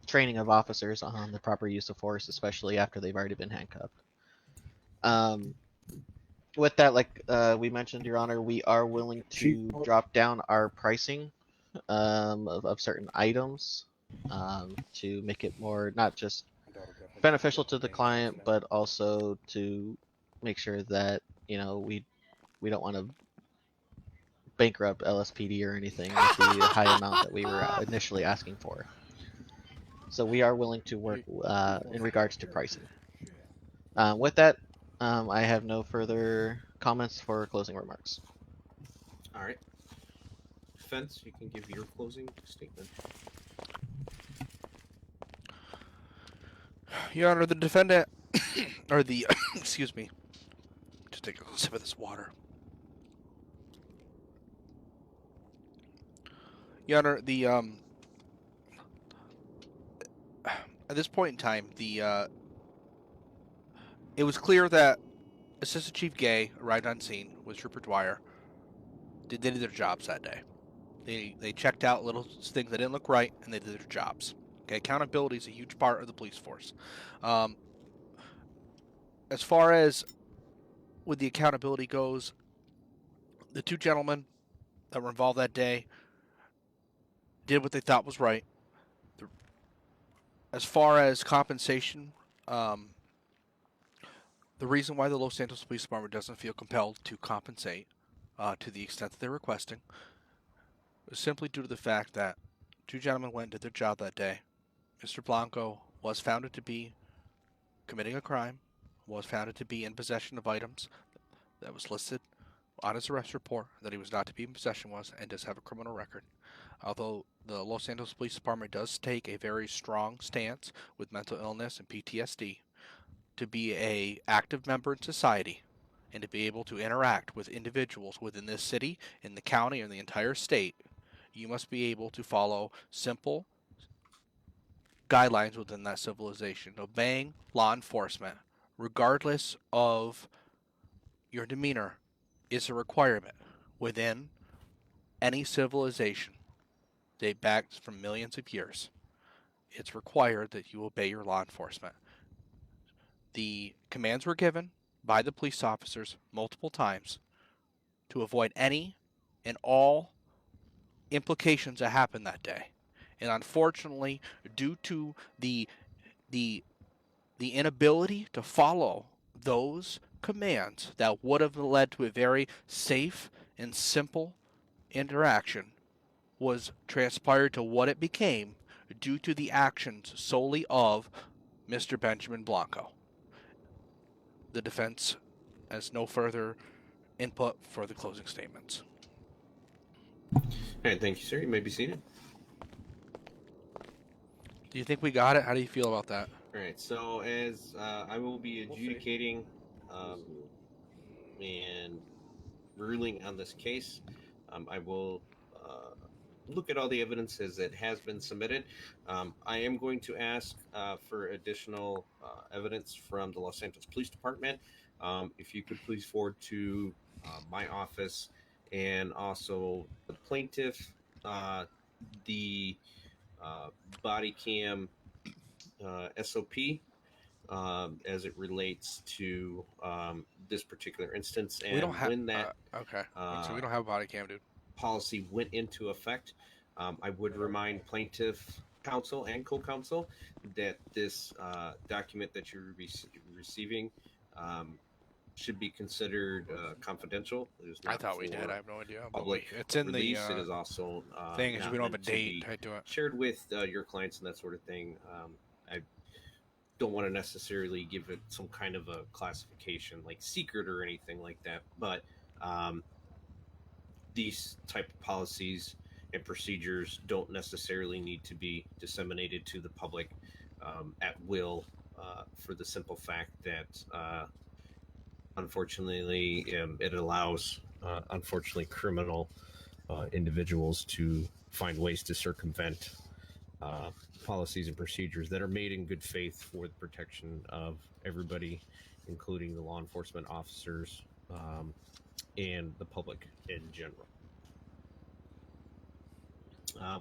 O: training of officers on the proper use of force, especially after they've already been handcuffed. With that, like we mentioned, Your Honor, we are willing to drop down our pricing of certain items to make it more not just beneficial to the client, but also to make sure that we don't want to bankrupt LSPD or anything with the high amount that we were initially asking for. So we are willing to work in regards to pricing. With that, I have no further comments for closing remarks.
N: All right. Defense, you can give your closing statement.
B: Your Honor, the defendant, or the, excuse me, just take a sip of this water. Your Honor, the, at this point in time, it was clear that Assistant Chief Gay arrived on scene with Trooper Dwyer. They did their jobs that day. They checked out little things that didn't look right, and they did their jobs. Okay, accountability is a huge part of the police force. As far as with the accountability goes, the two gentlemen that were involved that day did what they thought was right. As far as compensation, the reason why the Los Santos Police Department doesn't feel compelled to compensate to the extent that they're requesting is simply due to the fact that two gentlemen went and did their job that day. Mr. Blanco was found to be committing a crime, was found to be in possession of items that was listed on his arrest report that he was not to be in possession was, and does have a criminal record. Although the Los Santos Police Department does take a very strong stance with mental illness and PTSD, to be a active member in society and to be able to interact with individuals within this city, in the county, and the entire state, you must be able to follow simple guidelines within that civilization. Obeying law enforcement, regardless of your demeanor, is a requirement within any civilization. Date back from millions of years. It's required that you obey your law enforcement. The commands were given by the police officers multiple times to avoid any and all implications that happened that day. And unfortunately, due to the inability to follow those commands that would have led to a very safe and simple interaction, was transpired to what it became due to the actions solely of Mr. Benjamin Blanco. The defense has no further input for the closing statements.
N: All right, thank you, sir. You may be seated.
B: Do you think we got it? How do you feel about that?
N: All right, so as I will be adjudicating and ruling on this case, I will look at all the evidence as it has been submitted. I am going to ask for additional evidence from the Los Santos Police Department. If you could please forward to my office and also the plaintiff, the body cam SOP as it relates to this particular instance, and
B: we don't have,
N: when that
B: okay. So we don't have a body cam, dude.
N: Policy went into effect. I would remind plaintiff counsel and co-counsel that this document that you're receiving should be considered confidential. It is not
B: I thought we
N: for
B: did. I have no idea.
N: Public
B: It's in
N: release.
B: the
N: It is also
B: thing. Is
N: not
B: we don't have a
N: meant to
B: date
N: be
B: tied to it.
N: shared with your clients and that sort of thing. I don't want to necessarily give it some kind of a classification like secret or anything like that, but these type of policies and procedures don't necessarily need to be disseminated to the public at will, for the simple fact that unfortunately it allows unfortunately criminal individuals to find ways to circumvent policies and procedures that are made in good faith for the protection of everybody, including the law enforcement officers and the public in general.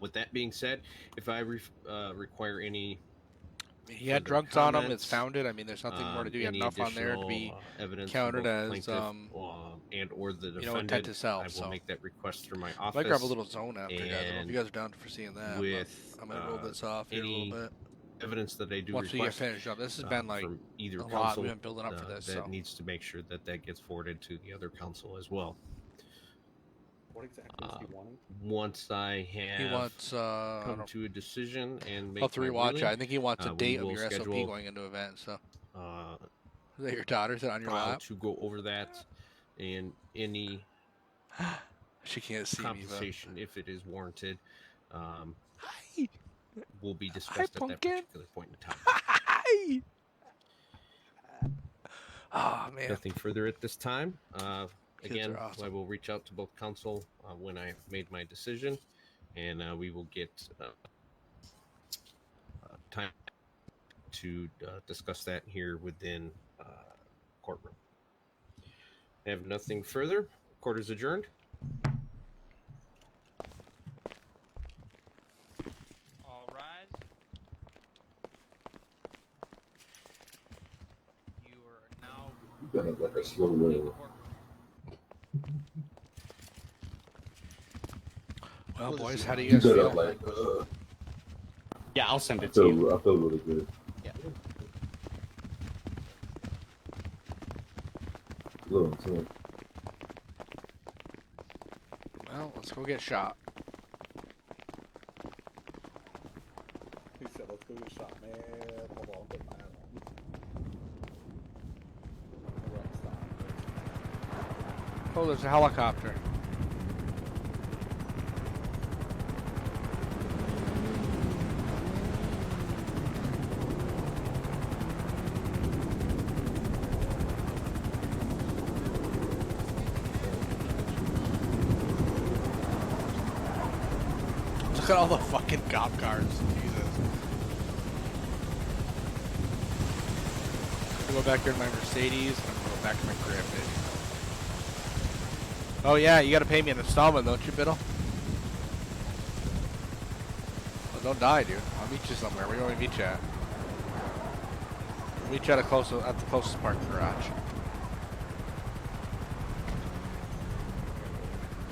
N: With that being said, if I require any
B: he had drugs on him, it's founded. I mean, there's nothing more to do. You have enough on there to be counted as
N: and or the defendant.
B: intent to sell.
N: I will make that request through my office.
B: I might grab a little zone after, guys. I don't know if you guys are down for seeing that.
N: With
B: I'm gonna roll this off here a little bit.
N: Evidence that I do
B: once we get
N: request
B: finished up. This has been like
N: from either
B: a lot.
N: counsel,
B: We've been building up for this.
N: That
B: so.
N: needs to make sure that that gets forwarded to the other counsel as well.
C: What exactly is he wanting?
N: Once I have
B: he wants,
N: come to a decision and make
B: I'll have to rewatch
N: ruling,
B: it. I think he wants a date of your
N: schedule,
B: SOP going into event. So, is that your daughter? Is it on your lap?
N: To go over that and any
B: she can't see
N: compensation
B: me,
N: if it is warranted.
B: Hi.
N: Will be discussed at that particular point in time.
B: Hi. Oh man!
N: Nothing further at this time. Again,
B: awesome.
N: I will reach out to both counsel when I have made my decision, and we will get time to discuss that here within courtroom. I have nothing further. Court is adjourned.
E: All rise. You are now.
F: You got like a slow roll.
B: Well, boys, how do you guys feel?
F: Like,
I: yeah, I'll send it to you.
F: I feel really good.
I: Yeah.
F: Well,
B: let's go get shot.
C: He said, let's go get shot, man. Hold on, put my hat on.
B: Oh, there's a helicopter. Look at all the fucking cop cars. Jesus. I'm gonna go back here to my Mercedes. I'm gonna go back to my crib, baby. Oh yeah, you gotta pay me an installment, don't you, Biddle? Well, don't die, dude. I'll meet you somewhere. Where do you want me to meet you at? Meet you at the closest parking garage.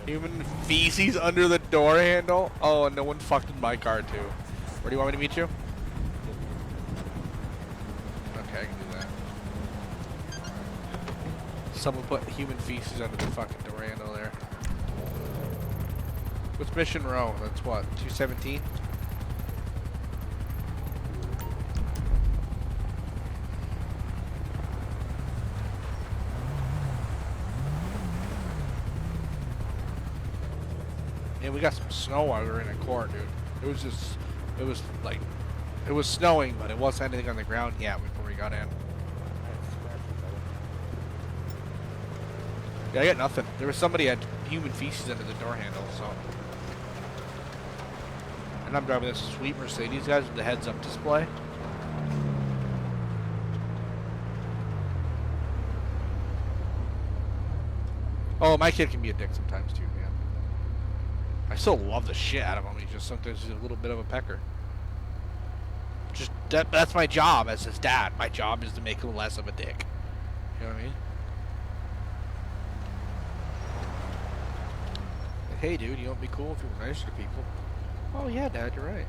B: Human feces under the door handle? Oh, and no one fucked in my car, too. Where do you want me to meet you? Okay, I can do that. Someone put human feces under the fucking door handle there. What's Mission Row? That's what, 217? And we got some snow while we were in a court, dude. It was snowing, but it wasn't anything on the ground yet before we got in. Yeah, I got nothing. There was somebody had human feces under the door handle, so. And I'm driving this sweet Mercedes, guys, with the heads-up display. Oh, my kid can be a dick sometimes, too, man. I still love the shit out of him. He's just sometimes he's a little bit of a pecker. Just that's my job as his dad. My job is to make him less of a dick. You know what I mean? Like, hey, dude, you want to be cool if you're nicer to people? Oh yeah, Dad, you're right.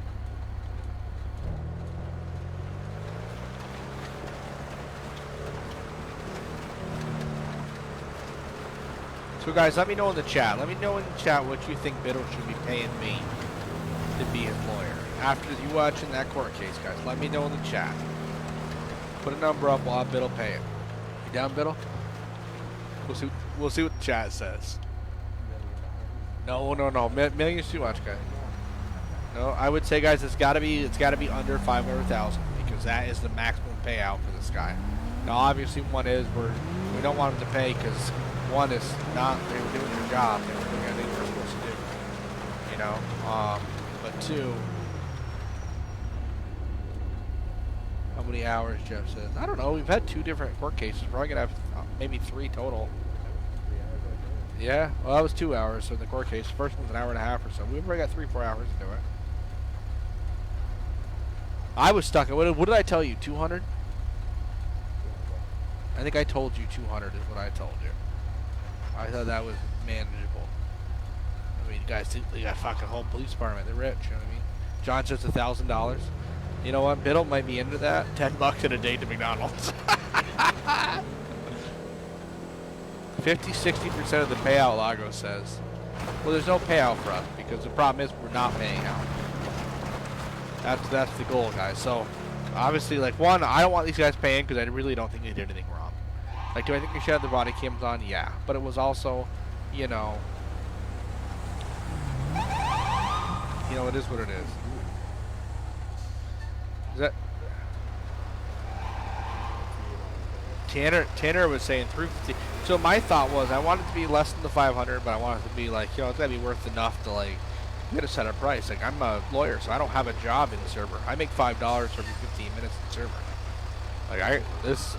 B: So guys, let me know in the chat. Let me know in the chat what you think Biddle should be paying me to be his lawyer. After you watching that court case, guys, let me know in the chat. Put a number up while Biddle pay it. You down, Biddle? We'll see what the chat says. No. Million's too much, guys. No, I would say, guys, it's gotta be under 500,000 because that is the maximum payout for this guy. Now, obviously, one is we don't want him to pay because one is not they were doing their job, they were doing everything they were supposed to do, you know. But two, how many hours Jeff says? I don't know. We've had 2 different court cases. We're probably gonna have maybe 3 total. Yeah, well, that was 2 hours. So the court case, the first one's an hour and a half or so. We've already got 3-4 hours to do it. I was stuck. What did I tell you? 200? I think I told you 200 is what I told you. I thought that was manageable. I mean, you guys, they got fucking whole police department. They're rich, you know what I mean? John says $1,000. You know what? Biddle might be into that. $10 in a day to McDonald's. 50-60% of the payout, Lago says. Well, there's no payout for us because the problem is we're not paying out. That's the goal, guys. So, obviously, like, one, I don't want these guys paying because I really don't think they did anything wrong. Like, do I think we should have the body cams on? Yeah. But it was also, you know, it is what it is. Is that... Tanner was saying 350. So my thought was I want it to be less than the 500, but I want it to be like, it's gotta be worth enough to like, you gotta set a price. Like I'm a lawyer, so I don't have a job in the server. I make $5 for every 15 minutes in the server. Like this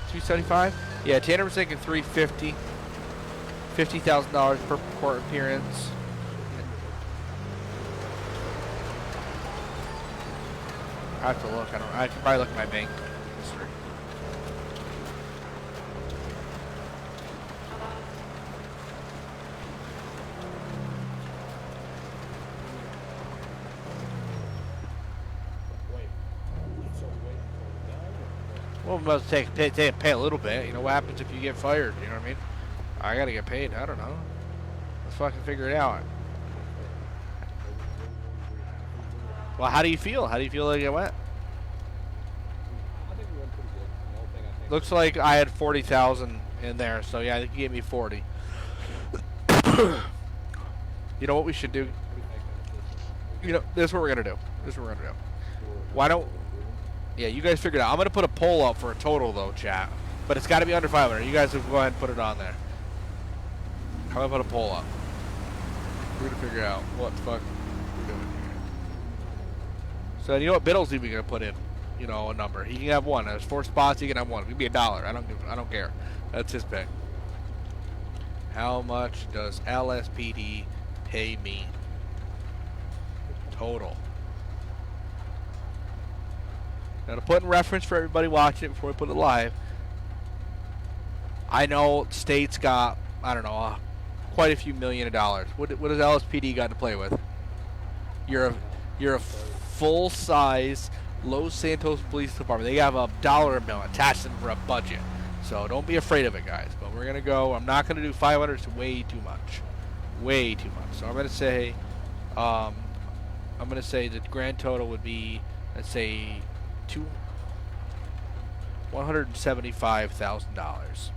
B: 275? Yeah, Tanner was thinking 350. $50,000 per court appearance. I have to look. I can probably look at my bank history. Well, we must pay a little bit. You know what happens if you get fired? You know what I mean? I gotta get paid. I don't know. Let's fucking figure it out. Well, how do you feel? How do you feel like it went?
C: I think we went pretty good.
B: Looks like I had 40,000 in there, so yeah, I think you gave me 40. You know what we should do? You know, this is what we're gonna do. Why don't? Yeah, you guys figure it out. I'm gonna put a poll up for a total though, chat. But it's got to be under 500. You guys will go ahead and put it on there. How about I put a poll up? We're gonna figure out what the fuck we're doing here. So you know what Biddle's even gonna put in, you know, a number. He can have one. There's 4 spots. He can have one. It could be $1. I don't care. That's his pick. How much does LSPD pay me total? Now to put in reference for everybody watching it before we put it live, I know state's got, I don't know, quite a few $million of dollars. What does LSPD got to play with? You're a full-size Los Santos Police Department. They have a dollar amount attached to them for a budget. So don't be afraid of it, guys. But we're gonna go. I'm not gonna do 500. It's way too much. Way too much. So I'm gonna say, the grand total would be, let's say, $175,000.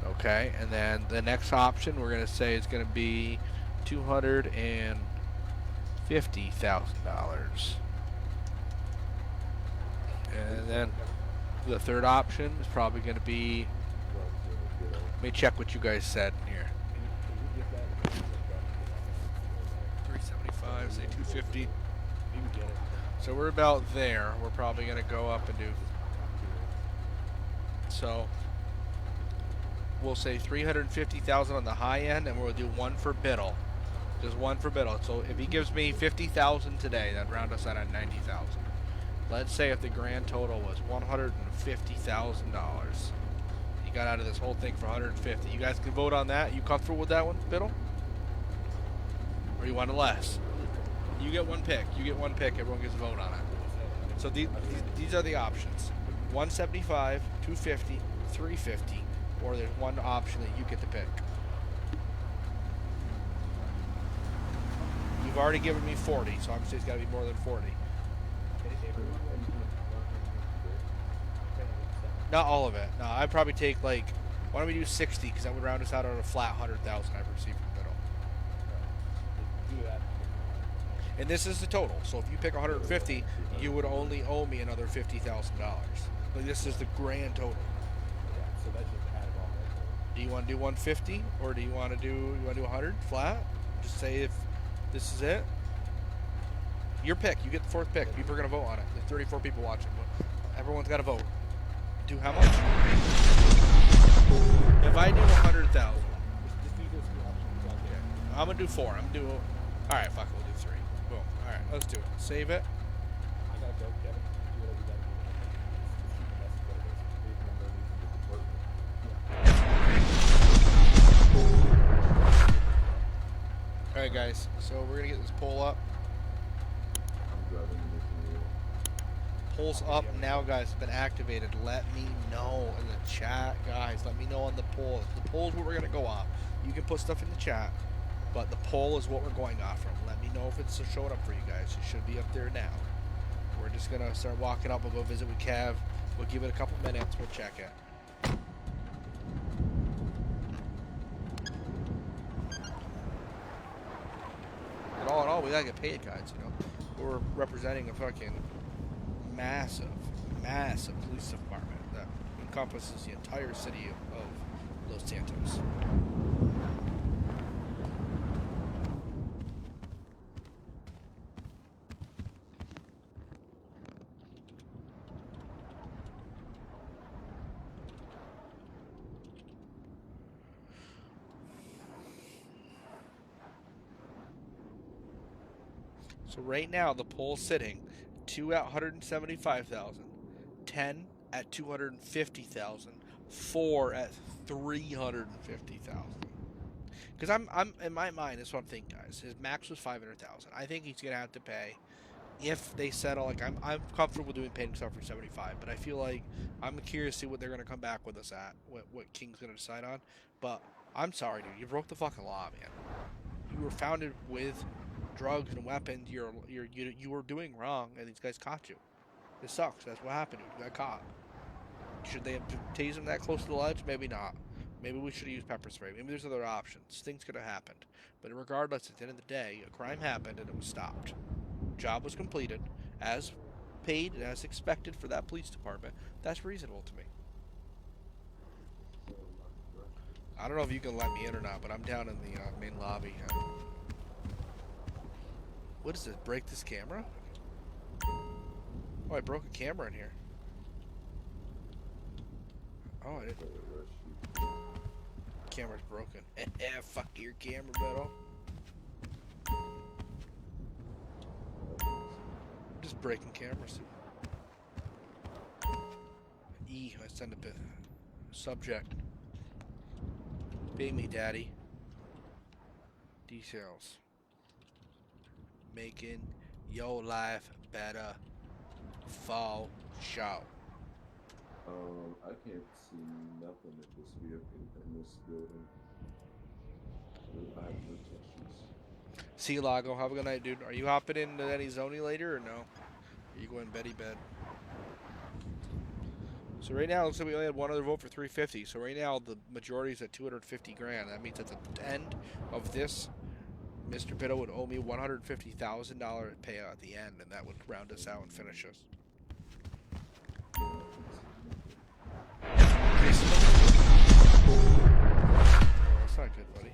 B: Okay, and then the next option we're gonna say is gonna be $250,000. And then the third option is probably going to be, let me check what you guys said in here. 375, say 250. So we're about there. We're probably going to go up and do, so we'll say 350,000 on the high end, and we'll do one for Biddle. Just one for Biddle. So if he gives me 50,000 today, that'd round us out at 90,000. Let's say if the grand total was $150,000. You got out of this whole thing for 150. You guys can vote on that. You comfortable with that one, Biddle? Or you want it less? You get one pick. You get one pick. Everyone gets a vote on it. So these are the options: 175, 250, 350, or there's one option that you get to pick. You've already given me 40, so obviously it's got to be more than 40. Not all of it. No, I'd probably take, like, why don't we do 60, because that would round us out on a flat 100,000 I've received from Biddle. And this is the total. So if you pick 150, you would only owe me another $50,000. Like, this is the grand total.
C: So that's just added on.
B: Do you want to do 150, or do you want to do 100 flat? Just say if this is it. Your pick. You get the fourth pick. People are gonna vote on it. There's 34 people watching, but everyone's got to vote. Do how much? If I do 100,000, I'm gonna do 4. I'm gonna do. All right, fuck. We'll do 3. Boom. All right, let's do it. Save it.
C: I gotta go, Kevin. Do whatever you gotta do.
B: All right, guys. So we're gonna get this poll up. Polls up now, guys. It's been activated. Let me know in the chat, guys. Let me know on the poll. The poll is what we're gonna go off. You can put stuff in the chat, but the poll is what we're going off from. Let me know if it's showing up for you guys. It should be up there now. We're just gonna start walking up. We'll go visit with Kev. We'll give it a couple minutes. We'll check it. But all in all, we gotta get paid, guys. You know, we're representing a fucking massive police department that encompasses the entire city of Los Santos. So right now the poll's sitting 2 at 175,000, 10 at 250,000, 4 at 350,000. Because I'm in my mind, that's what I'm thinking, guys. His max was 500,000. I think he's gonna have to pay if they settle. Like I'm comfortable doing paid stuff for 75, but I feel like I'm curious to see what they're gonna come back with us at. What King's gonna decide on. But I'm sorry, dude. You broke the fucking law, man. You were founded with drugs and weapons. You were doing wrong, and these guys caught you. It sucks. That's what happened. You got caught. Should they have tased him that close to the ledge? Maybe not. Maybe we should have used pepper spray. Maybe there's other options. Things could have happened. But regardless, at the end of the day, a crime happened and it was stopped. Job was completed, as paid and as expected for that police department. That's reasonable to me. I don't know if you can let me in or not, but I'm down in the main lobby. What is this? Break this camera? Oh, I broke a camera in here. Oh, I didn't. Camera's broken. Fuck your camera, Beto. I'm just breaking cameras. E, I send a bit. Subject. Pay me, daddy. Details. Making your life better. Fall shout.
F: I can't see nothing in this vehicle in this building. I have no textures.
B: See, Lago, have a good night, dude. Are you hopping into any Zony later or no? Are you going Betty bed? So right now, it looks like we only had one other vote for 350. So right now, the majority is at 250 grand. That means at the end of this, Mr. Bitto would owe me $150,000 payout at the end, and that would round us out and finish us. Oh, that's not good, buddy.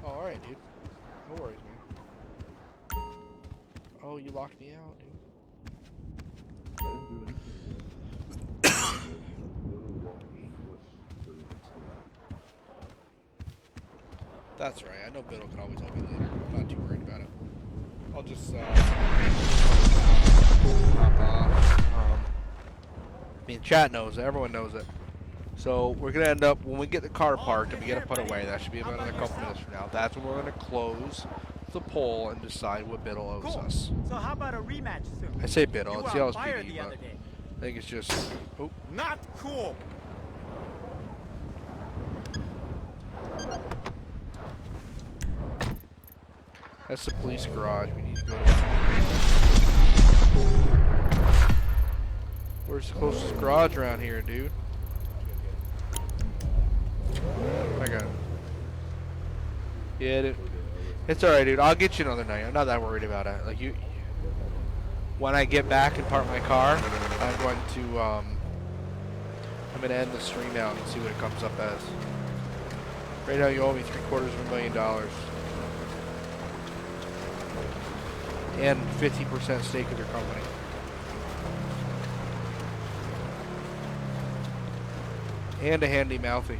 B: Oh, alright, dude. No worries, man. Oh, you locked me out, dude. That's right. I know Biddle can always help me later. I'm not too worried about it. I'll just hop off. I mean, chat knows it. Everyone knows it. So we're gonna end up when we get the car parked and we get it put away. That should be about another couple minutes from now. That's when we're gonna close the poll and decide what Biddle owes us.
L: So how about a rematch soon?
B: I say Biddle. It's the
L: You were on fire
B: LSPD,
L: the
B: but
L: other day.
B: I think it's just. Oh.
L: Not cool.
B: That's the police garage. We need to go to. Where's the closest garage around here, dude? I got it. Yeah, dude. It's alright, dude. I'll get you another night. I'm not that worried about it. Like you, when I get back and park my car, I'm going to end the stream out and see what it comes up as. Right now, you owe me $750,000 and 50% stake of your company. And a handy mouthy.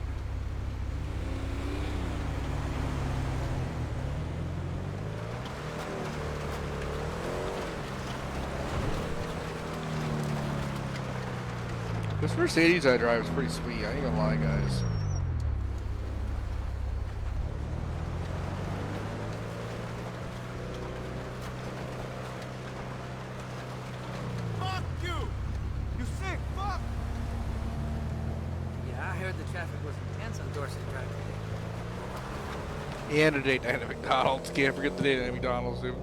B: This Mercedes I drive is pretty sweet. I ain't gonna lie, guys.
L: Fuck you! You sick? Fuck!
T: Yeah, I heard the traffic was intense on Dorset Drive today.
B: And a date night at McDonald's. Can't forget the date night at McDonald's, dude.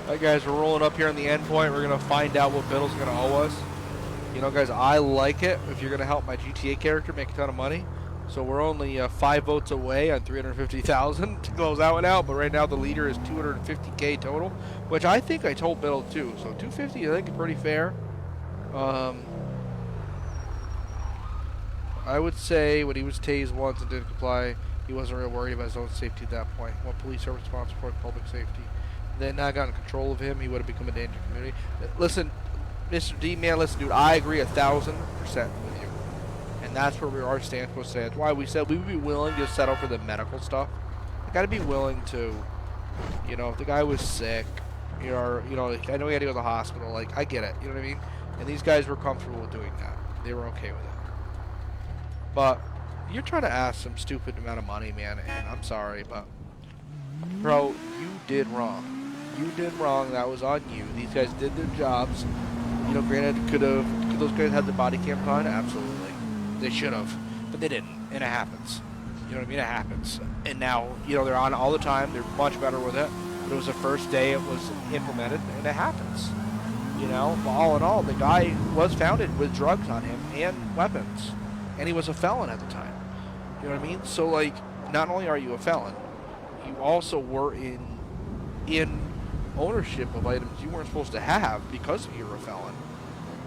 B: Alright guys, we're rolling up here on the end point. We're going to find out what Biddle's going to owe us. You know guys, I like it if you're going to help my GTA character make a ton of money. So we're only 5 votes away on 350,000 to close that one out. But right now the leader is 250K total, which I think I told Biddle too. So 250 I think is pretty fair. I would say when he was tased once and didn't comply, he wasn't real worried about his own safety at that point. When police are responsible for public safety. Then I got in control of him, he would have become a danger to the community. Listen, Mr. D, man, listen, dude, I agree 1,000% with you. And that's where our stance was said. That's why we said we would be willing to settle for the medical stuff. I got to be willing to, you know, if the guy was sick, I know he had to go to the hospital, like, I get it, you know what I mean? And these guys were comfortable with doing that. They were okay with it. But you're trying to ask some stupid amount of money, man, and I'm sorry, but, bro, you did wrong. You did wrong. That was on you. These guys did their jobs. You know, granted, could those guys had the body cams on? Absolutely. They should have. But they didn't. And it happens. You know what I mean? It happens. And now, you know, they're on all the time. They're much better with it. But it was the first day it was implemented, and it happens. You know, but all in all, the guy was founded with drugs on him and weapons. And he was a felon at the time. You know what I mean? So, like, not only are you a felon, you also were in ownership of items you weren't supposed to have because you're a felon,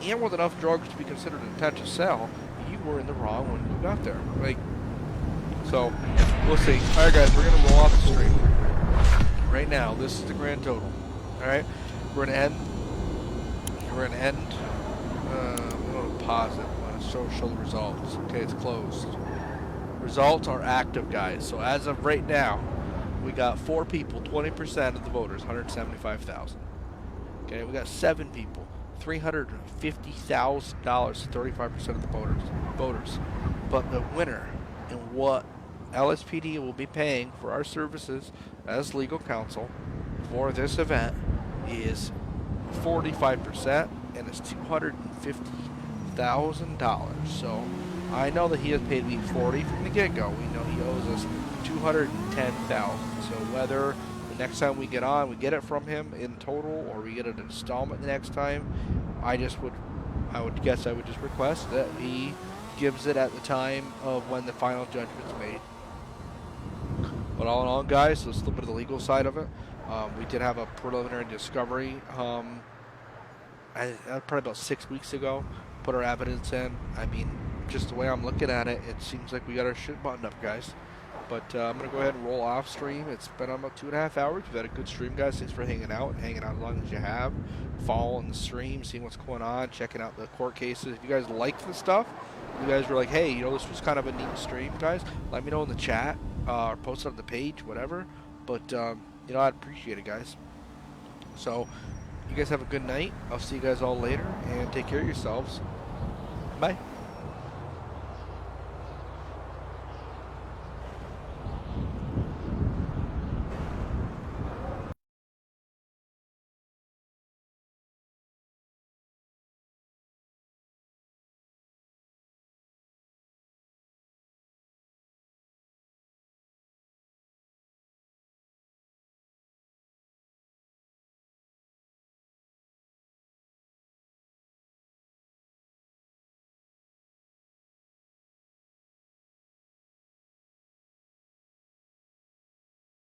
B: and with enough drugs to be considered intent to sell, you were in the wrong when you got there. Like, so we'll see. All right, guys, we're gonna roll off the stream right now. This is the grand total. All right, we're gonna end. We're gonna end. I'm gonna pause it. I'm gonna show the results. Okay, it's closed. Results are active, guys. So as of right now, we got 4 people, 20% of the voters, 175,000. Okay, we got 7 people, $350,000, 35% of the voters. But the winner in what LSPD will be paying for our services as legal counsel for this event is 45%, and it's $250,000. So I know that he has paid me 40 from the get-go. We know he owes us 210,000. So whether the next time we get on, we get it from him in total, or we get an installment the next time, I would guess I would just request that he gives it at the time of when the final judgment's made. But all in all, guys, so it's a little bit of the legal side of it. We did have a preliminary discovery probably about 6 weeks ago. Put our evidence in. I mean, just the way I'm looking at it, it seems like we got our shit buttoned up, guys. But I'm going to go ahead and roll off stream. It's been about 2.5 hours. We've had a good stream, guys. Thanks for hanging out and hanging out as long as you have. Following the stream, seeing what's going on, checking out the court cases. If you guys like this stuff, you guys were like, hey, you know, this was kind of a neat stream, guys, let me know in the chat or post it on the page, whatever. But, you know, I'd appreciate it, guys. So, you guys have a good night. I'll see you guys all later, and take care of yourselves. Bye.